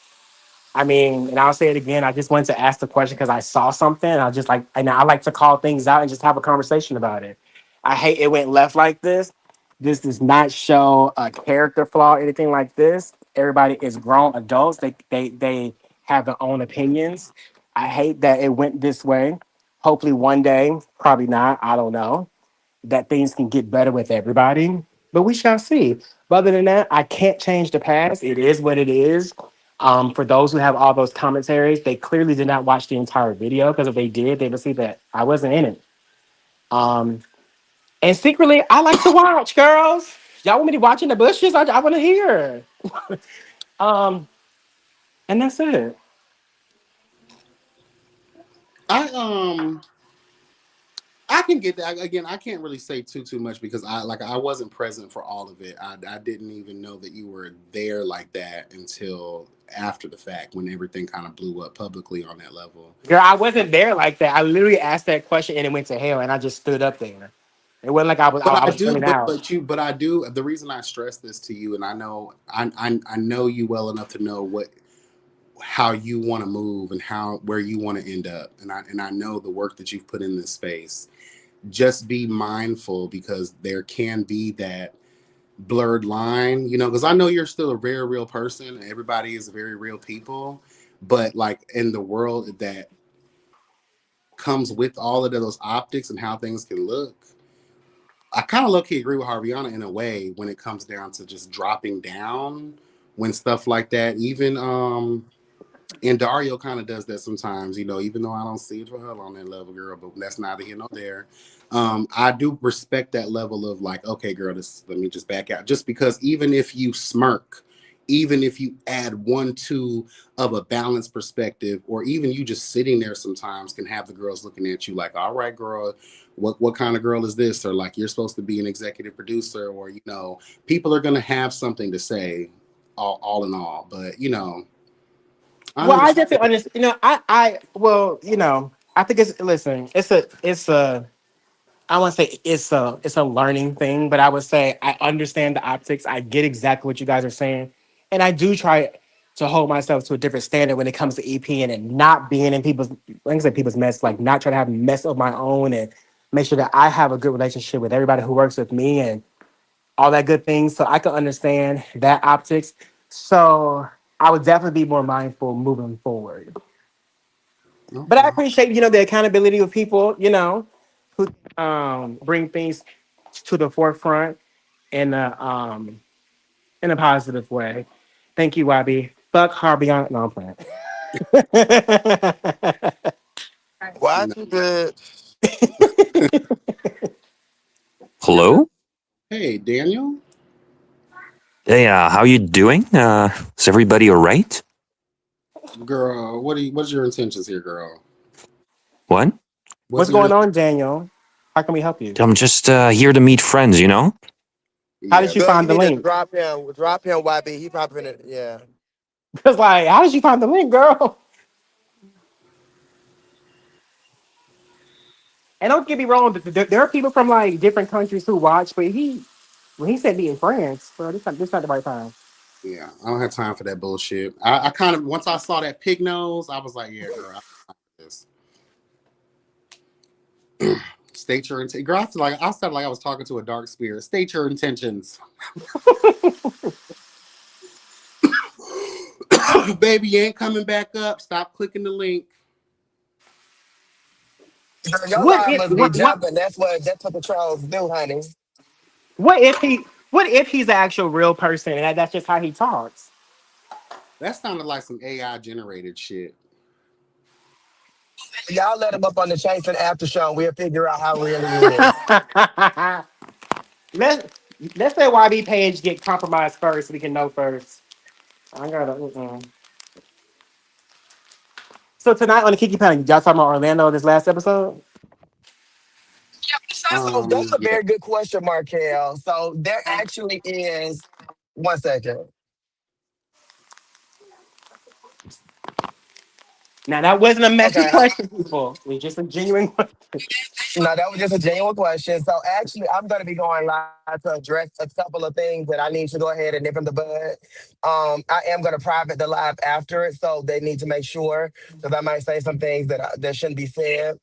I mean, and I'll say it again. I just wanted to ask the question because I saw something. And I just like, and I like to call things out and just have a conversation about it. I hate it went left like this. This does not show a character flaw, or anything like this. Everybody is grown adults. They have their own opinions. I hate that it went this way. Hopefully one day, probably not. I don't know that things can get better with everybody, but we shall see. But other than that, I can't change the past. It is what it is. For those who have all those commentaries, they clearly did not watch the entire video because if they did, they would see that I wasn't in it. Um, and secretly, I like to watch, girls. Y'all want me to watch in the bushes? I want to hear. Um, and that's it. I can get that. Again, I can't really say too much because I wasn't present for all of it. I didn't even know that you were there like that until after the fact when everything kind of blew up publicly on that level. Girl, I wasn't there like that. I literally asked that question and it went to hell, and I just stood up there. It wasn't like I But I was do, screaming out. but I do. The reason I stress this to you, and I know you well enough to know what how you want to move and how where you want to end up, and I know the work that you've put in this space. Just be mindful because there can be that blurred line, because I know you're still a very real person. Everybody is very real people, but like in the world that comes with all of those optics and how things can look, I kind of low key agree with Harviana in a way when it comes down to just dropping down when stuff like that. Even and Dario kind of does that sometimes, even though I don't see it for her on that level, girl, but that's neither here nor there. I do respect that level of like, okay, girl, let me just back out. Just because even if you smirk, even if you add 1, 2 of a balanced perspective, or even you just sitting there sometimes can have the girls looking at you like, all right, girl, what kind of girl is this? Or like you're supposed to be an executive producer, or people are gonna have something to say all in all. But I Well, I definitely understand. understand. Well, I think it's a. I want to say it's a learning thing, but I would say I understand the optics. I get exactly what you guys are saying, and I do try to hold myself to a different standard when it comes to EPing and not being in people's, like I said, people's mess. Like not trying to have mess of my own and make sure that I have a good relationship with everybody who works with me and all that good things. So I can understand that optics. So I would definitely be more mindful moving forward. But I Okay. appreciate, the accountability of people, who bring things to the forefront in a positive way. Thank you, Wabi. Fuck Harvey on. No, I'm playing. Why No. you good? Hello? Hey, Daniel. Hey, how you doing? Is everybody all right? Girl, what's your intentions here, girl? What? What's What's your going on, Daniel? How can we help you? I'm just here to meet friends, you know? How Yeah, did you Good. You find the need to link? drop him. Drop him, YB. He probably finna, yeah. Because, like, how did you find the link, girl? And don't get me wrong, there are people from like different countries who watch, but when he said be in France, bro, this not the right time. yeah. I don't have time for that bullshit. I kind of once I saw that pig nose, I was like, yeah, girl, I this. State your intent. Girl, I sounded like I was talking to a dark spirit. State your intentions. Baby, you ain't coming back up. Stop clicking the link. Girl, your What live if must be what what jumping. That's what the trolls do, honey. what if he's an actual real person and that's just how he talks? That sounded like some AI generated shit. Y'all let him up on the Chase and After show. And we'll figure out how real he is. let's let's let YB page get compromised first so we can know first. I gotta. So tonight on the Kiki Panic, y'all talking about Orlando this last episode? So that's a Yeah. very good question, Markel. So there actually is. One second. Now that wasn't a messy Okay. question, people. It was just a genuine question. No, that was just a genuine question. So actually, I'm going to be going live to address a couple of things that I need to go ahead and nip in the bud. I am going to private the live after it, so they need to make sure because I might say some things that shouldn't be said.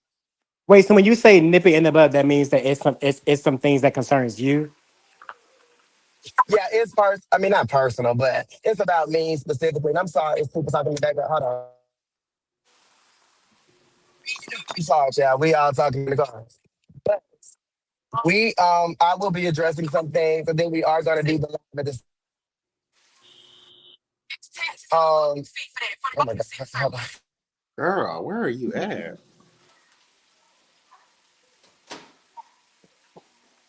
Wait, so when you say nip it in the bud, that means that it's some things that concerns you. Yeah, I mean, not personal, but it's about me specifically. And I'm sorry, it's people talking in the background. Hold on. I'm sorry, child. We all talking in the car. But I will be addressing some things, and then we are going to do the live at this. Oh my God. Hold on. Girl, where are you at?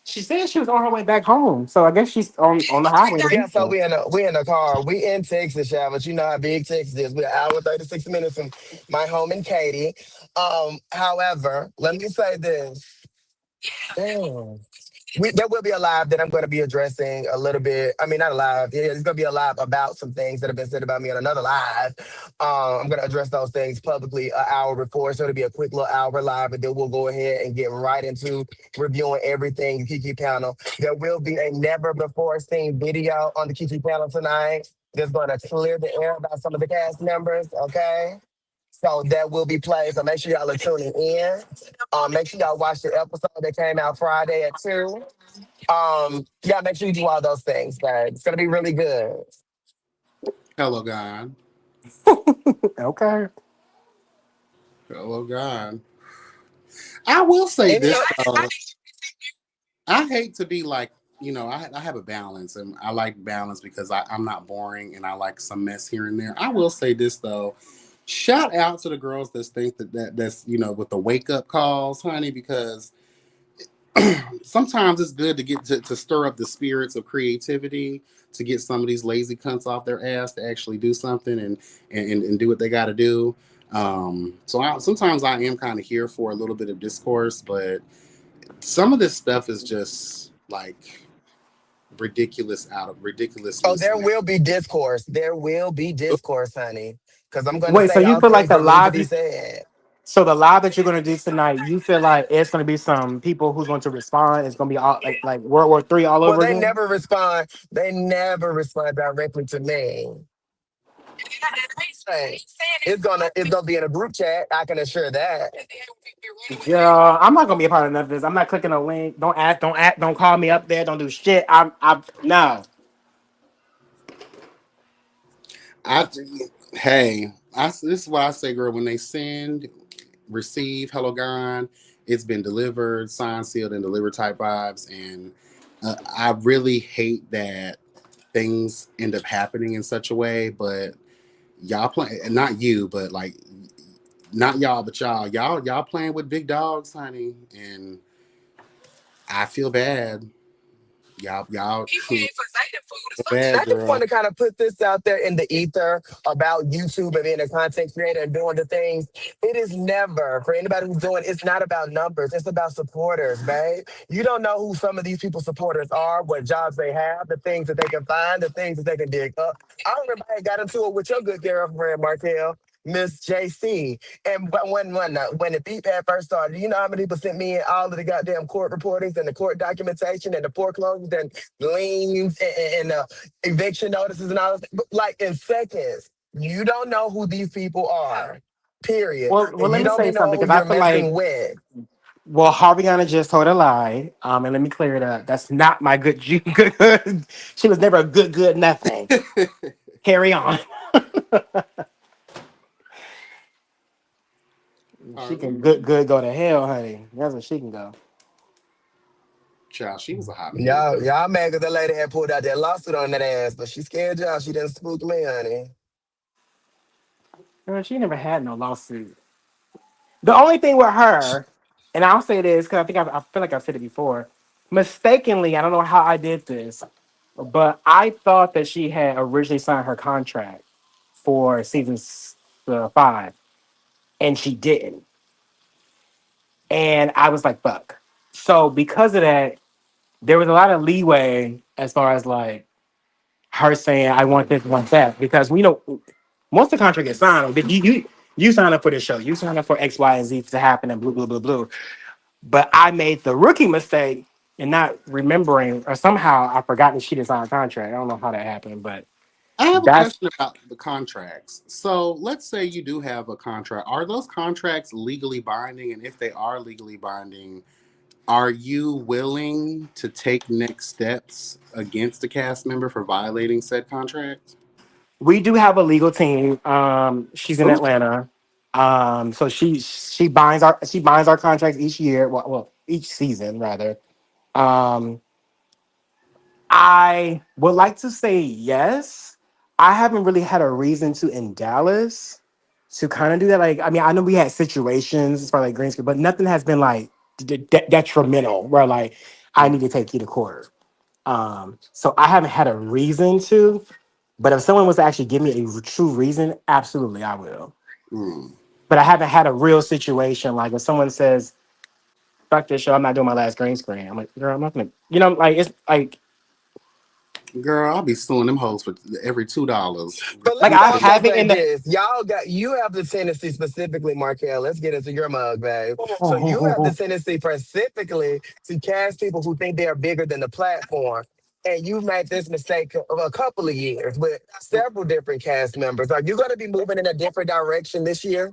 She said she was on her way back home, so I guess she's on the highway to Yeah, so Houston. we in the car. We in Texas, y'all, but you know how big Texas is. We're an hour 36 minutes from my home in Katy. However, let me say this. Damn. There will be a live that I'm going to be addressing a little bit. I mean, not a live. Yeah, it's going to be a live about some things that have been said about me on another live. I'm going to address those things publicly an hour before. So it'll be a quick little hour live, and then we'll go ahead and get right into reviewing everything Kiki panel. There will be a never before seen video on the Kiki panel tonight that's going to clear the air about some of the cast members. Okay. So that will be played. So make sure y'all are tuning in. Make sure y'all watch the episode that came out Friday at 2. Yeah, make sure you do all those things, guys. It's gonna be really good. Hello, God. Okay. Hello, God. I will say And this though. I hate to be like, I have a balance and I like balance because I'm not boring and I like some mess here and there. I will say this though. Shout out to the girls that think that's with the wake up calls, honey, because sometimes it's good to get to stir up the spirits of creativity to get some of these lazy cunts off their ass to actually do something and do what they got to do. Sometimes I am kind of here for a little bit of discourse, but some of this stuff is just like ridiculous out of oh, ridiculousness. there will be discourse. There will be discourse, honey. Because I'm gonna Wait, so say you all feel like things the that need to live, be said. so the live that you're gonna do tonight, you feel like it's gonna be some people who's going to respond. It's gonna be all like World War III all Well, over they again. never respond. They never respond directly to me. Hey, it's gonna be in a group chat. I can assure that. Yeah, I'm not gonna be a part of none of this. I'm not clicking a link. Don't call me up there. Don't do shit. I'm no. I hey, this is what I say, girl. When they send, receive, hello, God, it's been delivered, signed, sealed, and delivered type vibes, and I really hate that things end up happening in such a way. But y'all play, not you, but like not y'all, but y'all playing with big dogs, honey, and I feel bad. Y'all feel And bad, I just want girl. to kind of put this out there in the ether about YouTube and being a content creator and doing the things. It is never, for anybody who's doing, it's not about numbers. It's about supporters, babe. You don't know who some of these people's supporters are, what jobs they have, the things that they can find, the things that they can dig up. I remember I got into it with your good girlfriend, Markel. Miss JC. And when the beat pad first started, you know how many people sent me in all of the goddamn court reportings and the court documentation and the foreclosures and liens and eviction notices and all this, like in seconds. You don't know who these people are, period. Well, And let you me don't say be know something who because I you're feel like messing with. Harviana just told a lie. And let me clear it up. That's not my good. Good. She was never a good nothing. Carry on. She Harvey, can good go to hell, honey. That's where she can go. child, she was a hot Y'all, mess. y'all mad because that lady had pulled out that lawsuit on that ass, but she scared y'all. She didn't spook me, honey. Girl, she never had no lawsuit. The only thing with her, and I'll say this because I feel like I've said it before. Mistakenly, I don't know how I did this, but I thought that she had originally signed her contract for season 5, and she didn't. And I was like, "Fuck." So because of that, there was a lot of leeway as far as like her saying, "I want this, want that," because we know once the contract is signed, you sign up for the show, you sign up for X, Y, and Z to happen, and blue, blue, blue, blue. But I made the rookie mistake in not remembering, or somehow I forgot that she didn't sign a contract. I don't know how that happened, but I have a that's question about the contracts. So let's say you do have a contract. Are those contracts legally binding? And if they are legally binding, are you willing to take next steps against the cast member for violating said contract? we do have a legal team. She's in Ooh. Atlanta. So she binds our contracts each year. Well, each season rather. Um, I would like to say yes. I haven't really had a reason to in Dallas to kind of do that. Like, I mean, I know we had situations as far like green screen, but nothing has been like detrimental where like I need to take you to court. So I haven't had a reason to, but if someone was to actually give me a true reason, absolutely I will. Mm. But I haven't had a real situation like if someone says, Fuck this show. I'm not doing my last green screen. I'm like, girl, I'm not gonna. You know, like it's Girl, I'll be suing them hoes for every $2. But like let me I also have it say in the. this. You have the tendency specifically, Markel. Let's get into your mug, babe. So you have the tendency specifically to cast people who think they are bigger than the platform. And you've made this mistake of a couple of years with several different cast members. Are you going to be moving in a different direction this year?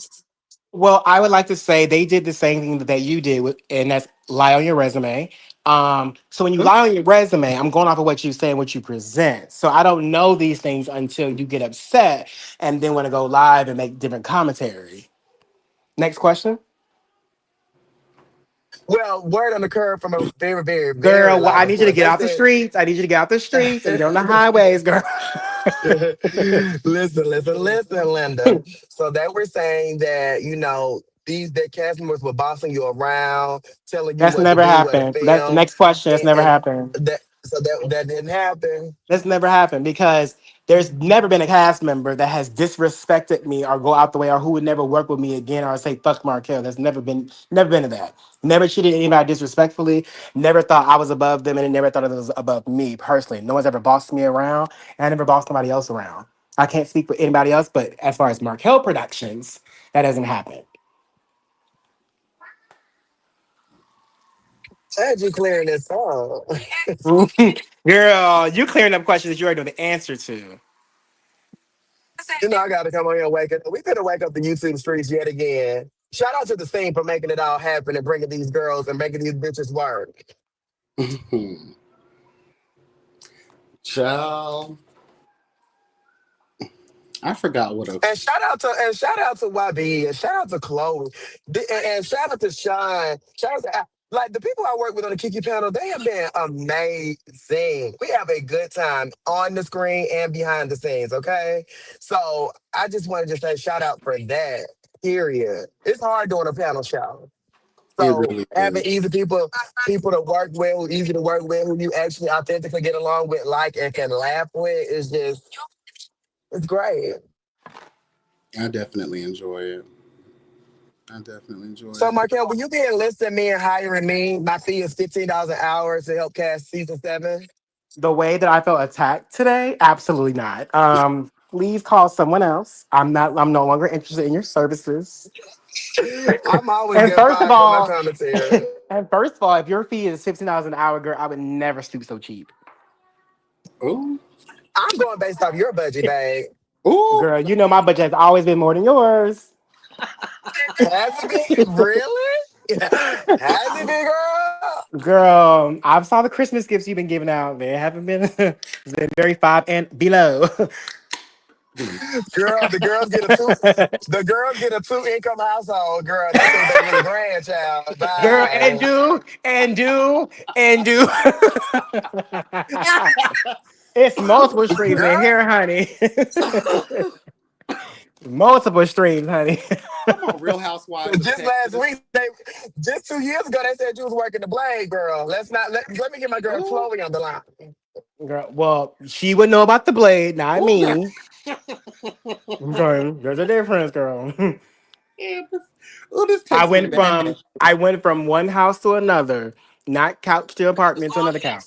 Well, I would like to say they did the same thing that you did, and that's lie on your resume. So when you lie on your resume, I'm going off of what you say and what you present. So I don't know these things until you get upset and then want to go live and make different commentary. Next question. Well, word on the curve from a very, very, very Girl, well, I reliable need you to source. get They out the said streets. I need you to get out the streets and get on the highways, girl. listen, Linda. So they were saying that, these that cast members were bossing you around, telling you That's what to never do, what to happened. That's the film, next question. That's never and happened. that didn't happen. That's never happened because there's never been a cast member that has disrespected me or go out the way or who would never work with me again or say fuck Markel. There's never been to that. Never treated anybody disrespectfully. Never thought I was above them and never thought it was above me personally. No one's ever bossed me around and I never bossed somebody else around. I can't speak for anybody else, but as far as Markel Productions, that hasn't happened. Glad you clearing this up. Girl, you clearing up questions that you already know the answer to. I gotta come on here and wake up. We could wake up the YouTube streets yet again. Shout out to the scene for making it all happen and bringing these girls and making these bitches work. Child, I forgot what a. And shout out to YB and shout out to Chloe and shout out to Sean. Shout out to like the people I work with on the Kiki panel. They have been amazing. We have a good time on the screen and behind the scenes. Okay, so I just wanted to say shout out for that. Period. It's hard doing a panel show. It So really having is. easy people to work with, who easy to work with, who you actually authentically get along with, like and can laugh with, is just it's great. I definitely enjoy it. I definitely enjoy So, it. Markel, will you be enlisting me and hiring me? My fee is $15 an hour to help cast season 7. The way that I felt attacked today, absolutely not. Please call someone else. I'm no longer interested in your services. I'm always And getting first of fired for my all, commentary. if your fee is $15 an hour, girl, I would never stoop so cheap. Ooh, I'm going based off your budget, babe. ooh. Girl, you know my budget has always been more than yours. Has it been? Really? Has it been, girl? Girl, I've saw the Christmas gifts you've been giving out. They haven't been it's been very 5 and below. Girl, the girls get a 2 income household, girl. They think they really grandchild. Girl, Bye. and do. It's multiple streams in Girl, here, honey. Multiple streams, honey. Come on, Real Housewives of just last Texas. week, just 2 years ago, they said you was working the blade, girl. Let me get my girl Ooh. Chloe on the line. Girl, well, she would know about the blade, not Ooh, me. I'm sorry, there's a difference, girl. yeah, ooh, this I takes me went back. from I went from one house to another, not couch to apartment to another couch.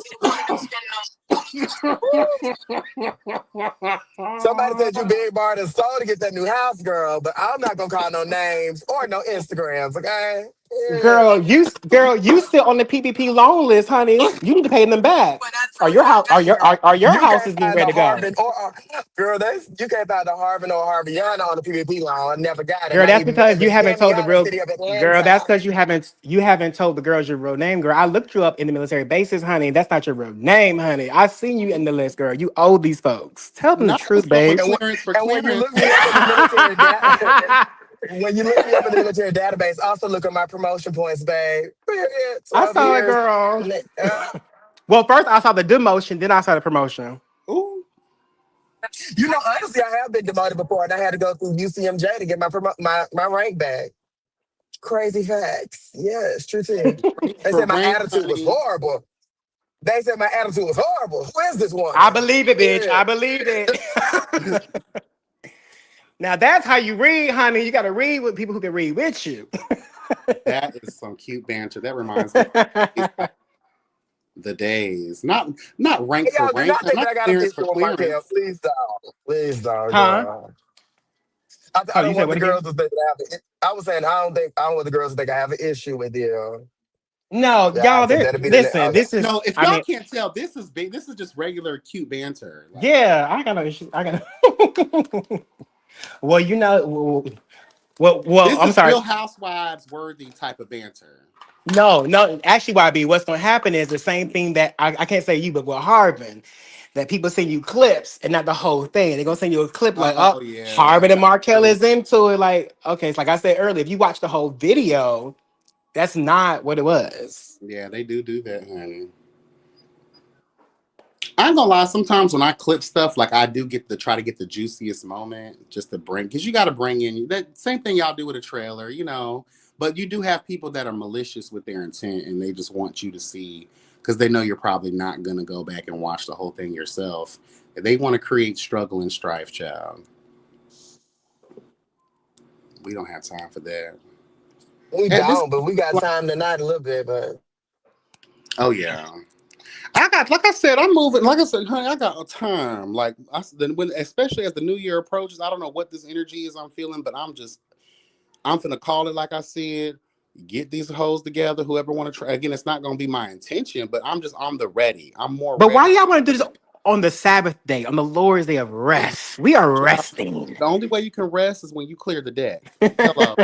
Somebody said you big bar and soul to get that new house, girl, but I'm not gonna call no names or no Instagrams, okay? Yeah. Girl, you sit on the PPP loan list, honey. You need to pay them back. Or your house, or your You house can't is getting find the ready to go. Harvin girl. You can't find the Harvin or Harviana on the PPP loan. I never got it. Girl, Not that's even because if you it's haven't told the Camiana, real city of girl. That's Atlanta. because you haven't told the girls your real name, girl. I looked you up in the military bases, honey. That's not your real name, honey. I seen you in the list, girl. You owe these folks. Tell them the No, truth, for babe. clearance, for And when you clearance. look me up in the military when you look me up in the military database, also look at my promotion points, babe. Period. I 12 saw it, years. girl. Well, first I saw the demotion, then I saw the promotion. Ooh, Honestly, I have been demoted before, and I had to go through UCMJ to get my rank back. Crazy facts. Yeah, it's true too. They for said my rank, attitude was honey. horrible. They said my attitude was horrible. Who is this I woman? believe it, bitch. Yeah. I believe it. Now that's how you read, honey. You gotta read with people who can read with you. That is some cute banter. That reminds me of the days. Not rank Hey, for y'all, do rank, not but think that not I got an clearance for issue with Markel. clearance. Please don't. Please don't, Huh? girl. I Oh, you don't said want what the again? girls to think that I have. I was saying I don't want the girls to think I have an issue with you. No, Yeah, y'all. because There. that'll be the Listen, okay. this is. No, if I y'all mean, can't tell, this is big. This is just regular cute banter. Like yeah. I got no issues. I got. Well, you know. Well. this I'm is sorry. Real Housewives worthy type of banter. No, no. Actually, YB, what's going to happen is the same thing that I can't say you, but with Harbin, that people send you clips and not the whole thing. They're gonna send you a clip like, Oh oh, yeah, Harbin and Markel true. is into it. Like, okay, it's like I said earlier. If you watch the whole video, that's not what it was. Yeah, they do that, honey. I ain't gonna lie. Sometimes when I clip stuff, like I do get to try to get the juiciest moment, just to bring, because you got to bring in that same thing y'all do with a trailer, you know. But you do have people that are malicious with their intent, and they just want you to see because they know you're probably not gonna go back and watch the whole thing yourself. They want to create struggle and strife, child. We don't have time for that. We At this, don't, but we got time tonight a little bit. But oh yeah. I got, like I said, I'm moving. Like I said, honey, I got a time. Like then when, especially as the new year approaches, I don't know what this energy is I'm feeling, but I'm finna call it like I said. Get these hoes together. Whoever want to try again, it's not gonna be my intention, but I'm the ready. I'm more But why ready. do y'all want to do this on the Sabbath day, on the Lord's day of rest? We are Child, resting. the only way you can rest is when you clear the deck. Hello.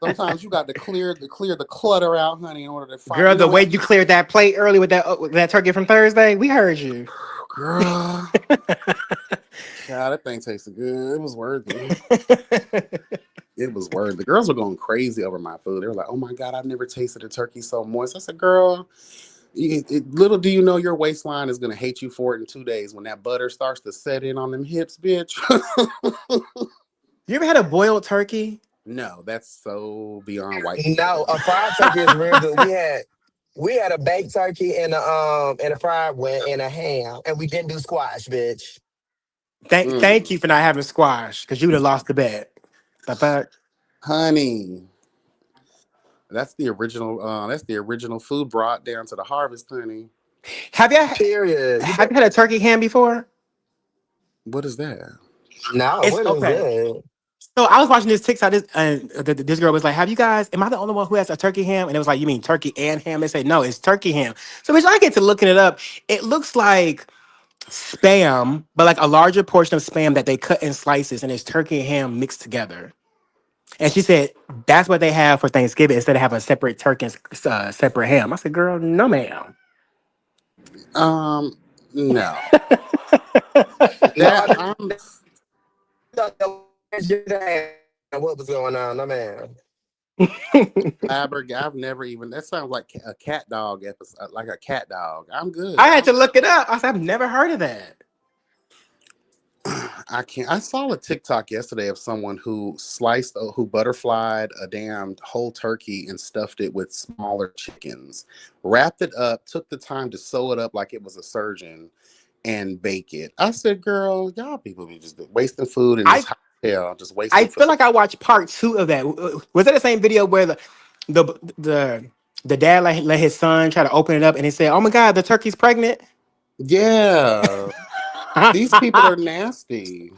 Sometimes you got to clear the clutter out, honey, in order to find. Girl, the way you cleared that plate early with that turkey from Thursday, we heard you. Girl, child, that thing tasted good. It was worthy. It was worth. The girls were going crazy over my food. They were like, "Oh my god, I've never tasted a turkey so moist." I said, "Girl, little do you know your waistline is gonna hate you for it in 2 days when that butter starts to set in on them hips, bitch." You ever had a boiled turkey? No, that's so beyond white no, people. a fried turkey is real good. We had a baked turkey and a fried one and a ham, and we didn't do squash, bitch. Thank Mm. you for not having squash, because you would have lost the bet. But Honey, that's the original. That's the original food brought down to the harvest, honey. have you Period. You had a turkey ham before? What is that? no, It's what is okay. it? So I was watching this TikTok, and this girl was like, "Have you guys? Am I the only one who has a turkey ham?" And it was like, "You mean turkey and ham?" They said, "No, it's turkey ham." So bitch, I get to looking it up. It looks like spam, but like a larger portion of spam that they cut in slices, and it's turkey and ham mixed together. And she said that's what they have for Thanksgiving instead of having a separate turkey and separate ham. I said, "Girl, no, ma'am." Um, no. No, That I'm what was going on? No, man. I've never even. That sounds like a cat dog episode, like a cat dog. I'm I good. had to look it up. I said, "I've never heard of that." I can't. I saw a TikTok yesterday of someone who butterflied a damn whole turkey and stuffed it with smaller chickens, wrapped it up, took the time to sew it up like it was a surgeon, and bake it. I said, "Girl, y'all people be just wasting food in this I hotel, just I wasting food." feel like I watched part two of that. Was that the same video where the the the dad let his son try to open it up and he said, "Oh my God, the turkey's pregnant." Yeah, these people are nasty.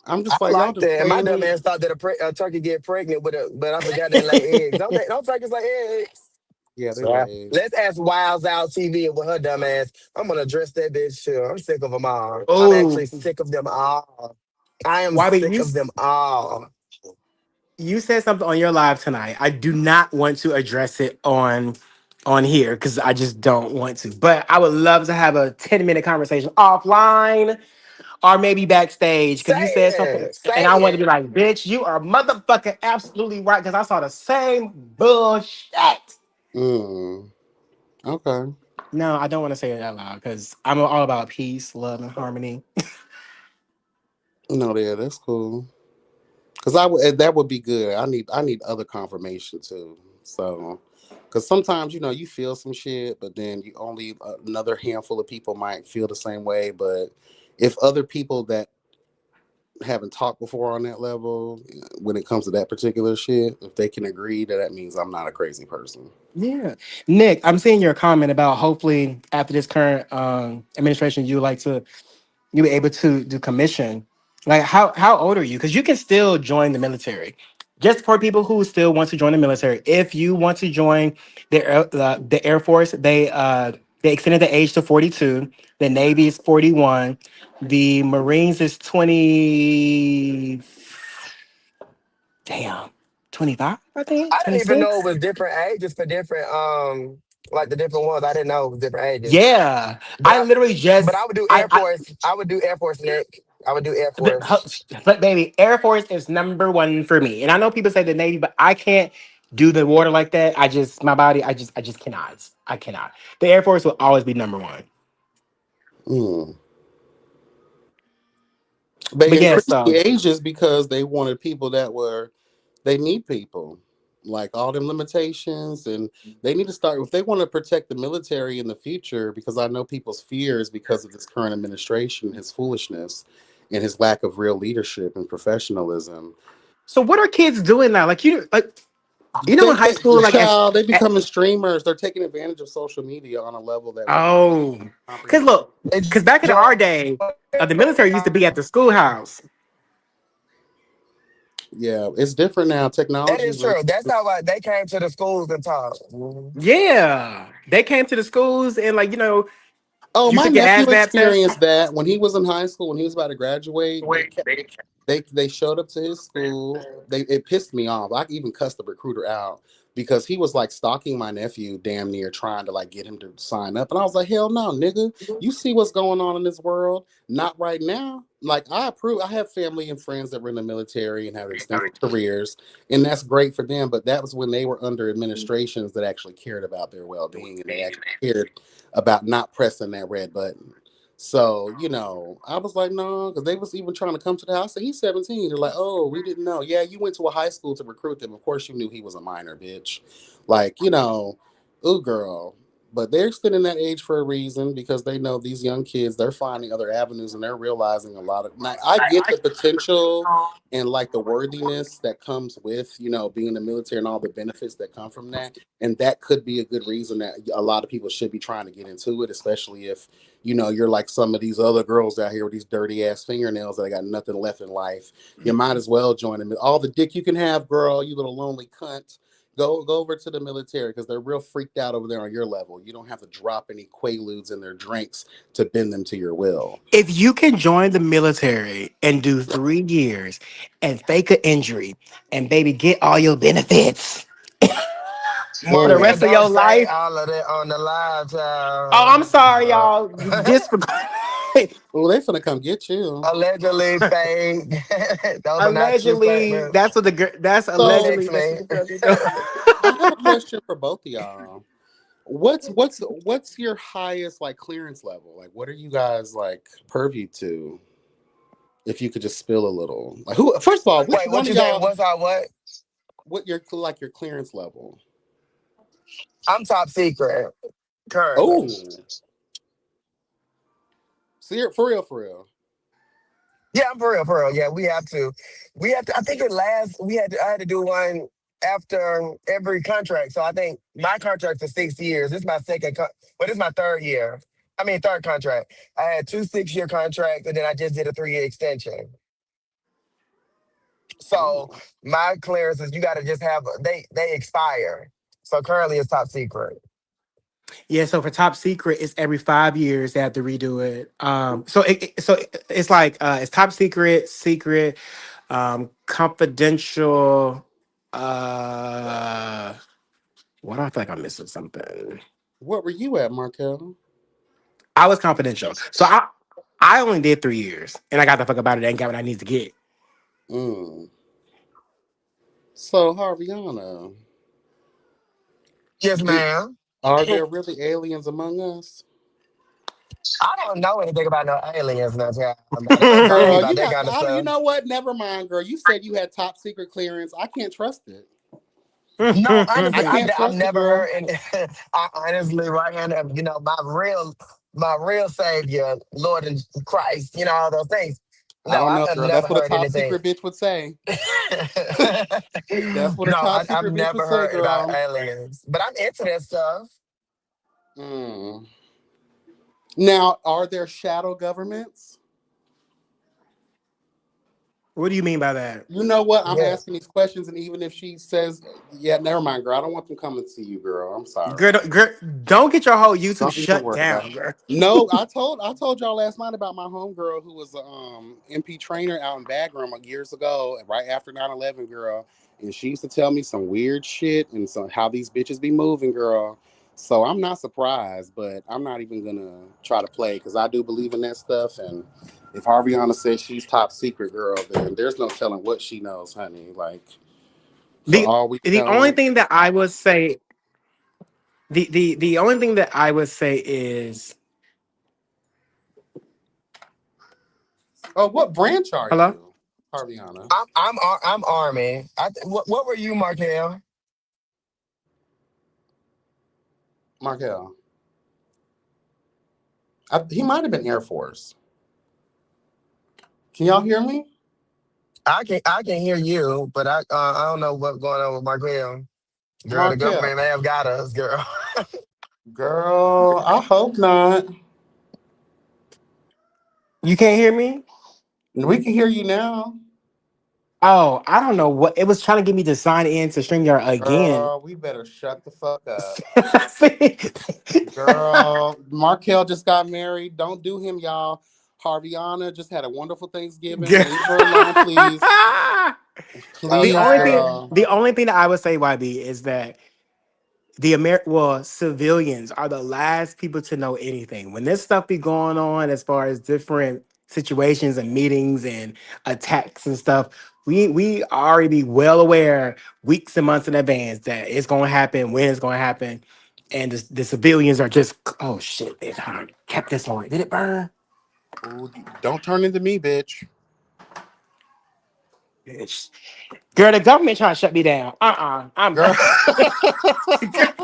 I'm I just like, y'all like just that. And my playing dumb me. ass thought that a turkey get pregnant but I forgot they lay eggs. Don't turkeys lay eggs? Yeah, they So lay eggs. let's ask Wiles Out TV with her dumb ass. I'm gonna address that bitch too. I'm sick of them all. I'm actually Oh, sick of them all. I am Wobby, sick of them all. you said something on your live tonight. I do not want to address it on here because I just don't want to. But I would love to have a 10-minute conversation offline or maybe backstage Say because you said something it. Say and I want to be it. like, bitch, you are motherfucking absolutely right because I saw the same bullshit. Mm, okay. No, I don't want to say it out loud because I'm all about peace, love, and harmony. No, yeah, that's cool. Cause that would be good. I need other confirmation too. So, cause sometimes you feel some shit, but then you only another handful of people might feel the same way. But if other people that haven't talked before on that level, when it comes to that particular shit, if they can agree, that means I'm not a crazy person. Yeah. Nick, I'm seeing your comment about hopefully after this current administration, you would like to you be able to do commission. Like how old are you? Because you can still join the military. Just for people who still want to join the military, if you want to join the Air Force, they extended the age to 42. The Navy is 41. The Marines is 20. Damn, 25. I think I didn't even know it 26. was different ages for different like the different ones. I didn't know it was different ages. Yeah, But I I literally but I just would do Air Force. I would do Air Force, Nick. I would do Air Force. but baby, Air Force is number one for me. And I know people say the Navy, but I can't do the water like that. I just my body, I just cannot. I cannot. The Air Force will always be number one. Mm. They But yeah, increased the so ages because they wanted people that were, they need people. Like all them limitations, and they need to start if they want to protect the military in the future. Because I know people's fears because of this current administration, his foolishness, and his lack of real leadership and professionalism. so what are kids doing now? Like in high school, The like as child, they becoming streamers. They're taking advantage of social media on a level that we don't oh, because comprehend. look, They because back in our join. day, the military used to be at the schoolhouse. Yeah, it's different now. That Technology is is really. true. That's how they came to the schools and taught. Mhm. Yeah, they came to the schools and Oh, you my took your nephew ASVAB test. experienced that when he was in high school. When he was about to graduate, they showed up to his school. It pissed me off. I even cussed the recruiter out because he was like stalking my nephew, damn near trying to like get him to sign up. And I was like, hell no, nigga. You see what's going on in this world? Not right now. Like I approve. I have family and friends that were in the military and have extensive careers, and that's great for them. But that was when they were under administrations that actually cared about their well being and they actually cared about not pressing that red button. So, I was like, no, because they was even trying to come to the house. I said, he's 17. They're like, oh, we didn't know. Yeah, you went to a high school to recruit them. Of course you knew he was a minor, bitch. Like, ooh, girl. But they're extending that age for a reason because they know these young kids, they're finding other avenues and they're realizing a lot of. Now, I get the potential and like the worthiness that comes with, being in the military and all the benefits that come from that. And that could be a good reason that a lot of people should be trying to get into it, especially if you're like some of these other girls out here with these dirty ass fingernails that got nothing left in life. You might as well join them. All the dick you can have, girl, you little lonely cunt. Go over to the military because they're real freaked out over there on your level. You don't have to drop any quaaludes in their drinks to bend them to your will. If you can join the military and do 3 years and fake an injury and baby get all your benefits for the Markel, rest Mm. of don't your say life. all of that on the live, Oh, I'm child. sorry, y'all. Disregard. Oh, they finna come get you. Allegedly fake. Those are not true Allegedly, statements. that's So allegedly Text that's me. what the girl be doing. I have a question for both of y'all. What's your highest like clearance level? Like what are you guys like purview to? If you could just spill a little. Like who first of all, which Wait, what one of you say? y'all What's our what? what your clearance level? I'm top secret currently. Oh, see for real, for real. Yeah, I'm for real, for real. Yeah, we have to. We have to. I think it last. I had to do one after every contract. So I think my contract for 6 years. This is my this is my third year. I mean, third contract. I had two 6 year contracts, and then I just did a 3 year extension. So Oh. my clearances, you got to just have they expire. So currently, it's top secret. Yeah, so for top secret, it's every 5 years they have to redo it. It's like it's top secret, secret, confidential. Uh, what I feel like I'm missing something. What were you at, Markel? I was confidential, so I only did 3 years, and I got the fuck about it and got what I need to get. Mm. So Harviana, Yes, do, ma'am. are there really aliens among us? I don't know anything about no aliens, no child. Don't talk to me Girl, about that kind of you stuff. know what? Never mind, girl. You said you had top secret clearance. I can't trust it. No, I honestly, can't I've trust it, never girl. heard, and I honestly, right hand, my real savior, Lord and Christ, all those things. I No, don't know, I've girl. never That's what a heard top anything. secret bitch would say. That's what a No, top I've secret bitch would never say, heard about girl. aliens, but I'm into that stuff. Mm. Now, are there shadow governments? What do you mean by that? You know what? I'm Yeah. asking these questions, and even if she says, "Yeah, never mind, girl. I don't want them coming to you, girl. I'm sorry. Girl, don't get your whole YouTube Don't even shut worry about down, it." girl. No, I told y'all last night about my homegirl who was a MP trainer out in Bagram years ago, right after 9/11, girl. And she used to tell me some weird shit and some how these bitches be moving, girl. So I'm not surprised, but I'm not even gonna try to play because I do believe in that stuff. And if Harviana says she's top secret, girl, then there's no telling what she knows, honey. Like for The all we the only know. thing that I would say the only thing that I would say is Oh, what branch are hello? you, Harviana? I'm Army. What were you, Markel? Markel. He might have been Air Force. Can y'all hear me? I can hear you, but I don't know what's going on with Markel. Girl, the Markel. government may have got us, girl. Girl, I hope not. You can't hear me? We can hear you now. Oh, I don't know what it was trying to get me to sign in to StreamYard again. Girl, we better shut the fuck up. See? Girl, Markel just got married. Don't do him, y'all. Harviana just had a wonderful Thanksgiving. Leave her alone, please. the Please, only thing Okay. girl. the only thing that I would say, YB, is that civilians are the last people to know anything. When this stuff be going on as far as different situations and meetings and attacks and stuff, we already be well aware weeks and months in advance that it's gonna happen, when it's gonna happen. And the civilians are just, oh shit, it kept this on. Did it burn? Ooh, don't turn into me, bitch. Bitch. Girl, the government trying to shut me down. I'm Girl. Girl,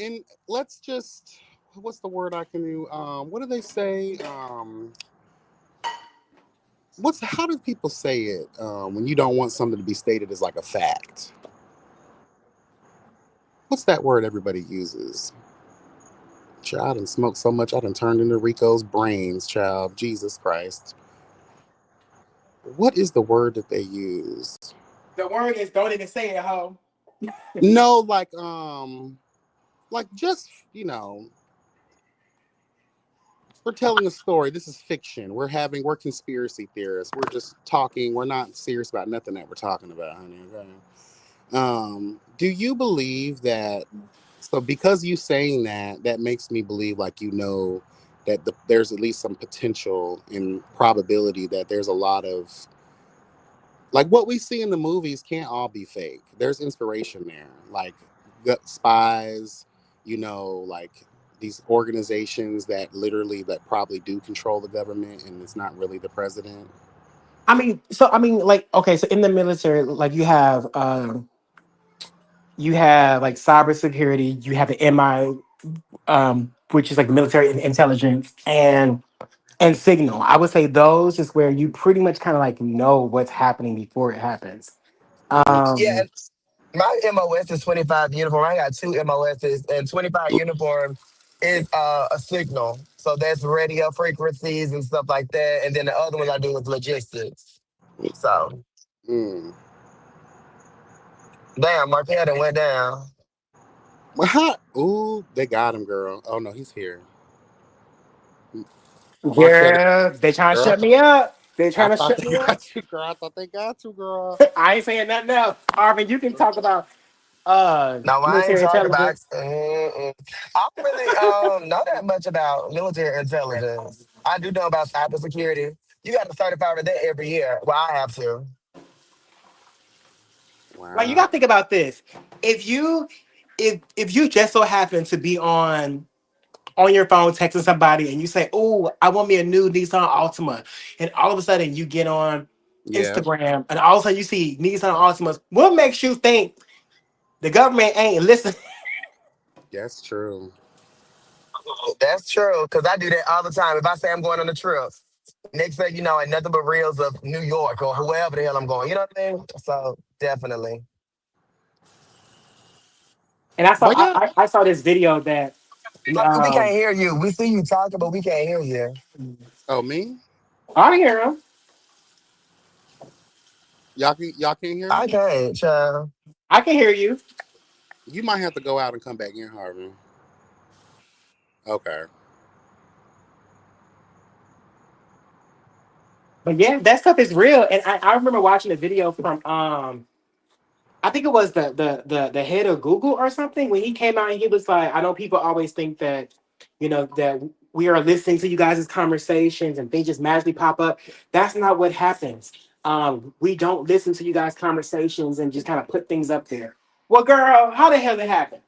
And let's just what's the word I can do? What do they say? How do people say it when you don't want something to be stated as like a fact? What's that word everybody uses? Child, I done smoked so much, I done turned into Rico's brains, child. Jesus Christ. What is the word that they use? the word is don't even say it, ho. No, like just, we're telling a story. This is fiction. We're conspiracy theorists. We're just talking. We're not serious about nothing that we're talking about, honey. Okay? Do you believe that? So because you saying that, that makes me believe like that there's at least some potential and probability that there's a lot of like what we see in the movies can't all be fake. There's inspiration there, like spies, like these organizations that literally that probably do control the government, and it's not really the president. Like, okay, so in the military, like you have like cybersecurity, you have the MI, which is like military intelligence, and signal. I would say those is where you pretty much kind of like know what's happening before it happens. Yeah, Um, and my MOS is 25 uniform. I got two MOSs, and 25 uniform is a signal. So that's radio frequencies and stuff like that. And then the other one I do is logistics. So, Mm. damn, Marquette done went down. Well, how? Ooh, they got him, girl. Oh no, he's here. Marquette, yeah, they trying to girl. shut me up. They I trying to thought shut they me up. got you, girl. I thought they got you, girl. I ain't saying nothing else. Arvin, you can talk about No, I ain't military talking about. intelligence. I don't really know that much about military intelligence. I do know about cybersecurity. You got to certify for that every year. Well, I have to. Like you Wow. gotta think about this. If you if you just so happen to be on your phone texting somebody and you say, "Oh, I want me a new Nissan Altima," and all of a sudden you get on Yeah, Instagram and all of a sudden you see Nissan Altimas, what makes you think the government ain't listening? that's true. That's true, because I do that all the time. If I say I'm going on a trip, next thing you know, ain't nothing but reels of New York or wherever the hell I'm going. You know what I mean? So definitely. And I saw But yeah, I saw this video that We can't um hear you. We see you talking, but we can't hear you. oh me, I hear him. y'all can't hear I me. can't, child. I can hear you. You might have to go out and come back in, Harvey. Okay. But yeah, that stuff is real. And I remember watching a video from I think it was the head of Google or something when he came out and he was like, I know people always think that, that we are listening to you guys' conversations and things just magically pop up. That's not what happens. We don't listen to you guys' conversations and just kind of put things up there. Well, girl, how the hell did it happen?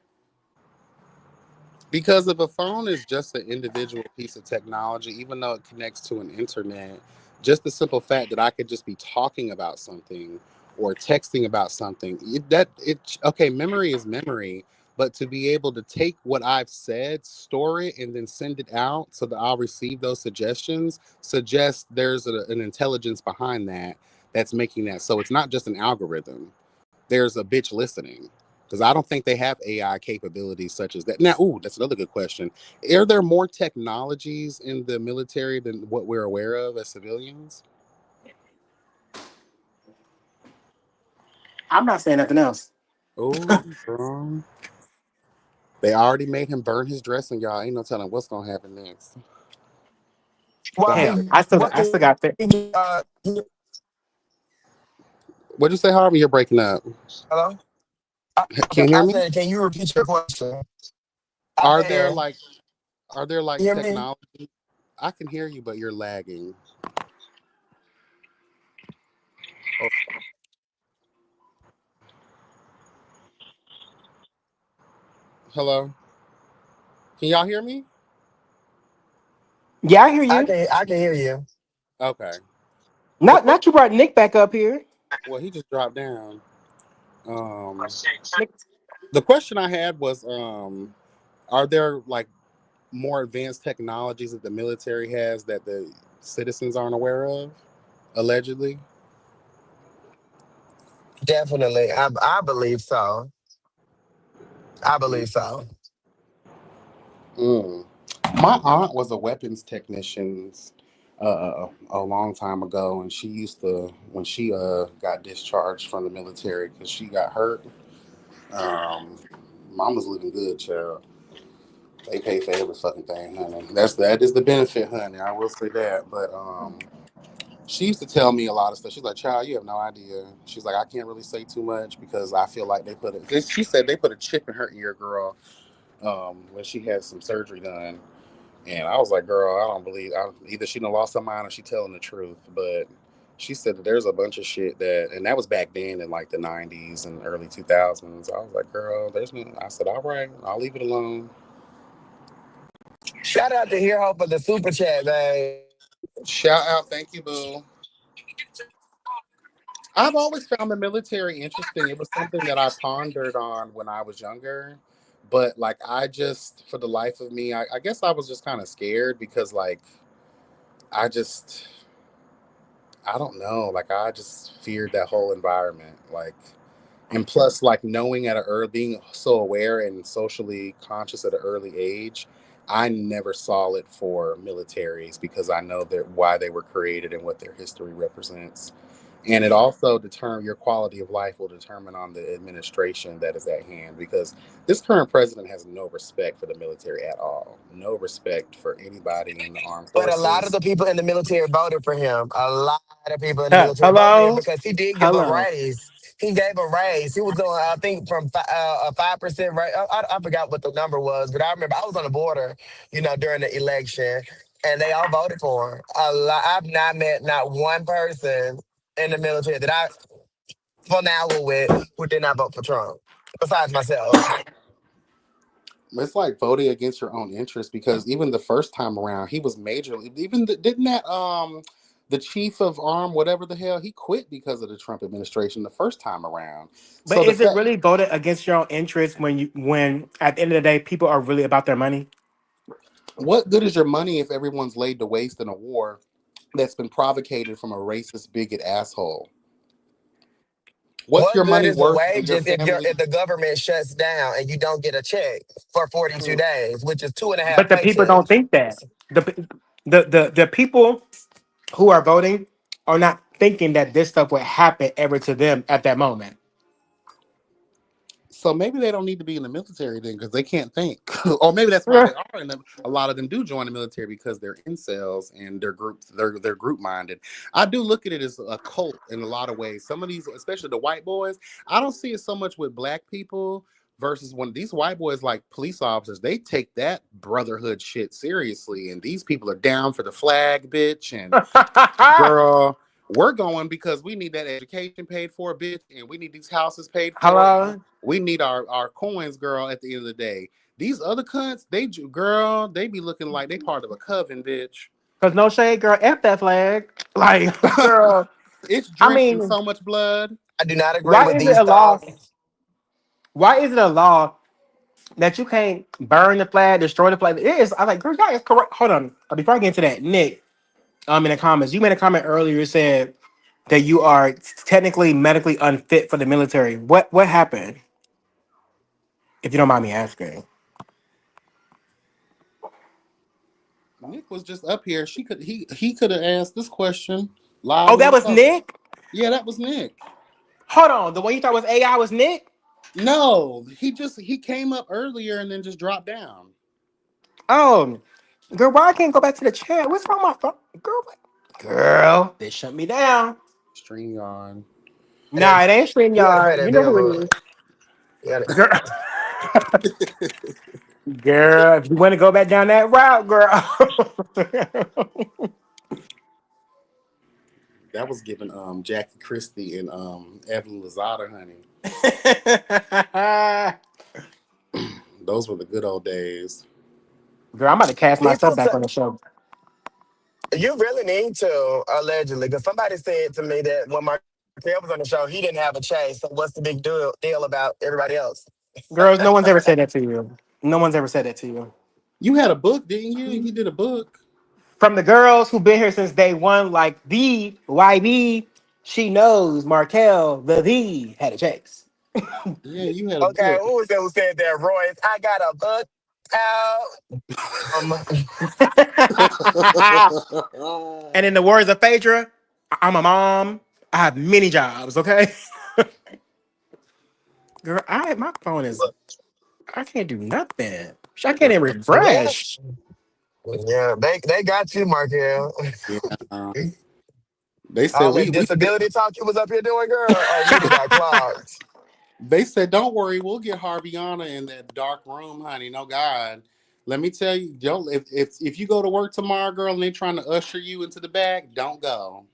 Because if a phone is just an individual piece of technology, even though it connects to an internet, just the simple fact that I could just be talking about something or texting about something, okay, memory is memory, but to be able to take what I've said, store it, and then send it out so that I'll receive those suggestions, suggests there's an intelligence behind that that's making that. So it's not just an algorithm, there's a bitch listening, because I don't think they have AI capabilities such as that. Now, ooh, that's another good question. Are there more technologies in the military than what we're aware of as civilians? I'm not saying nothing else. Oh, they already made him burn his dress, and y'all ain't no telling what's gonna happen next. Well, God, Hell, he, what I still can got that. he, what'd you say, Harvey? You're breaking up. hello? Okay, Can you hear I me? said, can you repeat your question? I Are there can. like are there You like hear me? technology? I can hear you, but you're lagging. Oh, hello. Can y'all hear me? Yeah, I hear I you. can. I can hear you. Okay. The Not you brought Nick back up here. well, he just dropped down. Um, Nick, the question I had was, are there like more advanced technologies that the military has that the citizens aren't aware of? Allegedly. Definitely. I believe so. I believe so. Mm. My aunt was a weapons technician a long time ago, and she used to when she got discharged from the military because she got hurt. Um, Mom was living good, child. They pay for every fucking thing, honey. That is the benefit, honey. I will say that. But she used to tell me a lot of stuff. She's like, "Child, you have no idea." She's like, "I can't really say too much because I feel like they put it." She said they put a chip in her ear, girl, when she had some surgery done. And I was like, "Girl, I don't believe. Either she done lost her mind or she telling the truth." But she said that there's a bunch of shit and that was back then in like the '90s and early 2000s. I was like, "Girl, there's no." I said, "All right, I'll leave it alone." Shout out to Hear Hope for the super chat, man. Shout out, thank you, boo. I've always found the military interesting. It was something that I pondered on when I was younger. But like I just for the life of me, I guess I was just kind of scared because like I just I don't know, like I just feared that whole environment. Like and plus like knowing at a early being so aware and socially conscious at an early age, I never saw it for militaries because I know that why they were created and what their history represents. And it also determine your quality of life will determine on the administration that is at hand because this current president has no respect for the military at all, no respect for anybody in the armed But a lot of forces. the people in the military voted for him. A lot of people in the huh, military voted for him hello, because he did give a hello. raise. He gave a raise. He was going, I think, from a 5% right. I forgot what the number was, but I remember I was on the border, during the election, and they all voted for him. A lot. I've not met not one person in the military that I for now with who did not vote for Trump, besides myself. It's like voting against your own interest because even the first time around, he was majorly didn't that the chief of arm whatever the hell he quit because of the Trump administration the first time around. But So the is it fact really voted against your own interest when at the end of the day people are really about their money? What good is your money if everyone's laid to waste in a war that's been provocated from a racist bigot asshole? What's What your good money is the worth when your wages family? if the government shuts down and you don't get a check for 42 days, which is two and a half But the people don't paychecks? think that. The people who are voting are not thinking that this stuff would happen ever to them at that moment. So maybe they don't need to be in the military then because they can't think. Or maybe that's why Yeah. they are in the, a lot of them do join the military because they're incels and they're group minded. I do look at it as a cult in a lot of ways. Some of these, especially the white boys, I don't see it so much with black people versus when these white boys like police officers, they take that brotherhood shit seriously. And these people are down for the flag, bitch, and girl, we're going because we need that education paid for, bitch, and we need these houses paid for. Hello? We need our coins, girl, at the end of the day. These other cunts, girl, they be looking like they part of a coven, bitch. Because no shade, girl, F that flag. Like, girl, It's I drinking mean, so much blood. I do not agree why with is it these a law? thoughts. Why is it a law that you can't burn the flag, destroy the flag? It is. I'm like, girl, that is correct. Hold on. Before I get into that, Nick, in the comments, you made a comment earlier. You said that you are technically medically unfit for the military. What happened? If you don't mind me asking. Nick was just up here. He could have asked this question live Oh, and that in was color. Nick? Yeah, that was Nick. Hold on. The one you thought was AI was Nick? No, he came up earlier and then just dropped down. Oh, girl, why I can't go back to the chat? What's wrong with my phone? Girl, girl, they shut me down. Stream on. And Nah, it ain't you got to pay StreamYard. You that know bill, who bro. it is. You gotta, Girl, girl, if you want to go back down that route, girl. That was giving Jackie Christie and Evelyn Lozada, honey. Those were the good old days. Girl, I'm about to cast myself people say, back on the show. you really need to, allegedly, because somebody said to me that when Markel was on the show, he didn't have a chase. So what's the big deal about everybody else? Girls, no one's ever said that to you. No one's ever said that to you. You had a book, didn't you? You did a book. From the girls who've been here since day one, like the YB, she knows Markel, the had a chase. Yeah, you had a Okay, book. who was that who said that? Royce, I got a book out. Um, And in the words of Phaedra, I'm a mom. I have many jobs, okay? Girl, my phone is I can't do nothing. I can't even yeah, refresh. yeah, they got you, Markel. Yeah. They said All that we disability talk you was up here doing, girl. Oh, you got clogged. they said don't worry, we'll get Harviana in that dark room, honey. No God. Let me tell you, yo, if you go to work tomorrow, girl, and they're trying to usher you into the back, don't go.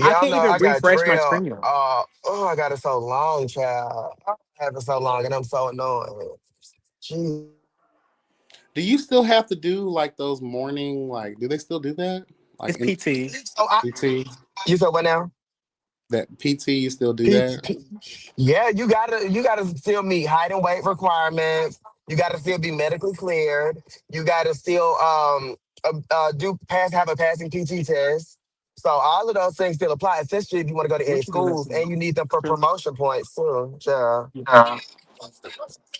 I Y'all can't know even I got refresh my drill. screen. Oh, I got it so long, child. I have it so long, and I'm so annoying. Jeez. Do you still have to do like those morning, like, do they still do that? It's Like in PT. So PT? you said what now? That PT, you still do P, that? P, yeah, you gotta still meet height and weight requirements. You gotta still be medically cleared. You gotta still do pass have a passing PT test. So all of those things still apply, especially if you want to go to any What you do schools, and you need them for promotion points too. Yeah. Oh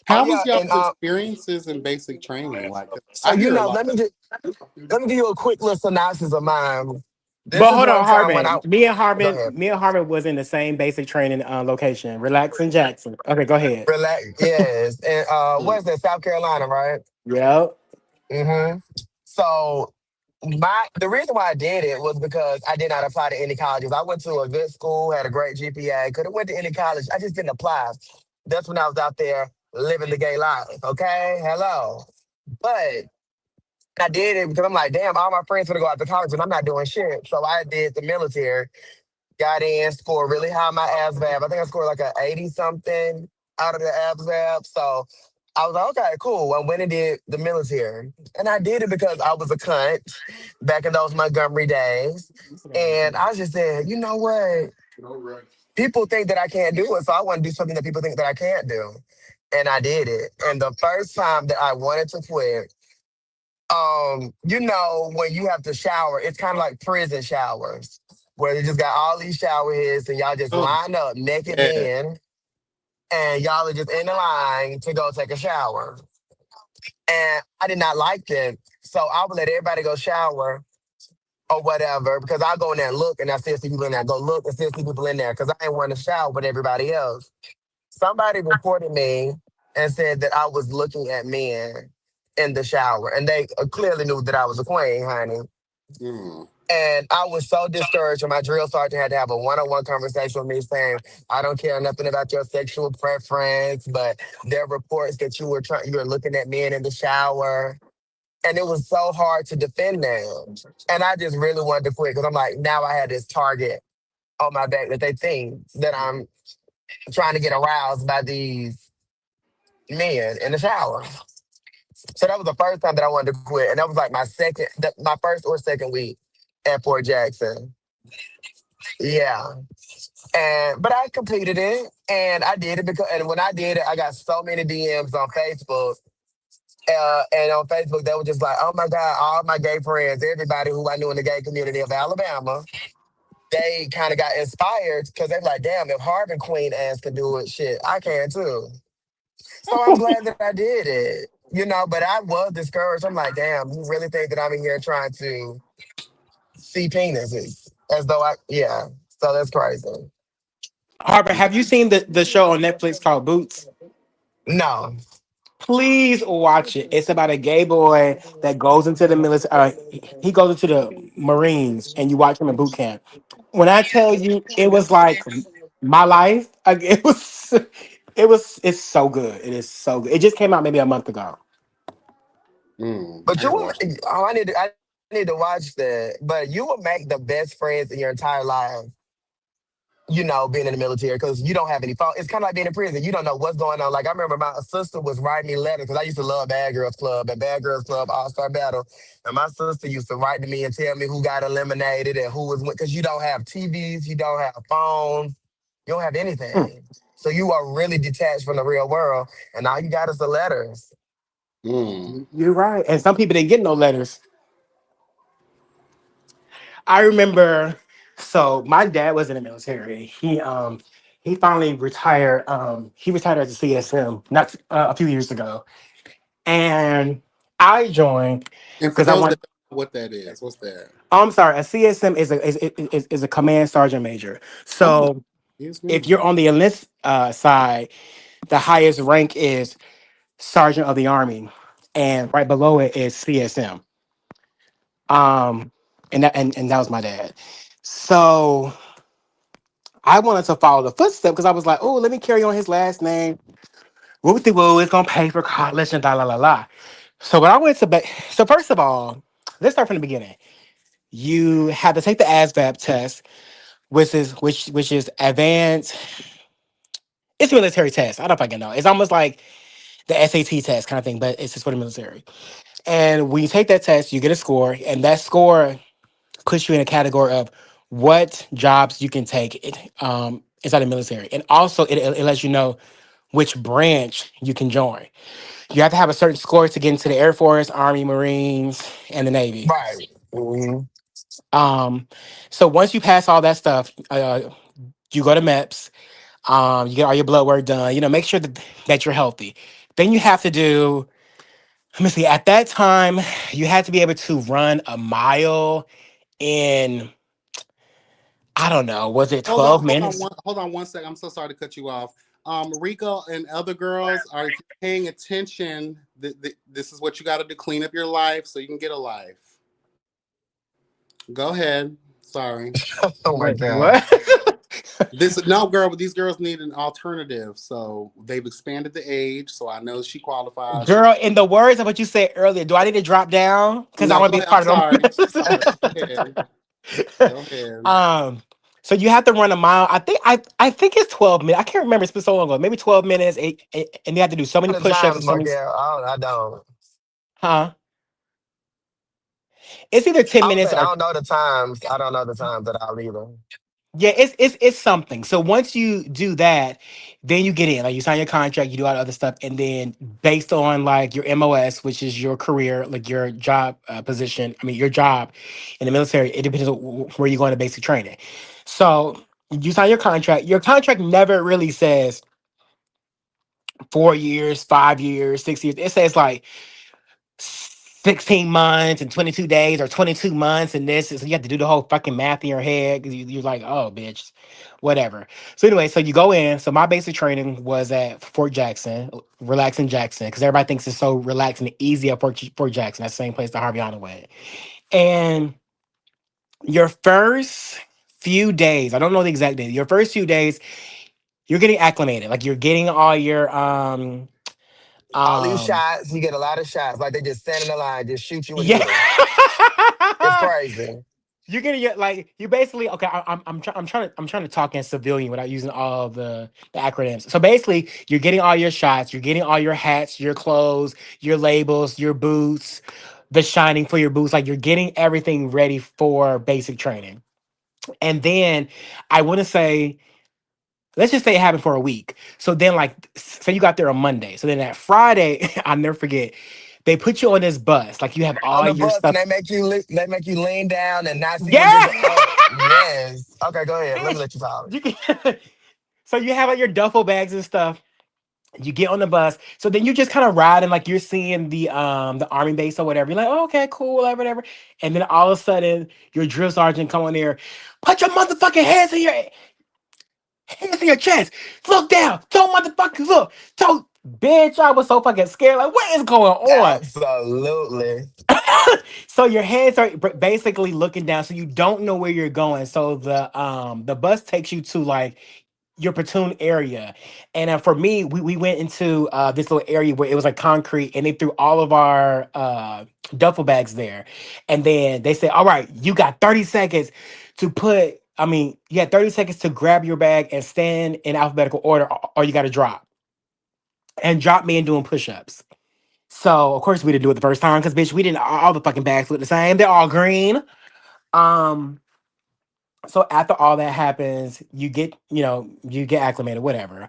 How yeah, was y'all's and experiences in basic training? Like, 'cause so I hear a lot. let me give you a quick little synopsis of mine. This But is hold on, one time when Harbin. I go ahead. Me and Harbin was in the same basic training location. Relax in Jackson. Okay, go ahead. Relax, yes, and Mm. what's that? South Carolina, right? Yep. Mm-hmm. So the reason why I did it was because I did not apply to any colleges. I went to a good school, had a great GPA, could have went to any college. I just didn't apply. That's when I was out there living the gay life. Okay, hello. But I did it because I'm like, damn, all my friends gonna go out to college and I'm not doing shit. So I did the military, got in, scored really high on my ASVAB. I think I scored like an 80 something out of the ASVAB. So I was like, okay, cool. I went and did the military. And I did it because I was a cunt back in those Montgomery days. And I just said, you know what? People think that I can't do it. So I want to do something that people think that I can't do. And I did it. And the first time that I wanted to quit, You know, when you have to shower, it's kind of like prison showers, where they just got all these shower heads and y'all just Oh, line up naked yeah. men, and y'all are just in the line to go take a shower. And I did not like that, so I would let everybody go shower or whatever, because I go in there and look, and I still see people in there. I go look and still see people in there because I ain't want to shower with everybody else. Somebody reported me and said that I was looking at men in the shower, and they clearly knew that I was a queen, honey. Mm. And I was so discouraged, and my drill sergeant had to have a one-on-one conversation with me saying, I don't care nothing about your sexual preference, but there are reports that you were looking at men in the shower. And it was so hard to defend them. And I just really wanted to quit because I'm like, now I had this target on my back that they think that I'm trying to get aroused by these men in the shower. So that was the first time that I wanted to quit. And that was like my first or second week at Fort Jackson. Yeah. But I completed it, and I did it and when I did it, I got so many DMs on Facebook. And on Facebook, they were just like, oh my God, all my gay friends, everybody who I knew in the gay community of Alabama, they kind of got inspired because they're like, damn, if Harvard Queen ass can do it, shit, I can too. So I'm glad that I did it, but I was discouraged. I'm like, damn, you really think that I'm in here trying to see penises? As though yeah. So that's crazy. Harper, have you seen the show on Netflix called Boots? No. Please watch it. It's about a gay boy that goes into the military. He goes into the Marines, and you watch him in boot camp. When I tell you, it was like my life. Like, it's so good. It is so good. It just came out maybe a month ago. But I you gotta will, watch it. I need to watch that. But you will make the best friends in your entire life, being in the military because you don't have any phone. It's kind of like being in prison. You don't know what's going on. Like I remember my sister was writing me letters because I used to love Bad Girls Club and Bad Girls Club All Star Battle, and my sister used to write to me and tell me who got eliminated and who was because you don't have TVs, you don't have phones, you don't have Mm. anything. So you are really detached from the real world, and all you got is the letters. Mm. You're right. And some people didn't get no letters. I remember. So my dad was in the military. He finally retired. He retired as a CSM not a few years ago, and I joined And for because I those want. that don't know what that is, what's that? Oh, I'm sorry. A CSM is a command sergeant major. Oh, So excuse if me. you're on the enlist side, the highest rank is sergeant of the army, and right below it is CSM. Um, and that was my dad. So I wanted to follow the footsteps because I was like, oh, let me carry on his last name. Whoop de woo, it's gonna pay for college and da la la la. So when I went to so first of all, let's start from the beginning. You had to take the ASVAB test, which is advanced. It's a military test. I don't fucking know. It's almost like the SAT test kind of thing, but it's just for the military. And when you take that test, you get a score, and that score puts you in a category of what jobs you can take inside the military. And also, it lets you know which branch you can join. You have to have a certain score to get into the Air Force, Army, Marines, and the Navy. Right. Mhm. Um, so once you pass all that stuff, you go to MEPS. You get all your blood work done. Make sure that you're healthy. Then you have to do. Let me see. At that time, you had to be able to run a mile in. I don't know. Was it 12 minutes? Hold on one second. I'm so sorry to cut you off. Rico and other girls are if you're paying attention, this is what you got to do: clean up your life so you can get a life. Go ahead. Sorry. Oh my Wait, God. what? This no girl, but these girls need an alternative. So they've expanded the age, so I know she qualifies. Girl, in the words of what you said earlier, do I need to drop down? Because I No, want go to be ahead. I'm part of sorry. them. Sorry. Go ahead. Go ahead. So you have to run a mile. I think it's 12 minutes. I can't remember. It's been so long ago. Maybe 12 minutes. And you have to do so many The push-ups times, and so many. Markel. I don't. Huh? It's either 10 I was minutes saying I or don't know the times. I don't know the times at all either. Yeah, it's something. So once you do that, then you get in. Like you sign your contract, you do all the other stuff, and then based on like your MOS, which is your career, like your job position. I mean, your job in the military. It depends on where you're going to basic training. So you sign your contract. Your contract never really says 4 years, 5 years, 6 years. It says like 16 months and 22 days or 22 months and this. So you have to do the whole fucking math in your head because you're like, oh, bitch, whatever. So anyway, so you go in. So my basic training was at Fort Jackson, relaxing Jackson, because everybody thinks it's so relaxing and easy at Fort Jackson. That's the same place that Harvey went. And your first few days, I don't know the exact date, your first few days, you're getting acclimated. Like you're getting all your All these um shots, you get a lot of shots. Like they just stand in the line, just shoot you a yeah. needle. It's crazy. You're gonna get like you basically okay. I'm trying to talk in civilian without using all of the acronyms. So basically, you're getting all your shots, you're getting all your hats, your clothes, your labels, your boots, the shining for your boots. Like you're getting everything ready for basic training. And then I want to say, let's just say it happened for a week. So then, like, say you got there on Monday. So then that Friday, I'll never forget. They put you on this bus, like you have On all the your bus, and stuff. they make you lean down and not see where you're Yeah. going. Oh yes. Okay, go ahead. Let me Bitch, let you talk. you can. So you have like your duffel bags and stuff. You get on the bus. So then you just kind of riding like you're seeing the army base or whatever. You're like, oh, okay, cool, whatever. And then all of a sudden, your drill sergeant come on there, put your motherfucking hands in your chest. Look down. Don't motherfuckers look. Don't bitch. I was so fucking scared. Like, what is going on? Absolutely. So your hands are basically looking down, so you don't know where you're going. So the bus takes you to like your platoon area. And for me, we went into this little area where it was like concrete and they threw all of our duffel bags there. And then they said, all right, you got 30 seconds to you had 30 seconds to grab your bag and stand in alphabetical order or you got to drop. And drop me in doing push-ups. So of course we didn't do it the first time because bitch, we didn't all the fucking bags look the same. They're all green. Um so after all that happens, you get acclimated, whatever.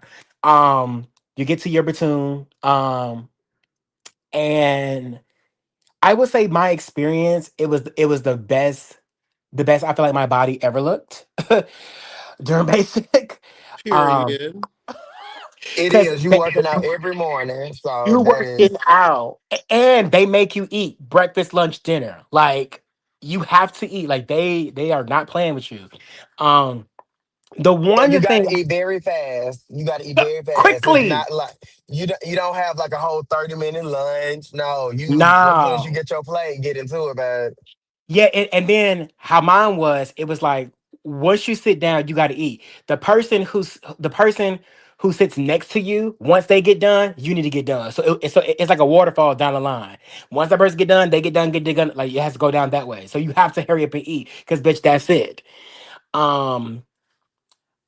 You get to your platoon, and I would say my experience, it was the best I feel like my body ever looked during basic. Um, Period. It because is. You working out every morning, so you that working is. out, and they make you eat breakfast, lunch, dinner. Like you have to eat. Like they are not playing with you. Um, the And you one got thing to eat very fast. You got to eat very fast. It's quickly. not like you don't have like a whole 30-minute lunch. No, you as soon as you No. get your plate, get into it, but Yeah, and then how mine was, it was like once you sit down, you got to eat. The person who sits next to you, once they get done, you need to get done. So it's like a waterfall down the line. Once that person get done, they get done. Like it has to go down that way. So you have to hurry up and eat because bitch, that's it. Um,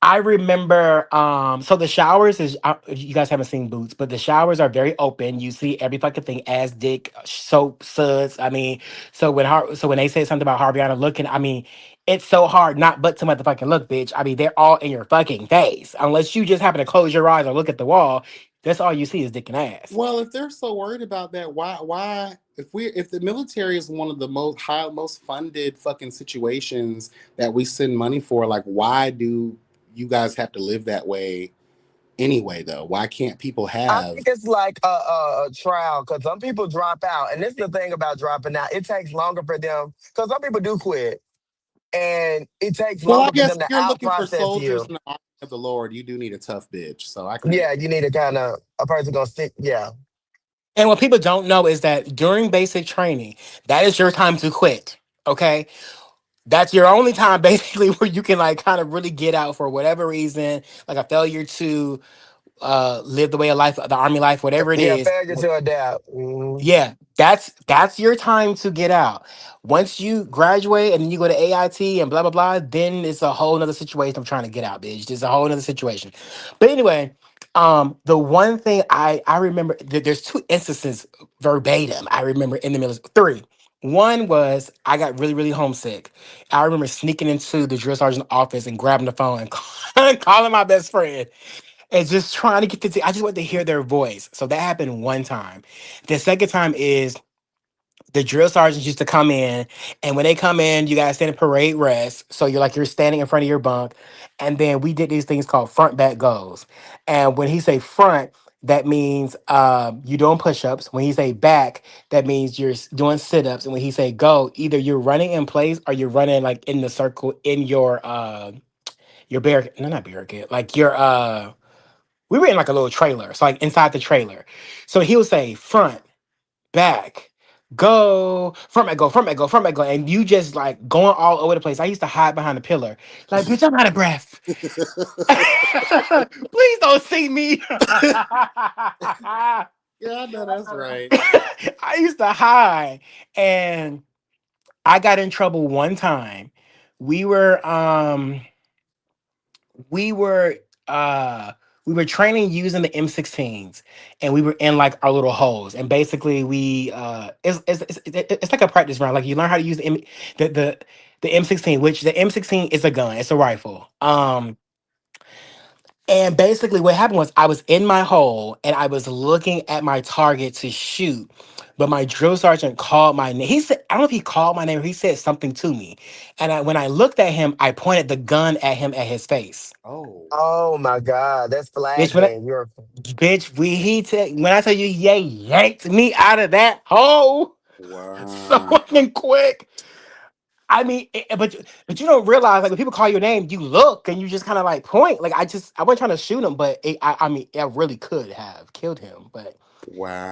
I remember, so the showers is you guys haven't seen Boots, but the showers are very open. You see every fucking thing, ass, dick, soap, suds. I mean, so when they say something about Harviana looking, I mean, it's so hard not but to motherfucking look, bitch. I mean, they're all in your fucking face. Unless you just happen to close your eyes or look at the wall, that's all you see is dick and ass. Well, if they're so worried about that, why if the military is one of the most funded fucking situations that we send money for, like why do you guys have to live that way anyway though? Why can't people I have think it's like a trial because some people drop out, and this is the thing about dropping out. It takes longer for them because some people do quit, and it takes Well, I longer for guess them if to you're out looking for process soldiers you. in the army of the Lord, you do need a tough bitch. So I can Yeah, understand. you need to kind of a person gonna stick. Yeah, And what people don't know is that during basic training, that is your time to quit. Okay, that's your only time basically where you can like kind of really get out for whatever reason, like a failure to live the way of life, the army life, whatever it yeah, is. failure to adapt. Mhm. Yeah, that's your time to get out. Once you graduate and then you go to AIT and blah blah blah, then it's a whole nother situation of trying to get out, bitch. It's a whole nother situation. But anyway, the one thing I remember there's two instances verbatim I remember in the military. Three. One was I got really, really homesick. I remember sneaking into the drill sergeant's office and grabbing the phone and calling my best friend and just trying to get I just wanted to hear their voice. So that happened one time. The second time is the drill sergeants used to come in, and when they come in, you guys stand in parade rest. So you're standing in front of your bunk, and then we did these things called front back goes. And when he say front, that means you doing push-ups. When he say back, that means you're doing sit-ups. And when he say go, either you're running in place or you're running like in the circle in your barricade. No, not barricade. Like your we were in like a little trailer. So like inside the trailer. So he would say front back, go, front back, go, front back, go, front back, go. And you just like going all over the place. I used to hide behind a pillar. Like, bitch, I'm out of breath. Please don't see me. Yeah, I know that's right. I used to hide. And I got in trouble one time. We were we were uh we were training using the M16s, and we were in like our little holes, and basically we it's like a practice round. Like you learn how to use the the the M16, which the M16 is a gun, it's a rifle. And basically what happened was I was in my hole and I was looking at my target to shoot, but my drill sergeant called my name. He said, I don't know if he called my name or he said something to me. And when I looked at him, I pointed the gun at him at his face. Oh, Oh my God, that's Bitch, when I, flagging. You're when I tell you, yeah, yanked me out of that hole so wow. fucking quick. I mean, but you don't realize like when people call your name, you look and you just kind of like point. Like I wasn't trying to shoot him, but I mean, I really could have killed him, but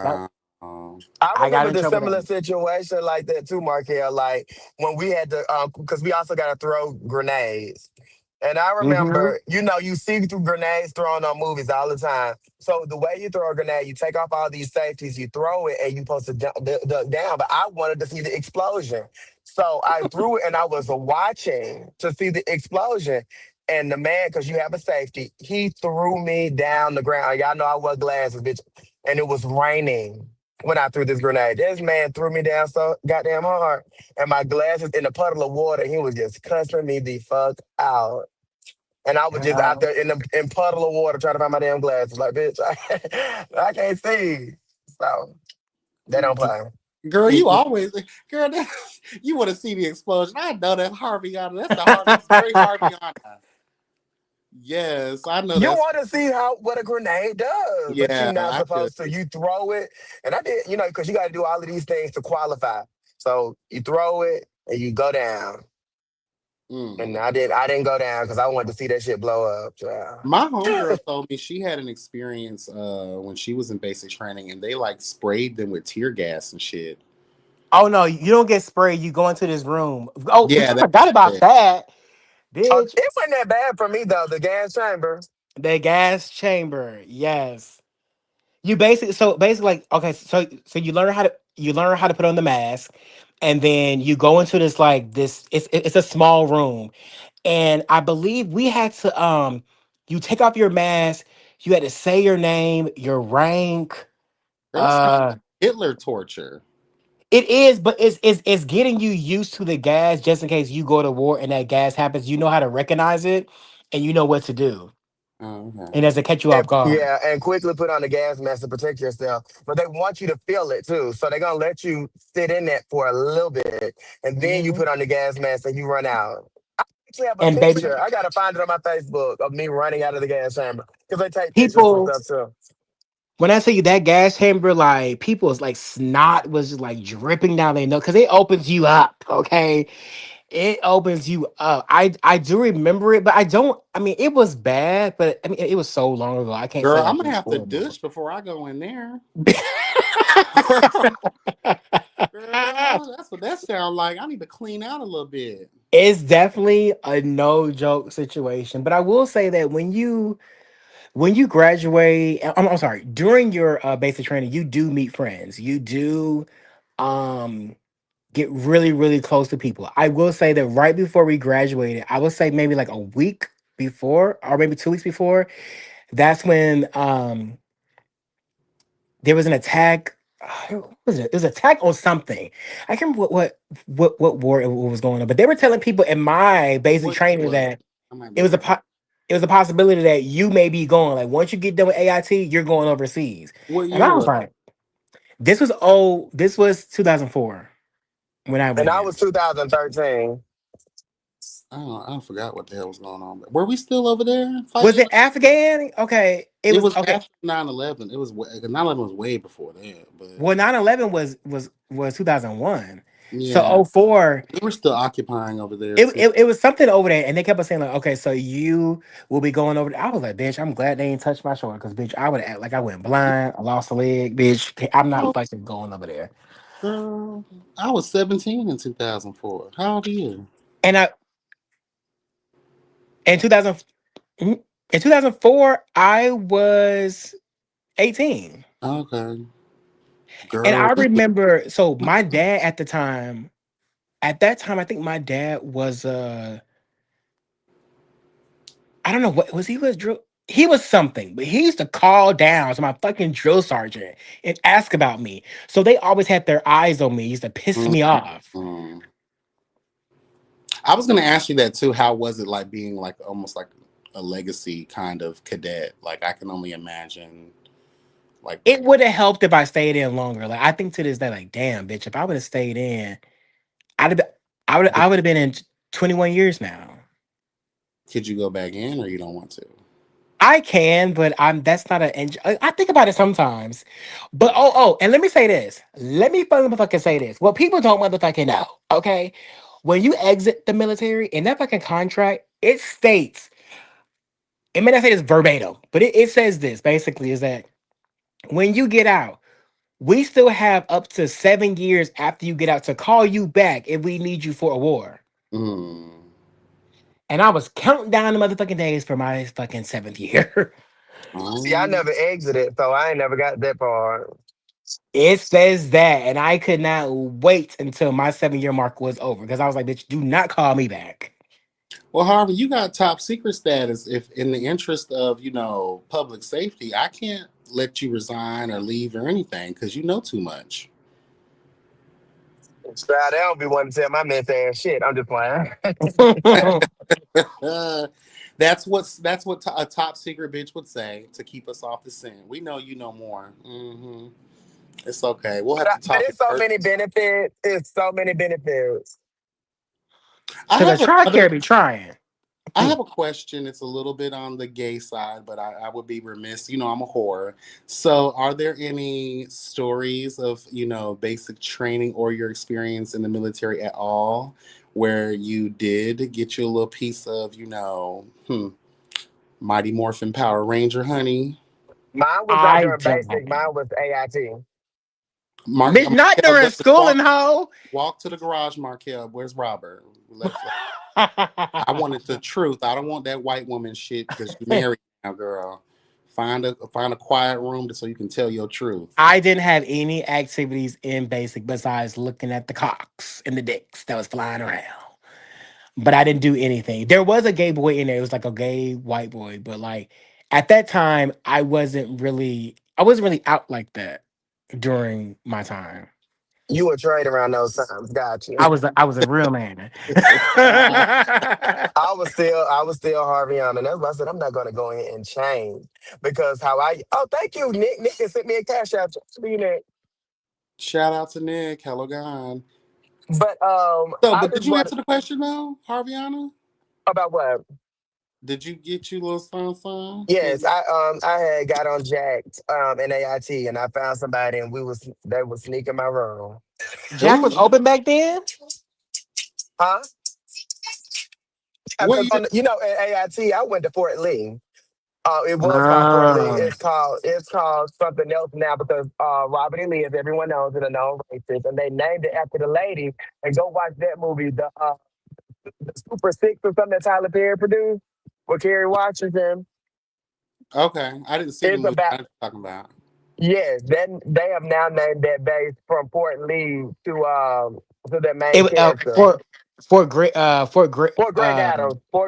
that, Wow. I I got remember in the trouble similar then. situation like that too, Markel. Like when we had to, because we also got to throw grenades. And I Hmm. remember, you see through grenades thrown on movies all the time. So the way you throw a grenade, you take off all these safeties, you throw it, and you supposed to duck down. But I wanted to see the explosion, so I threw it, and I was watching to see the explosion. And the man, because you have a safety, he threw me down the ground. Y'all know I wear glasses, bitch, and it was raining when I threw this grenade. This man threw me down so goddamn hard, and my glasses in a puddle of water. He was just cussing me the fuck out. And I was just out Uh, there in puddle of water trying to find my damn glasses. Like, bitch, I can't see. So they don't play. Girl, you always, girl, that, you want to see the explosion. I know that Harveyana. That's the Harvey's very Harveyana. Yes, I know You that's, want to see how what a grenade does, but you're yeah, not I do. supposed to. You throw it, and I did, because you got to do all of these things to qualify. So you throw it and you go down, and Mm. I didn't go down because I wanted to see that shit blow up. My homegirl told me she had an experience when she was in basic training and they like sprayed them with tear gas and shit. oh no, you don't get sprayed. You go into this room. Oh, bitch, Yeah, I that's forgot about it. that, Oh, bitch. it wasn't that bad for me though. The gas chamber. The gas chamber. Yes. You basically like okay, so you learn how to put on the mask, and then you go into this like this. It's a small room, and I believe we had to you take off your mask. You had to say your name, your rank. Girl, that sounds Uh, Hitler torture. it is, but it's getting you used to the gas just in case you go to war and that gas happens. You know how to recognize it, and you know what to do. Oh, It okay. doesn't catch you off And, guard. yeah, and quickly put on the gas mask to protect yourself. But they want you to feel it too. So they're gonna let you sit in that for a little bit. And then you Mhm. put on the gas mask and you run out. I actually have a And baby, picture. I gotta find it on my Facebook of me running out of the gas chamber. Because they take pictures and people. stuff too. When I tell you that gas chamber, like people's like snot was just like dripping down their nose because it opens you up. Okay, it opens you up. I do remember it, but I don't. I mean, it was bad, but I mean, it was so long ago. I can't say Girl, I'm like it gonna was have to horrible. douche before I go in there. Girl, that's what that sounds like. I need to clean out a little bit. It's definitely a no joke situation, but I will say that when you graduate, I'm sorry, during your basic training, you do meet friends. You do. Um, get really, really close to people. I will say that right before we graduated, I would say maybe like a week before, or maybe 2 weeks before, that's when there was an attack. what was it? It was Attack on something. I can't remember what war it was going on, but they were telling people in my basic What training was? that I might it be was a right. it was a possibility that you may be going. Like once you get done with AIT, you're going overseas. What And year I was was? like, this was 2004 when I And went I in. was 2013. I forgot what the hell was going on. Were we still over there Was fighting? it Afghan? Okay, it It was was okay. after 9/11. It was 9/11 was way before that, but Well, 9/11 was 2001. So yeah, oh four. we were still occupying over there It, too. it, it was something over there, and they kept on saying like, "Okay, so you will be going over." There. I was like, "Bitch, I'm glad they ain't touched my shoulder, because bitch, I would act like I went blind, I lost a leg, bitch. I'm not Oh, fucking going over there." girl, I was 17 in 2004. How old are you? And I in 2000 in 2004, I was 18, Okay, and girl, I remember. So my dad at the time, I think my dad was I don't know what was he was drill. He was something, but he used to call down to my fucking drill sergeant and ask about me. So they always had their eyes on me. He used to piss me off. mm-hmm. I was gonna ask you that too. How was it like being like almost like a legacy kind of cadet? Like I can only imagine. Like, It would have helped if I stayed in longer. Like I think to this day, like damn, bitch, if I would have stayed in, I'd have been, but I would have been in 21 years now. could you go back in, or you don't want to? I can, but I'm that's not I think about it sometimes. But and let me say this. Let me motherfucking say this. What people don't motherfucking know, okay? When you exit the military in that fucking contract, it states, it may not say this verbatim, but it says this basically is that when you get out, we still have up to 7 years after you get out to call you back if we need you for a war. Mm. And I was counting down the motherfucking days for my fucking seventh year. See, I Um, never exited, so I ain't never got that far. It says that, and I could not wait until my 7 year mark was over because I was like, bitch, do not call me back. well, Harvey, you got top secret status. If in the interest of public safety, I can't let you resign or leave or anything because you know too much. Stroud, they don't be wanting to tell my man saying shit. I'm just playing. A top secret bitch would say to keep us off the scent. We know you know more. It's okay. We'll have to But talk in it's so many person. benefits. It's so many benefits. I Because I have try another. care be trying. I have a question. It's a little bit on the gay side, but I would be remiss. I'm a whore. So, are there any stories of, basic training or your experience in the military at all where you did get you a little piece of, Mighty Morphin Power Ranger, honey? Mine was not I during basic. don't. Mine was AIT. Bitch, not Markel, during just schooling, hoe. walk to the garage, Markel. Where's Robert? I wanted the truth. I don't want that white woman shit because you're married now, girl. Find a quiet room so you can tell your truth. I didn't have any activities in basic besides looking at the cocks and the dicks that was flying around. But I didn't do anything. There was a gay boy in there. It was like a gay white boy, but like at that time, I wasn't really out like that during my time. You were trade around those times. Got you. I was a real man. I was still Harvey on, and that's why I said I'm not gonna go in and change because how I. Oh, thank you, Nick. Nick can sent me a cash out. Nick. Shout out to Nick. Hello, God. But So, I but just did you want answer the question though, Harviana? about what? Did you get you little son? Cause Yes, I had got on Jacked in AIT, and I found somebody, and they was sneaking my room. Jack was ooh, open back then. Huh? what Because year? at AIT, I went to Fort Lee. It was called Fort Lee. Ah. It's called something else now because Robert E. Lee, as everyone knows, is a known racist, and they named it after the lady. And go watch that movie, the Super Six or something that Tyler Perry produced with Kerry Washington. Okay, I didn't see the It's movie. about I know what you're talking about. yes, then they have now named that base from Fort Lee to their main It character. for great Fort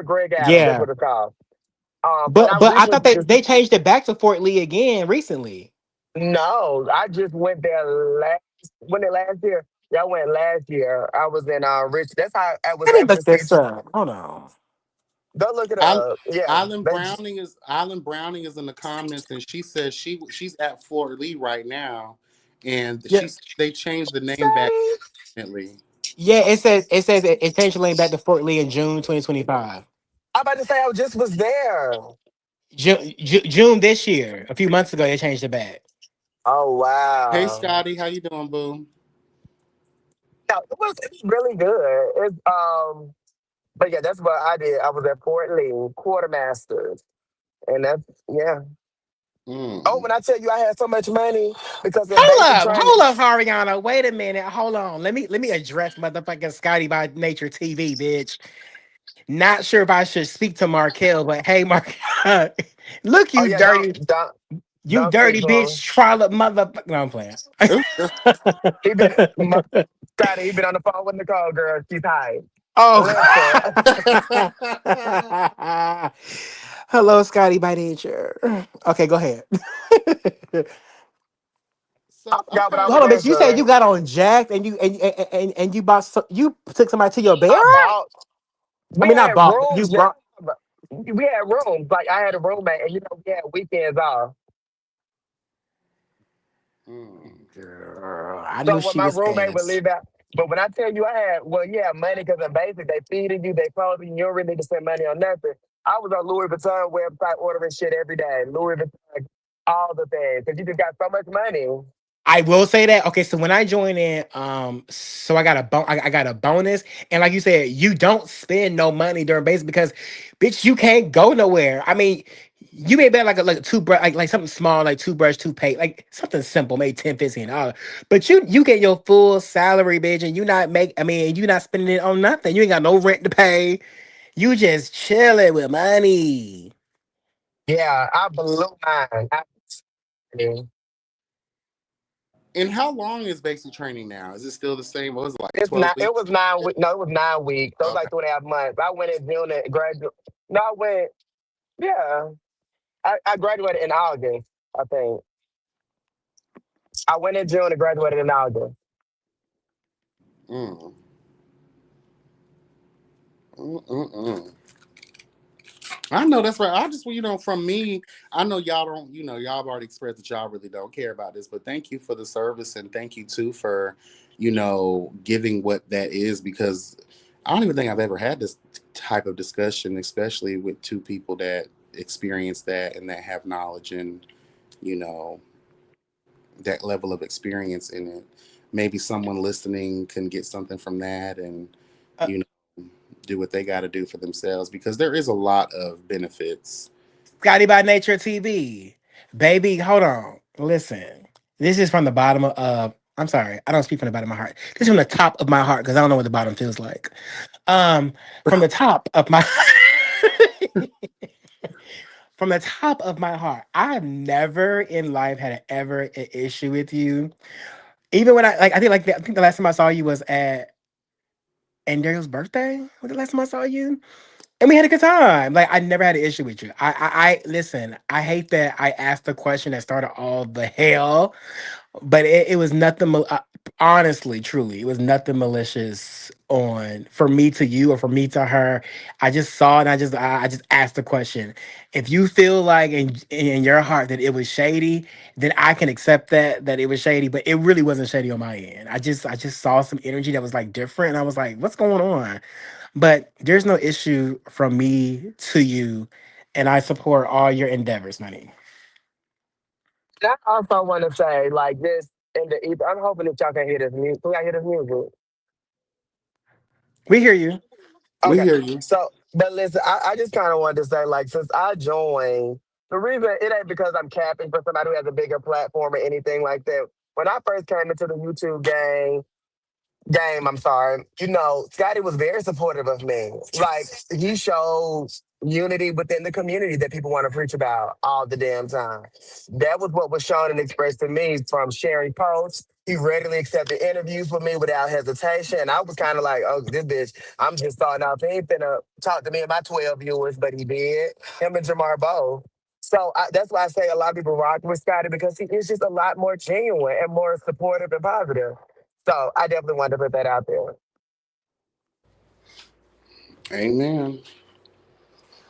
Greg Adams, that's yeah. what it's called. But I But I recently thought they changed it back to Fort Lee again recently. No, I just went there last year. Yeah, I went last year. I was in Rich. That's how I was Let me able to look see. this up. Hold on. Go look it Isl- up. Yeah, Island Browning is in the comments, and she says she's at Fort Lee right now, and Yeah, they changed the name back Same. recently. yeah. It says it changed the lane back to Fort Lee in June 2025. I'm about to say I just was there. June this year, a few months ago, they changed it back. Oh Hey wow. Scotty, how you doing, boo? Yeah, it's really good. But yeah, that's what I did. I was at Fort Lee quartermasters, and that's yeah. Oh, Mm. when I tell you I had so much money because in basic Hold training, up, Hariana. Wait a minute. Hold on. Let me address motherfucking Scotty by Nature TV, bitch. Not sure if I should speak to Markel, but hey, Mark, look, oh yeah, you don't speak dirty to bitch, him. trollop motherfucker. No, I'm playing. Ooh. He been Scotty, he been on the phone with Nicole, girl. She's high. Oh, Listen, hello, Scotty by Nature. Okay, go ahead. I So forgot what I okay, was Hold on, bitch. You said answering. you got on Jack and you bought you took somebody to your bear? I bought. I We mean, not had bought, but you rooms. Yeah, brought. we had rooms. Like I had a roommate, and we had weekends off. mm. Girl, I So knew when she my was roommate would ass. leave out, but when I tell you I had, well, yeah, money because in basic they feeding you, they clothing you, you don't really need to spend money on nothing. I was on Louis Vuitton website ordering shit every day. Louis Vuitton, all the things, because you just got so much money. I will say that. Okay, so when I joined in, so I got a bonus, and like you said, you don't spend no money during basic because, bitch, you can't go nowhere. I mean, you may bet like a toothbrush, like something small, like toothbrush, toothpaste, like something simple, maybe 10, $15. But you get your full salary, bitch, and you not make. I mean, you not spending it on nothing. You ain't got no rent to pay. You just chilling with money. Yeah, I blew mine. Mean, And how long is basic training now? Is it still the same? What was it, like it's 12 not. It weeks? was 9 weeks. No, it was 9 weeks. So it was Okay. like 2.5 months. I went in June and graduated. No, I went. Yeah, I graduated in August. I think I went in June and graduated in August. Mm. Mm-mm-mm. I know that's right. I just, from me, I know y'all don't, y'all have already expressed that y'all really don't care about this, but thank you for the service and thank you too for, giving what that is because I don't even think I've ever had this type of discussion, especially with two people that experience that and that have knowledge and, you know, that level of experience in it. Maybe someone listening can get something from that and, you know, do what they got to do for themselves because there is a lot of benefits. Scotty by Nature TV. Baby, hold on. Listen. This is from the bottom of I'm sorry, I don't speak from the bottom of my heart. This is from the top of my heart, because I don't know what the bottom feels like. From the top of my from the top of my heart, I have never in life had an issue with you. Even when I think the last time I saw you was at Andrea's birthday. Was the last time I saw you? And we had a good time. Like I never had an issue with you. I listen. I hate that I asked the question that started all the hell, but it was nothing. Honestly, truly, it was nothing malicious on for me to you or for me to her. I just saw it. And I just asked the question. If you feel like in your heart that it was shady, then I can accept that it was shady. But it really wasn't shady on my end. I just saw some energy that was like different, and I was like, what's going on? But there's no issue from me to you, and I support all your endeavors, honey. And I also want to say, like this in the ether. I'm hoping that y'all can hear this music. Can y'all hear this music? We hear you. We Okay. hear you. So, but listen, I just kind of wanted to say, like, since I joined, the reason it ain't because I'm capping for somebody who has a bigger platform or anything like that. When I first came into the YouTube game, I'm sorry, Scotty was very supportive of me. Like, he showed unity within the community that people want to preach about all the damn time. That was what was shown and expressed to me from sharing posts. He readily accepted interviews with me without hesitation. And I was kind of like, oh, this bitch, I'm just starting out. He ain't finna talk to me and my 12 viewers, but he did. Him and Jamar both. So that's why I say a lot of people rock with Scotty because he is just a lot more genuine and more supportive and positive. So I definitely wanted to put that out there. Amen.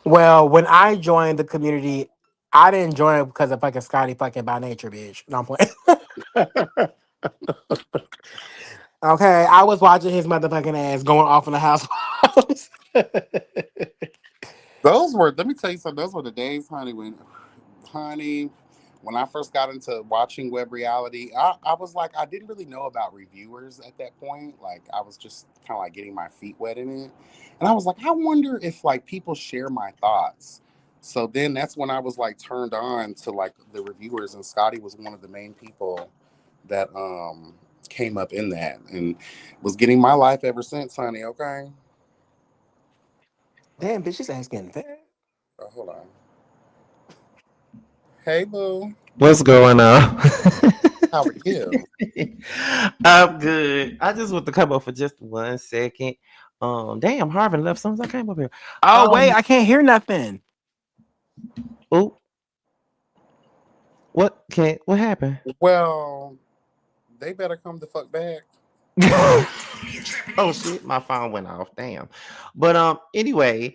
Well, when I joined the community, I didn't join it because of fucking Scotty fucking by nature, bitch. No, I'm playing. Okay, I was watching his motherfucking ass going off in the house. Those were, let me tell you something, those were the days, honey, honey, when I first got into watching web reality, I was like, I didn't really know about reviewers at that point. Like, I was just kind of like getting my feet wet in it. And I was like, I wonder if like people share my thoughts. So then that's when I was like turned on to like the reviewers, and Scotty was one of the main people that came up in that and was getting my life ever since, honey. Okay. Damn, bitch, she's asking that. Oh, hold on. Hey, boo. What's going on? How are you? I'm good. I just want to come up for just 1 second. Damn, Harvin left soon as I came up here. Oh, wait, I can't hear nothing. Oh, what happened? Well, they better come the fuck back. Oh shit, my phone went off. Damn. But anyway,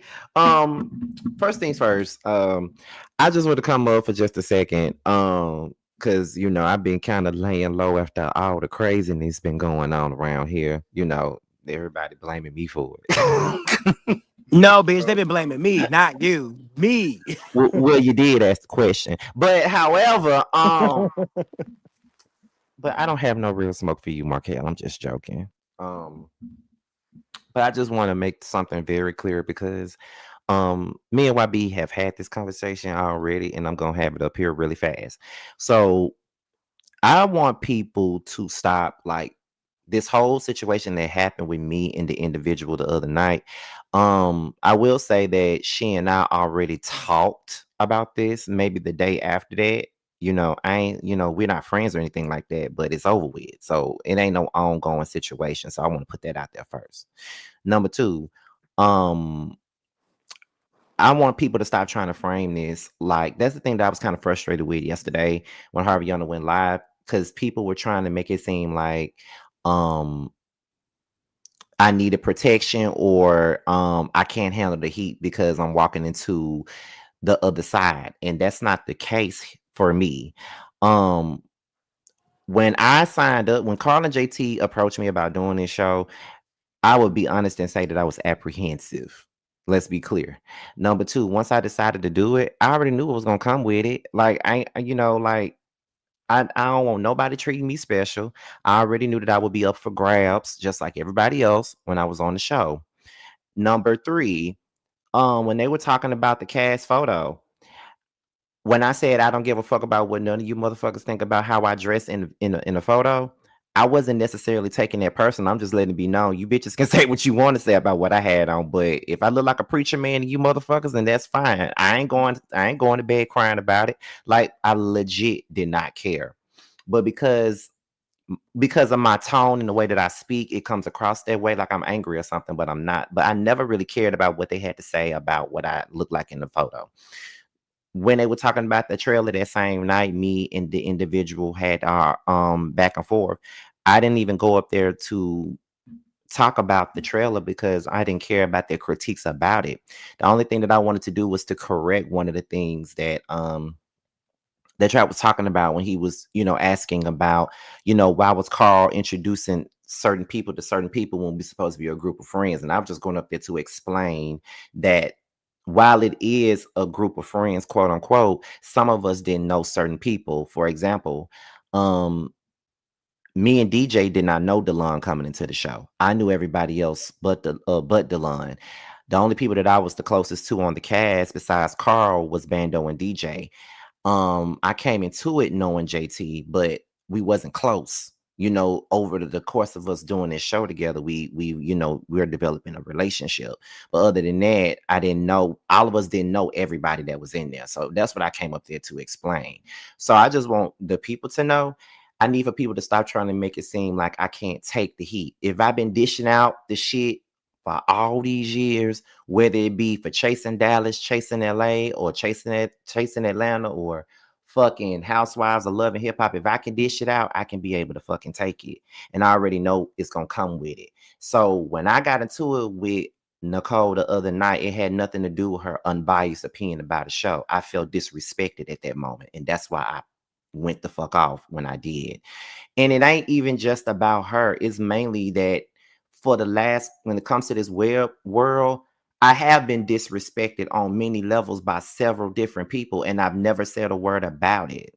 first things first. I just want to come up for just a second. Because I've been kind of laying low after all the craziness been going on around here. Everybody blaming me for it. No, bitch, they've been blaming me, not you. Me. Well, you did ask the question. But however, but I don't have no real smoke for you, Markel. I'm just joking. But I just want to make something very clear because me and YB have had this conversation already, and I'm gonna have it up here really fast. So I want people to stop like this whole situation that happened with me and the individual the other night. I will say that she and I already talked about this maybe the day after that. I ain't, we're not friends or anything like that, but it's over with. So it ain't no ongoing situation. So I want to put that out there first. Number two, um, I want people to stop trying to frame this. Like, that's the thing that I was kind of frustrated with yesterday when Harvey Yonder went live, because people were trying to make it seem like I needed protection, or I can't handle the heat because I'm walking into the other side. And that's not the case for me. When I signed up, when Carl and JT approached me about doing this show, I would be honest and say that I was apprehensive. Let's be clear. Number two, once I decided to do it, I already knew what was gonna come with it. Like I don't want nobody treating me special. I already knew that I would be up for grabs, just like everybody else when I was on the show. Number three, when they were talking about the cast photo, when I said I don't give a fuck about what none of you motherfuckers think about how I dress in a photo, I wasn't necessarily taking that person. I'm just letting it be known. You bitches can say what you want to say about what I had on, but if I look like a preacher man to you motherfuckers, then that's fine. I ain't going to bed crying about it. Like, I legit did not care. But because of my tone and the way that I speak, it comes across that way like I'm angry or something, but I'm not. But I never really cared about what they had to say about what I look like in the photo. When they were talking about the trailer that same night, me and the individual had our back and forth. I didn't even go up there to talk about the trailer because I didn't care about their critiques about it. The only thing that I wanted to do was to correct one of the things that Trap was talking about when he was, asking about, why was Carl introducing certain people to certain people when we're supposed to be a group of friends. And I was just going up there to explain that while it is a group of friends, quote unquote, some of us didn't know certain people. For example, me and DJ did not know Delon coming into the show. I knew everybody else but Delon. The only people that I was the closest to on the cast besides Carl was Bando and DJ. I came into it knowing JT, but we wasn't close. Over the course of us doing this show together, we're developing a relationship. But other than that, I didn't know, all of us didn't know everybody that was in there. So that's what I came up there to explain. So I just want the people to know, I need for people to stop trying to make it seem like I can't take the heat. If I've been dishing out the shit for all these years, whether it be for chasing Dallas, chasing LA, or chasing Atlanta, or fucking Housewives of Love and Hip Hop. If I can dish it out, I can be able to fucking take it. And I already know it's gonna come with it. So when I got into it with Nicole the other night, it had nothing to do with her unbiased opinion about the show. I felt disrespected at that moment, and that's why I went the fuck off when I did. And it ain't even just about her. It's mainly that when it comes to this web world, I have been disrespected on many levels by several different people, and I've never said a word about it.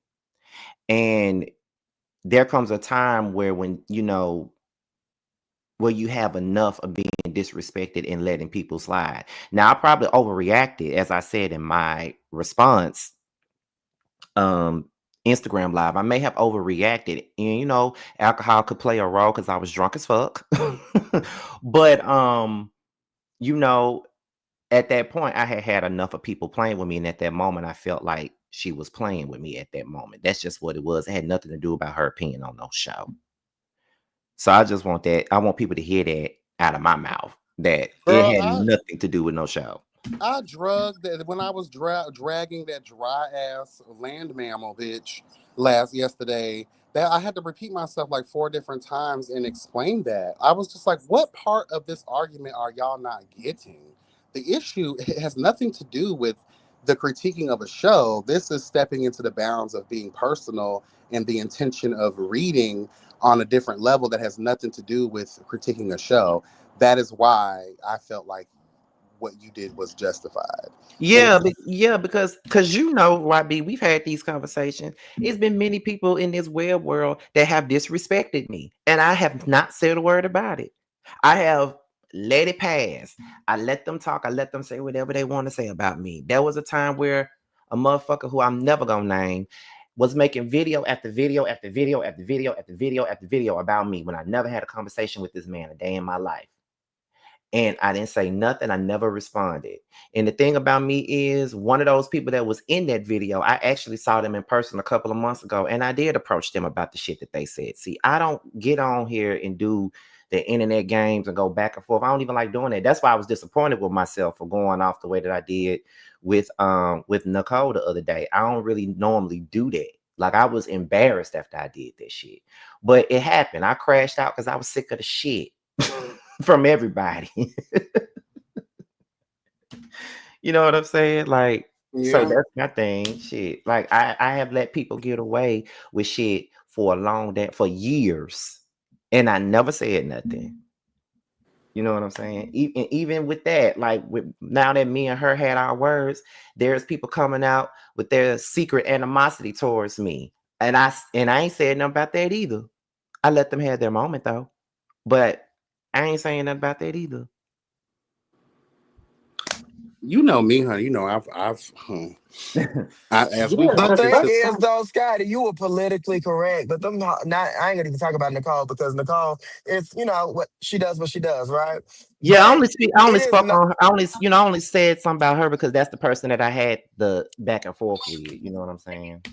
And there comes a time where where you have enough of being disrespected and letting people slide. Now, I probably overreacted, as I said in my response, Instagram live. I may have overreacted, and alcohol could play a role because I was drunk as fuck. But at that point, I had enough of people playing with me, and at that moment, I felt like she was playing with me. At that moment, that's just what it was. It had nothing to do about her opinion on no show. So I just want that. I want people to hear that out of my mouth, that Girl, it had nothing to do with no show. I drugged that when I was dragging that dry ass land mammal bitch yesterday. That I had to repeat myself like 4 different times and explain that. I was just like, what part of this argument are y'all not getting? The issue has nothing to do with the critiquing of a show. This is stepping into the bounds of being personal and the intention of reading on a different level that has nothing to do with critiquing a show. That is why I felt like what you did was justified. Yeah, because YB, we've had these conversations. It's been many people in this web world that have disrespected me, and I have not said a word about it. I have let it pass. I let them talk. I let them say whatever they want to say about me. There was a time where a motherfucker who I'm never gonna name was making video after video after video after video after video after video about me when I never had a conversation with this man a day in my life. And I didn't say nothing. I never responded. And the thing about me is, one of those people that was in that video, I actually saw them in person a couple of months ago, and I did approach them about the shit that they said. See, I don't get on here and do the internet games and go back and forth. I don't even like doing that. That's why I was disappointed with myself for going off the way that I did with Nicole the other day. I don't really normally do that. Like, I was embarrassed after I did that shit. But it happened. I crashed out because I was sick of the shit from everybody. You know what I'm saying? Like, so that's my thing. Shit. Like, I have let people get away with shit for for years, and I never said nothing. You know what I'm saying? Even with that, like, now that me and her had our words, there's people coming out with their secret animosity towards me, and I ain't said nothing about that either. I let them have their moment though, but I ain't saying nothing about that either. You know me, honey. You know The thing is, though, Scotty, you were politically correct, but I ain't gonna even talk about Nicole because Nicole is, what she does, right? Yeah, I only said something about her because that's the person that I had the back and forth with. You know what I'm saying?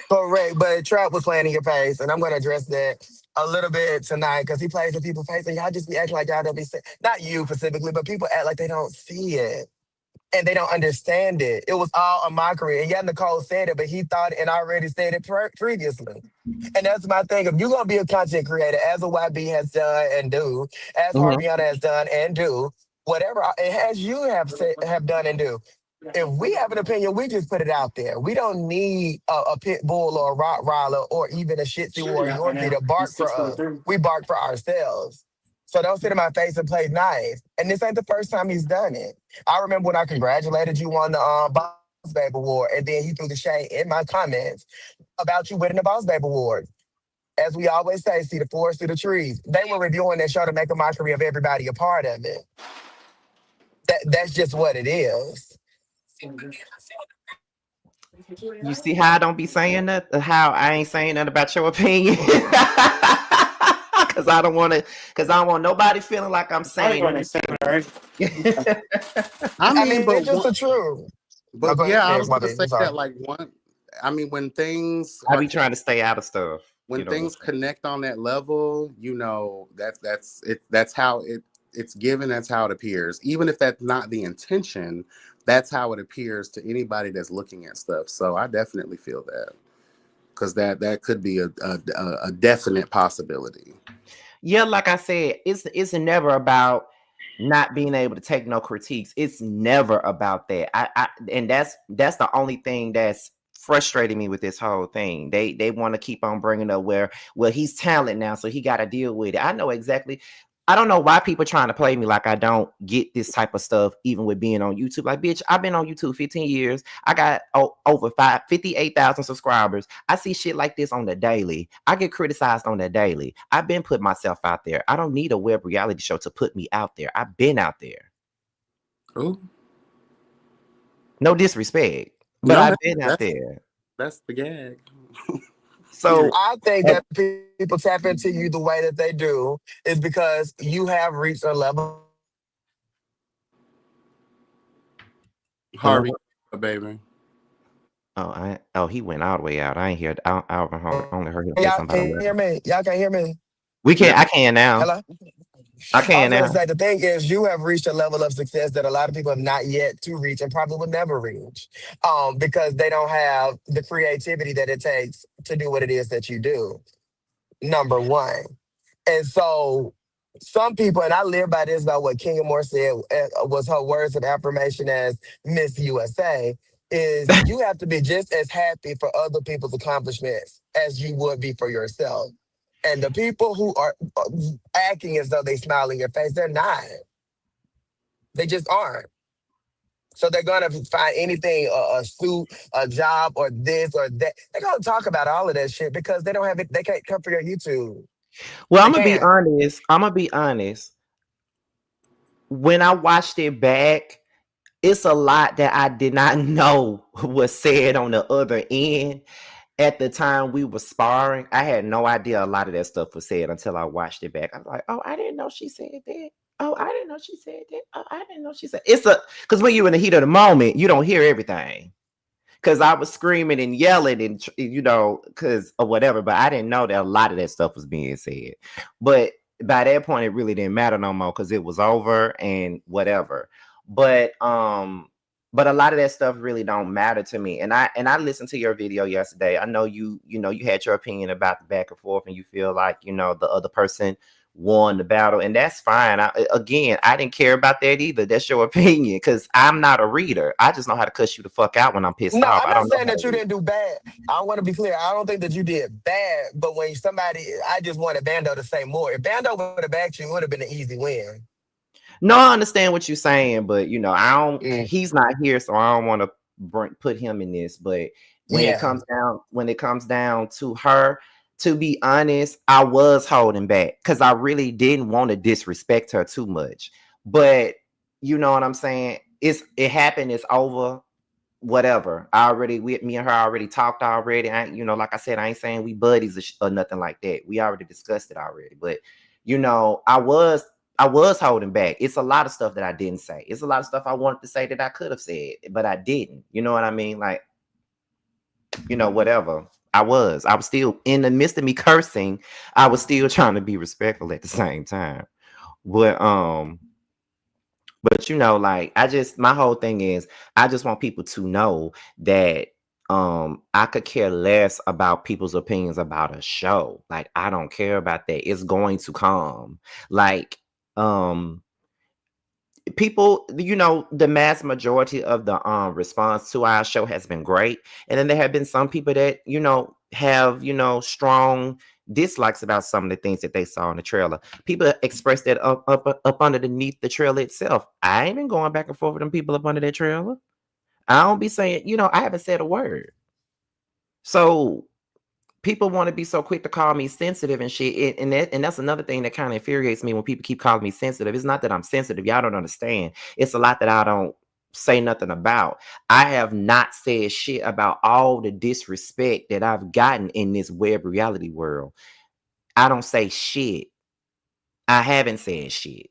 Correct, but Trap was playing in your face, and I'm gonna address that a little bit tonight because he plays in people's face, and y'all just be acting like y'all don't be saying, not you specifically, but people act like they don't see it. And they don't understand it. It was all a mockery. And yeah, Nicole said it, but he thought it and already said it previously. And that's my thing. If you're going to be a content creator, as a YB has done and do, as Harviana has done and do, whatever, as you have done and do, if we have an opinion, we just put it out there. We don't need a pit bull or a Rottweiler or even a Shih Tzu or a Yorkie to bark for us. We bark for ourselves. So don't sit in my face and play nice. And this ain't the first time he's done it. I remember when I congratulated you on the Boss Babe Award, and then he threw the shade in my comments about you winning the Boss Babe Award. As we always say, see the forest through the trees. They were reviewing that show to make a mockery of everybody a part of it. That's just what it is. You see how I don't be saying that? How I ain't saying nothing about your opinion? Because I don't want nobody feeling like I'm saying. I mean, it's just the truth. But yeah, I was going to say that when things I be trying to stay out of stuff. When things connect on that level, that's it. That's how it it's given, that's how it appears. Even if that's not the intention, that's how it appears to anybody that's looking at stuff. So I definitely feel that, because that could be a definite possibility. Yeah, like I said, it's never about not being able to take no critiques. It's never about that. And that's the only thing that's frustrating me with this whole thing. They want to keep on bringing up well, he's talent now, so he got to deal with it. I know exactly. I don't know why people trying to play me like I don't get this type of stuff, even with being on YouTube. Like, bitch, I've been on YouTube 15 years. I got over 58,000 subscribers. I see shit like this on the daily. I get criticized on the daily. I've been putting myself out there. I don't need a web reality show to put me out there. I've been out there. Ooh. No disrespect, but I've been out there. That's the gag. So I think that people tap into you the way that they do is because you have reached a level. Harvey, baby. Oh, he went all the way out. I ain't hear. I only heard him say Y'all something. can't hear me. Y'all can't hear me. We can't. I can now. Hello. I can now. Say the thing is, you have reached a level of success that a lot of people have not yet to reach and probably will never reach, because they don't have the creativity that it takes to do what it is that you do. Number one, and so some people, and I live by this, by what Kenya Moore said was her words of affirmation as Miss USA, is you have to be just as happy for other people's accomplishments as you would be for yourself. And the people who are acting as though they smile in your face, they're not. They just aren't. So they're gonna find anything, a suit, a job, or this or that. They're gonna talk about all of that shit because they don't have it. They can't come for your YouTube. Well, I'm gonna be honest. When I watched it back, it's a lot that I did not know was said on the other end. At the time we were sparring, I had no idea a lot of that stuff was said until I watched it back. I was like, oh, I didn't know she said that. Oh, I didn't know she said that. Oh, I didn't know she said. Because when you're in the heat of the moment, you don't hear everything. Because I was screaming and yelling and, because of whatever, but I didn't know that a lot of that stuff was being said. But by that point, it really didn't matter no more because it was over and whatever. But a lot of that stuff really don't matter to me. And I listened to your video yesterday. I know you had your opinion about the back and forth, and you feel like the other person won the battle, and that's fine. I didn't care about that either. That's your opinion, because I'm not a reader. I just know how to cuss you the fuck out when I'm pissed off. I'm not saying that you didn't do bad. I want to be clear. I don't think that you did bad, but when I just wanted Bando to say more. If Bando would have backed you, it would have been an easy win. No, I understand what you're saying, but I don't. He's not here, so I don't want to put him in this. But when it comes down to her, to be honest, I was holding back because I really didn't want to disrespect her too much. But you know what I'm saying? It happened. It's over. Whatever. Me and her already talked already. Like I said, I ain't saying we buddies or nothing like that. We already discussed it already. But I was holding back. It's a lot of stuff that I didn't say. It's a lot of stuff I wanted to say that I could have said, but I didn't. You know what I mean? Like, whatever. I was still in the midst of me cursing. I was still trying to be respectful at the same time. But my whole thing is I just want people to know that I could care less about people's opinions about a show. Like, I don't care about that. It's going to come. Like, people, the mass majority of the response to our show has been great, and then there have been some people that have strong dislikes about some of the things that they saw in the trailer. People expressed that up underneath the trailer itself. I ain't been going back and forth with them people up under that trailer. I don't be saying, I haven't said a word. So people want to be so quick to call me sensitive and shit. And that's another thing that kind of infuriates me when people keep calling me sensitive. It's not that I'm sensitive. Y'all don't understand. It's a lot that I don't say nothing about. I have not said shit about all the disrespect that I've gotten in this web reality world. I don't say shit. I haven't said shit.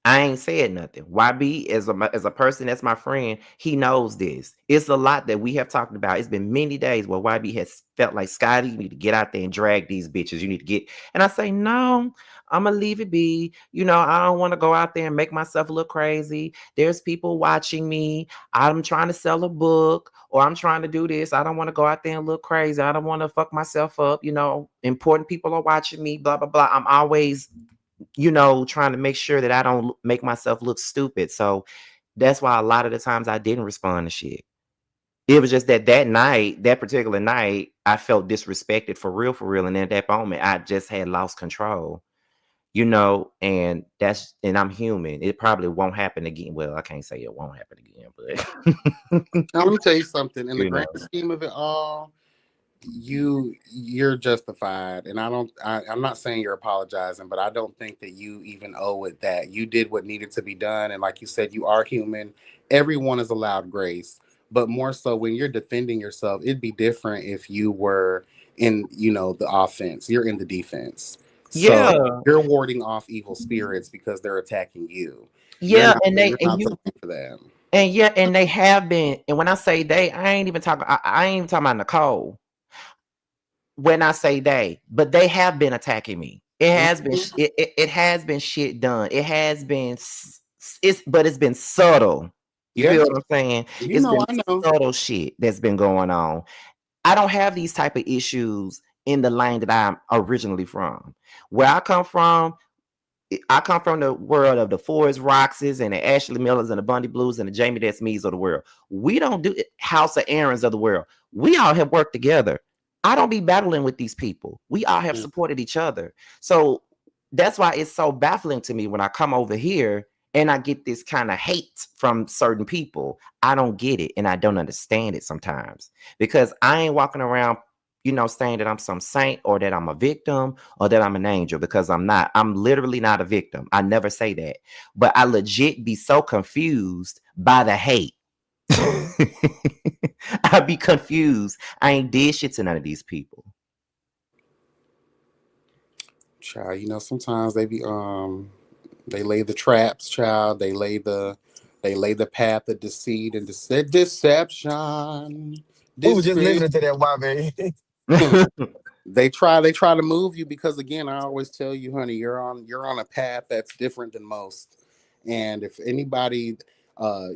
I ain't said nothing. YB as a person that's my friend, he knows this. It's a lot that we have talked about. It's been many days where YB has felt like, Scotty, you need to get out there and drag these bitches. You need to get, and I say, no, I'm gonna leave it be. You know, I don't want to go out there and make myself look crazy. There's people watching me. I'm trying to sell a book or I'm trying to do this. I don't want to go out there and look crazy. I don't want to fuck myself up. You know, important people are watching me, blah, blah, blah. I'm always, you know, trying to make sure that I don't make myself look stupid. So that's why a lot of the times I didn't respond to shit. It was just that night, that particular night, I felt disrespected for real. And at that moment, I just had lost control, you know, and I'm human. It probably won't happen again. Well, I can't say it won't happen again, but Now, let me tell you something. In the you know. grand scheme of it all, you're justified, and I'm not saying you're apologizing, but I don't think that you even owe it that. You did what needed to be done, and like you said, you are human. Everyone is allowed grace, but more so when you're defending yourself, it'd be different if you were in, you know, the offense. You're in the defense, so Yeah. you're warding off evil spirits because they're attacking you. Yeah, You're not to blame for that. and they have been, and when I say they, I ain't even talking about Nicole. When I say they, but they have been attacking me. It has been it has been shit done. It has been it's been subtle. You Yeah, feel what I'm saying? you know, I know. Subtle shit that's been going on. I don't have these type of issues in the lane that I'm originally from. Where I come from the world of the Forest Roxes and the Ashley Millers and the Bundy Blues and the Jamie Desmees of the world. We don't do House of Aarons of the world. We all have worked together. I don't be battling with these people. We all have supported each other. So that's why it's so baffling to me when I come over here and I get this kind of hate from certain people. I don't get it and I don't understand it sometimes because I ain't walking around, you know, saying that I'm some saint or that I'm a victim or that I'm an angel, because I'm not. I'm literally not a victim. I never say that. But I legit be so confused by the hate. I be confused. I ain't did shit to none of these people. Child, you know, sometimes they lay the traps, child. They lay the path of deceit and deception. Ooh, just listening to that YB. They try to move you because, again, I always tell you, honey, you're on a path that's different than most. And if anybody,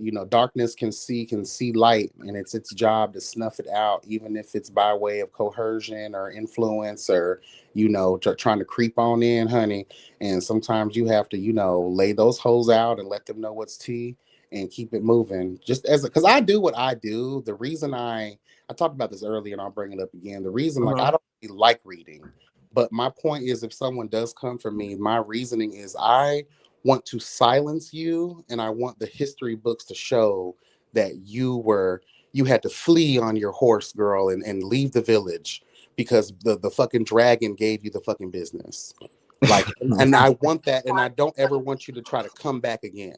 you know, darkness can see light, and it's its job to snuff it out, even if it's by way of coercion or influence or, you know, trying to creep on in, honey. And sometimes you have to, you know, lay those hoes out and let them know what's tea and keep it moving. Just because I do what I do. The reason I talked about this earlier, and I'll bring it up again. The reason, like, I don't really like reading, but my point is, if someone does come for me, my reasoning is I want to silence you, and I want the history books to show that you had to flee on your horse, girl, and leave the village because the fucking dragon gave you the fucking business. Like, and I want that, and I don't ever want you to try to come back again.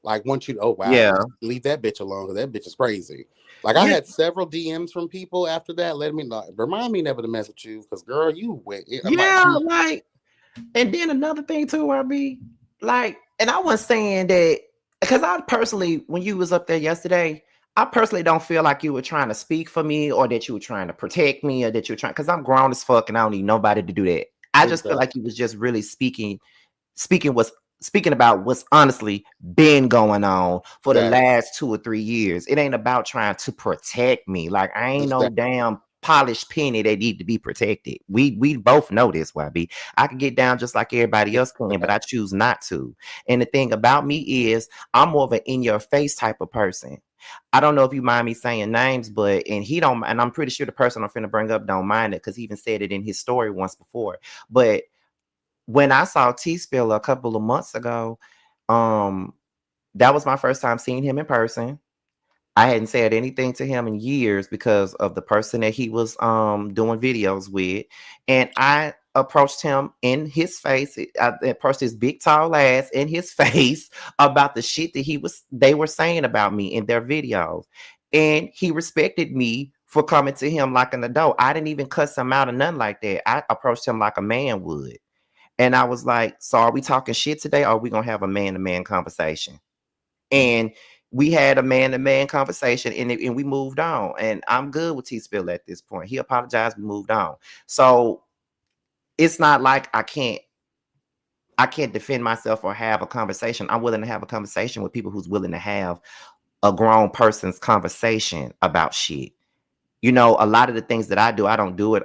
Like, want you to, oh wow, leave that bitch alone because that bitch is crazy. Like, I had several DMs from people after that, letting me know, remind me never to mess with you because, girl, you went. Like, and then another thing too, RB, like, and I was saying that because I personally, when you was up there yesterday, I personally don't feel like you were trying to speak for me or that you were trying to protect me or that you were trying, because I'm grown as fuck and I don't need nobody to do that. I just feel like you was just really speaking about what's honestly been going on for the last 2 or 3 years. It ain't about trying to protect me. Like, I ain't no damn polished penny that need to be protected. We both know this, YB. I can get down just like everybody else can, but I choose not to. And the thing about me is I'm more of an in-your-face type of person. I don't know if you mind me saying names, but and I'm pretty sure the person I'm finna bring up don't mind it because he even said it in his story once before. But when I saw T-Spill a couple of months ago, that was my first time seeing him in person. I hadn't said anything to him in years because of the person that he was doing videos with. And I approached him in his face. I approached his big tall ass in his face about the shit that they were saying about me in their videos. And he respected me for coming to him like an adult. I didn't even cuss him out or nothing like that. I approached him like a man would. And I was like, so are we talking shit today, or are we gonna have a man-to-man conversation? And we had a man-to-man conversation, and we moved on. And I'm good with T-Spill at this point. He apologized, we moved on. So it's not like I can't defend myself or have a conversation. I'm willing to have a conversation with people who's willing to have a grown person's conversation about shit. You know, a lot of the things that I do, I don't do it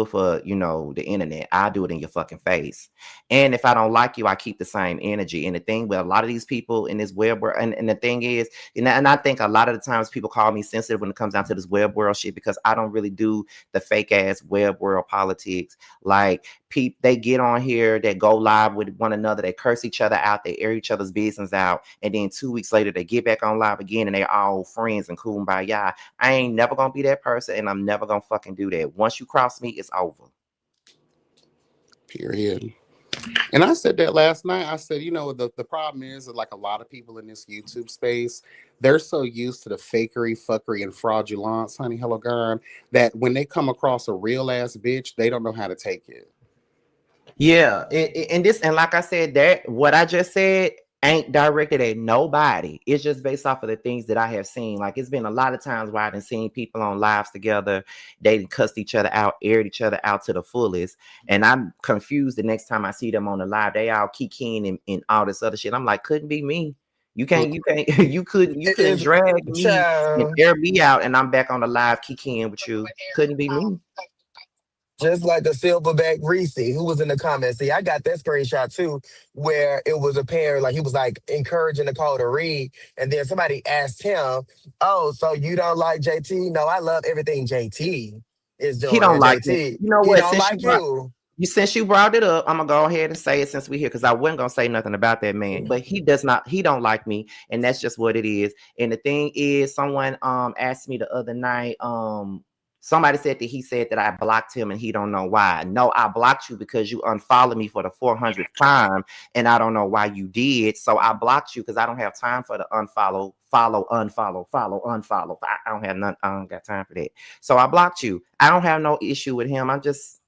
for, you know, the internet. I do it in your fucking face. And if I don't like you, I keep the same energy. And the thing with a lot of these people in this web world, and the thing is, and I think a lot of the times people call me sensitive when it comes down to this web world shit, because I don't really do the fake ass web world politics. Like, they get on here, they go live with one another, they curse each other out, they air each other's business out, and then 2 weeks later they get back on live again and they all friends and kumbaya. I ain't never gonna be that person, and I'm never gonna fucking do that. Once you cross me, it's over. Period. And I said that last night. I said, you know, the problem is that, like, a lot of people in this YouTube space, they're so used to the fakery, fuckery, and fraudulence, honey, hello, girl, that when they come across a real ass bitch, they don't know how to take it. Yeah, and like I said, that what I just said ain't directed at nobody. It's just based off of the things that I have seen. Like, it's been a lot of times where I've been seeing people on lives together, they cussed each other out, aired each other out to the fullest, and I'm confused the next time I see them on the live. They all kikiing and all this other shit. I'm like, couldn't be me. You couldn't drag me and air me out, and I'm back on the live kikiing with you. Couldn't be me. Just like the Silverback Reese, who was in the comments. See, I got that screenshot too, where it was a pair, like he was like encouraging Nicole to read. And then somebody asked him, oh, so you don't like JT? No, I love everything JT is doing. He don't like JT, me. You know he what? don't like you. Since you brought it up, I'm gonna go ahead and say it since we're here, because I wasn't gonna say nothing about that man. But he don't like me, and that's just what it is. And the thing is, someone asked me the other night, somebody said that he said that I blocked him and he don't know why. No, I blocked you because you unfollowed me for the 400th time, and I don't know why you did. So I blocked you because I don't have time for the unfollow, follow, unfollow, follow, unfollow. I don't have none. I don't got time for that. So I blocked you. I don't have no issue with him. I'm just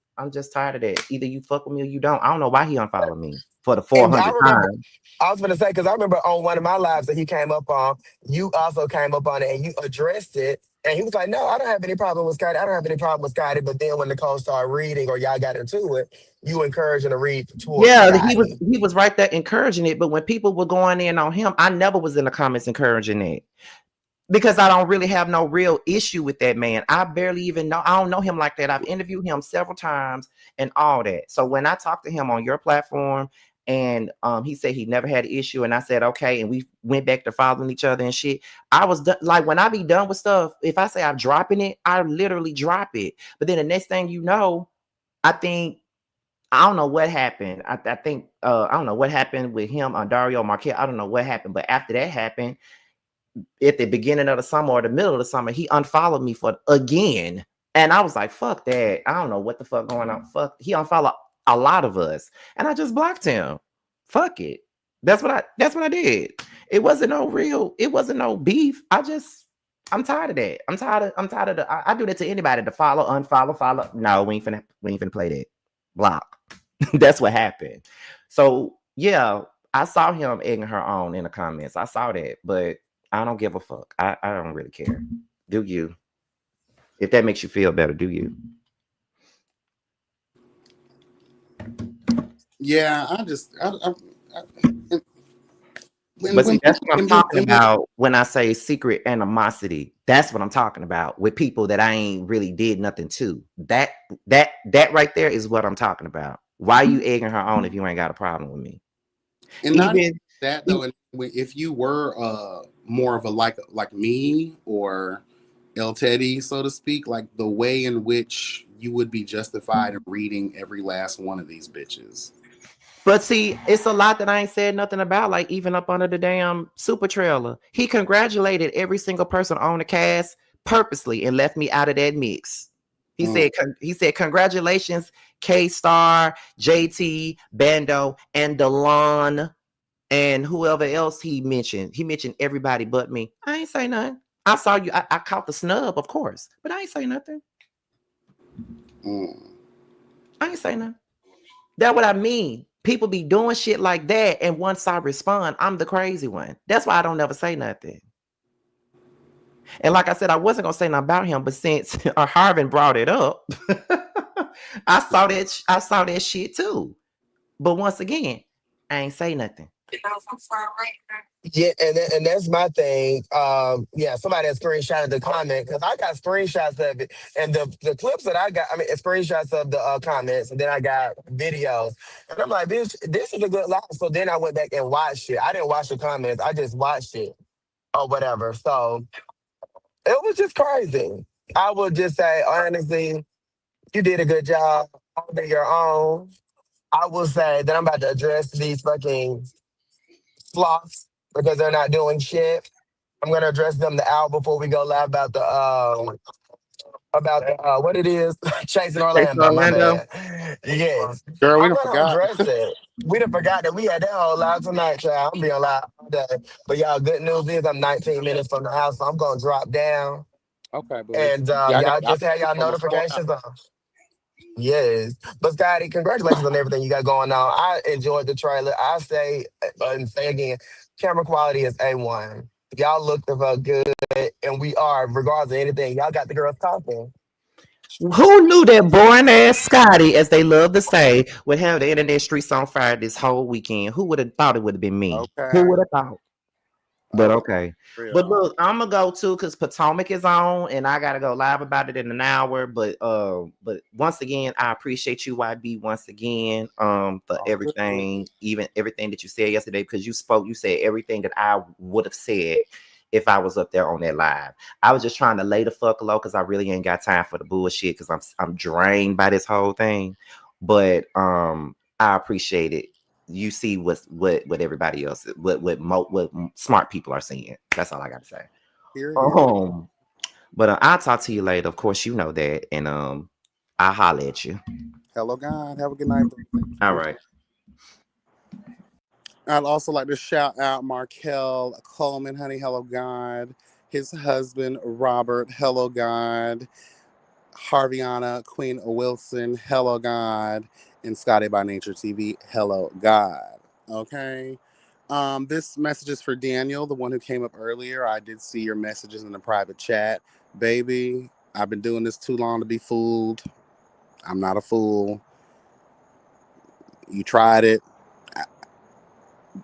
tired of that. Either you fuck with me or you don't. I don't know why he unfollowed me for the 400th time. I was going to say, because I remember on one of my lives that he came up on, you also came up on it and you addressed it. And he was like, no, I don't have any problem with Scotty. I don't have any problem with Scotty. But then when Nicole started reading or y'all got into it, you encouraged him to read towards Scotty. he was right there encouraging it. But when people were going in on him, I never was in the comments encouraging it, because I don't really have no real issue with that man. I barely even know. I don't know him like that. I've interviewed him several times and all that. So when I talked to him on your platform, and he said he never had an issue, and I said okay, and we went back to following each other and shit. I was done. Like, when I be done with stuff, if I say I'm dropping it, I literally drop it. But then the next thing you know, I don't know what happened. I think I don't know what happened with him on Dario Marquez. I don't know what happened, but after that happened, at the beginning of the summer or the middle of the summer, he unfollowed me for again, and I was like, fuck that. I don't know what the fuck going on. Fuck, he unfollowed a lot of us, and I just blocked him. Fuck it. That's what I did. It wasn't no beef. I'm tired of that. I'm tired of I do that to anybody, to follow, unfollow, follow. No, we ain't finna play that. Block. That's what happened. So yeah, I saw him egging her on in the comments. I saw that, but I don't give a fuck. I don't really care. Do you? If that makes you feel better, do you? Yeah, that's what I'm talking about when I say secret animosity. That's what I'm talking about, with people that I ain't really did nothing to. That right there is what I'm talking about. Why are you egging her on if you ain't got a problem with me? And not that though, if you were more of a like me or El Teddy, so to speak, like the way in which you would be justified in reading every last one of these bitches. But see, it's a lot that I ain't said nothing about, like even up under the damn super trailer. He congratulated every single person on the cast purposely and left me out of that mix. He said, congratulations, K-Star, JT, Bando, and Delon, and whoever else he mentioned. He mentioned everybody but me. I ain't say nothing. I saw you. I caught the snub, of course, but I ain't say nothing. I ain't say nothing. That's what I mean. People be doing shit like that, and once I respond, I'm the crazy one. That's why I don't never say nothing. And like I said, I wasn't gonna say nothing about him, but since Harvin brought it up, I saw that shit too. But once again, I ain't say nothing. Yeah, and that's my thing. Yeah, somebody had screenshotted the comment because I got screenshots of it, and the clips that I got, I mean, screenshots of the comments, and then I got videos, and I'm like, bitch, this is a good live. So then I went back and watched it. I didn't watch the comments. I just watched it or whatever. So it was just crazy. I would just say honestly, you did a good job holding your own. I will say that I'm about to address these fucking flops because they're not doing shit. I'm gonna address them the hour before we go live about the what it is chasing Jason Orlando. My Orlando. bad. Yes, Girl, we I'm done gonna forgot. address it. We done forgot that we had that whole live tonight, child. I'm being live all day. But y'all, good news is I'm 19 minutes from the house, so I'm gonna drop down Okay, boo. and Yeah, I got y'all I just have y'all almost 4 hours. notifications on. Yes, but Scotty, congratulations on everything you got going on. I enjoyed the trailer. I say and say again, camera quality is A1. Y'all look the fuck good, and we are, regardless of anything. Y'all got the girls talking. Who knew that boring ass Scotty, as they love to say, would have the internet streets on fire this whole weekend? Who would have thought it would have been me? Who Okay. would have thought? But Okay. okay. But Real. look, I'm gonna go too because Potomac is on, and I gotta go live about it in an hour. But once again, I appreciate you, YB, once again, for All good. everything, even everything that you said yesterday, because you said everything that I would have said if I was up there on that live. I was just trying to lay the fuck low because I really ain't got time for the bullshit because I'm drained by this whole thing. But I appreciate it. You see what everybody else, what smart people are seeing. That's all I got to say. Period. Um, but I'll talk to you later. Of course, you know that, and I'll holler at you. Hello, God. Have a good night, boo. Thank All you. right. I'd also like to shout out Markel Coleman, honey, hello, God. His husband, Robert, hello, God. Harviana, Queen Wilson, hello, God. And Scotty by Nature TV, hello, God. Okay. This message is for Daniel, the one who came up earlier. I did see your messages in the private chat. Baby, I've been doing this too long to be fooled. I'm not a fool. You tried it,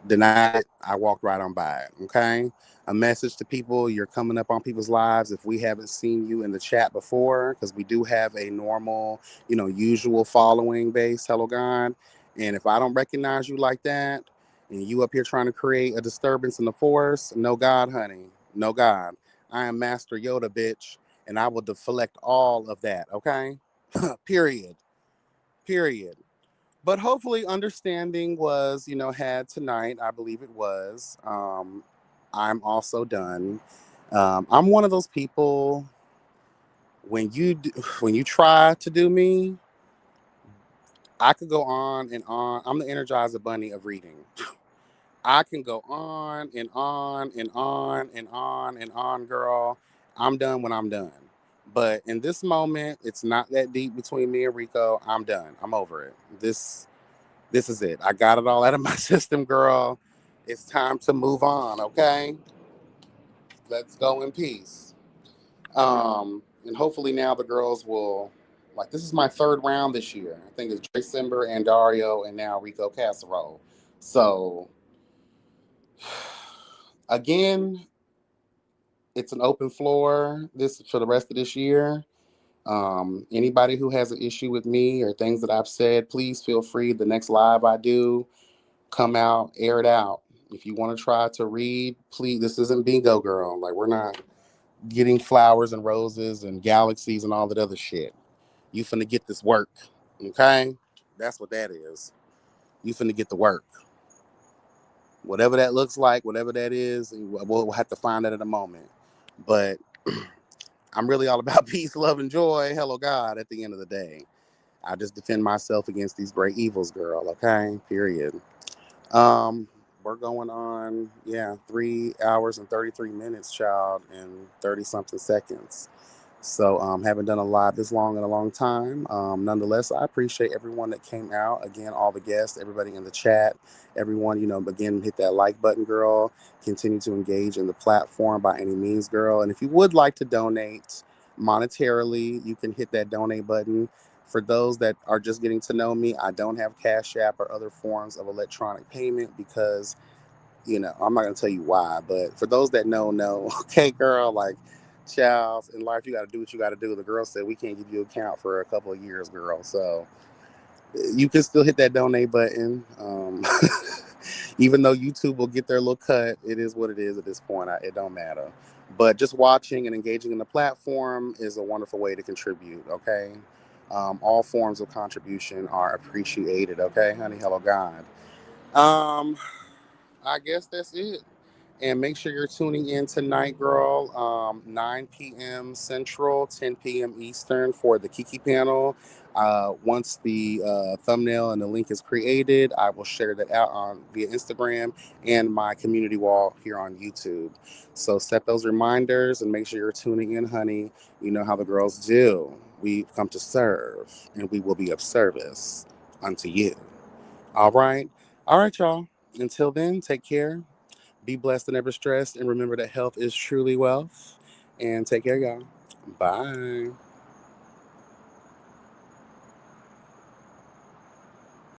denied it, I walked right on by it. Okay. A message to people, you're coming up on people's lives if we haven't seen you in the chat before, because we do have a normal, usual following base, hello God. And if I don't recognize you like that, and you up here trying to create a disturbance in the force, no God, honey. No God. I am Master Yoda, bitch, and I will deflect all of that, okay? Period. Period. But hopefully understanding was had tonight. I believe it was. I'm also done. I'm one of those people, when you try to do me, I could go on and on. I'm the Energizer Bunny of reading. I can go on and on and on and on and on, girl. I'm done when I'm done. But in this moment, it's not that deep between me and Rico. I'm done. I'm over it. This is it. I got it all out of my system, girl. It's time to move on, okay? Let's go in peace. And hopefully now the girls will, like, this is my third round this year. I think it's December and Dario and now Rico Casserole. So, again, it's an open floor this for the rest of this year. Anybody who has an issue with me or things that I've said, please feel free. The next live I do, come out, air it out. If you want to try to read, please. This isn't bingo, girl. Like, we're not getting flowers and roses and galaxies and all that other shit. You finna get this work, okay? That's what that is. You finna get the work. Whatever that looks like, whatever that is, we'll have to find that in a moment. But I'm really all about peace, love, and joy. Hello, God, at the end of the day. I just defend myself against these great evils, girl, okay? Period. Um, we're going on, 3 hours and 33 minutes, child, and 30 something seconds. So haven't done a live this long in a long time. Nonetheless, I appreciate everyone that came out. Again, all the guests, everybody in the chat, everyone, again, hit that like button, girl. Continue to engage in the platform by any means, girl. And if you would like to donate monetarily, you can hit that donate button. For those that are just getting to know me, I don't have Cash App or other forms of electronic payment because I'm not gonna tell you why, but for those that know, okay, girl, like, child, in life, you got to do what you got to do. The girl said we can't give you an account for a couple of years, girl. So you can still hit that donate button. Even though YouTube will get their little cut, it is what it is at this point. It don't matter. But just watching and engaging in the platform is a wonderful way to contribute, okay? All forms of contribution are appreciated, okay, honey? Hello, God. I guess that's it. And make sure you're tuning in tonight, girl, 9 p.m. Central, 10 p.m. Eastern for the Kiki panel. Once the thumbnail and the link is created, I will share that out via Instagram and my community wall here on YouTube. So set those reminders and make sure you're tuning in, honey. You know how the girls do. We've come to serve, and we will be of service unto you. All right. All right, y'all. Until then, take care. Be blessed and never stressed. And remember that health is truly wealth. And take care, y'all. Bye.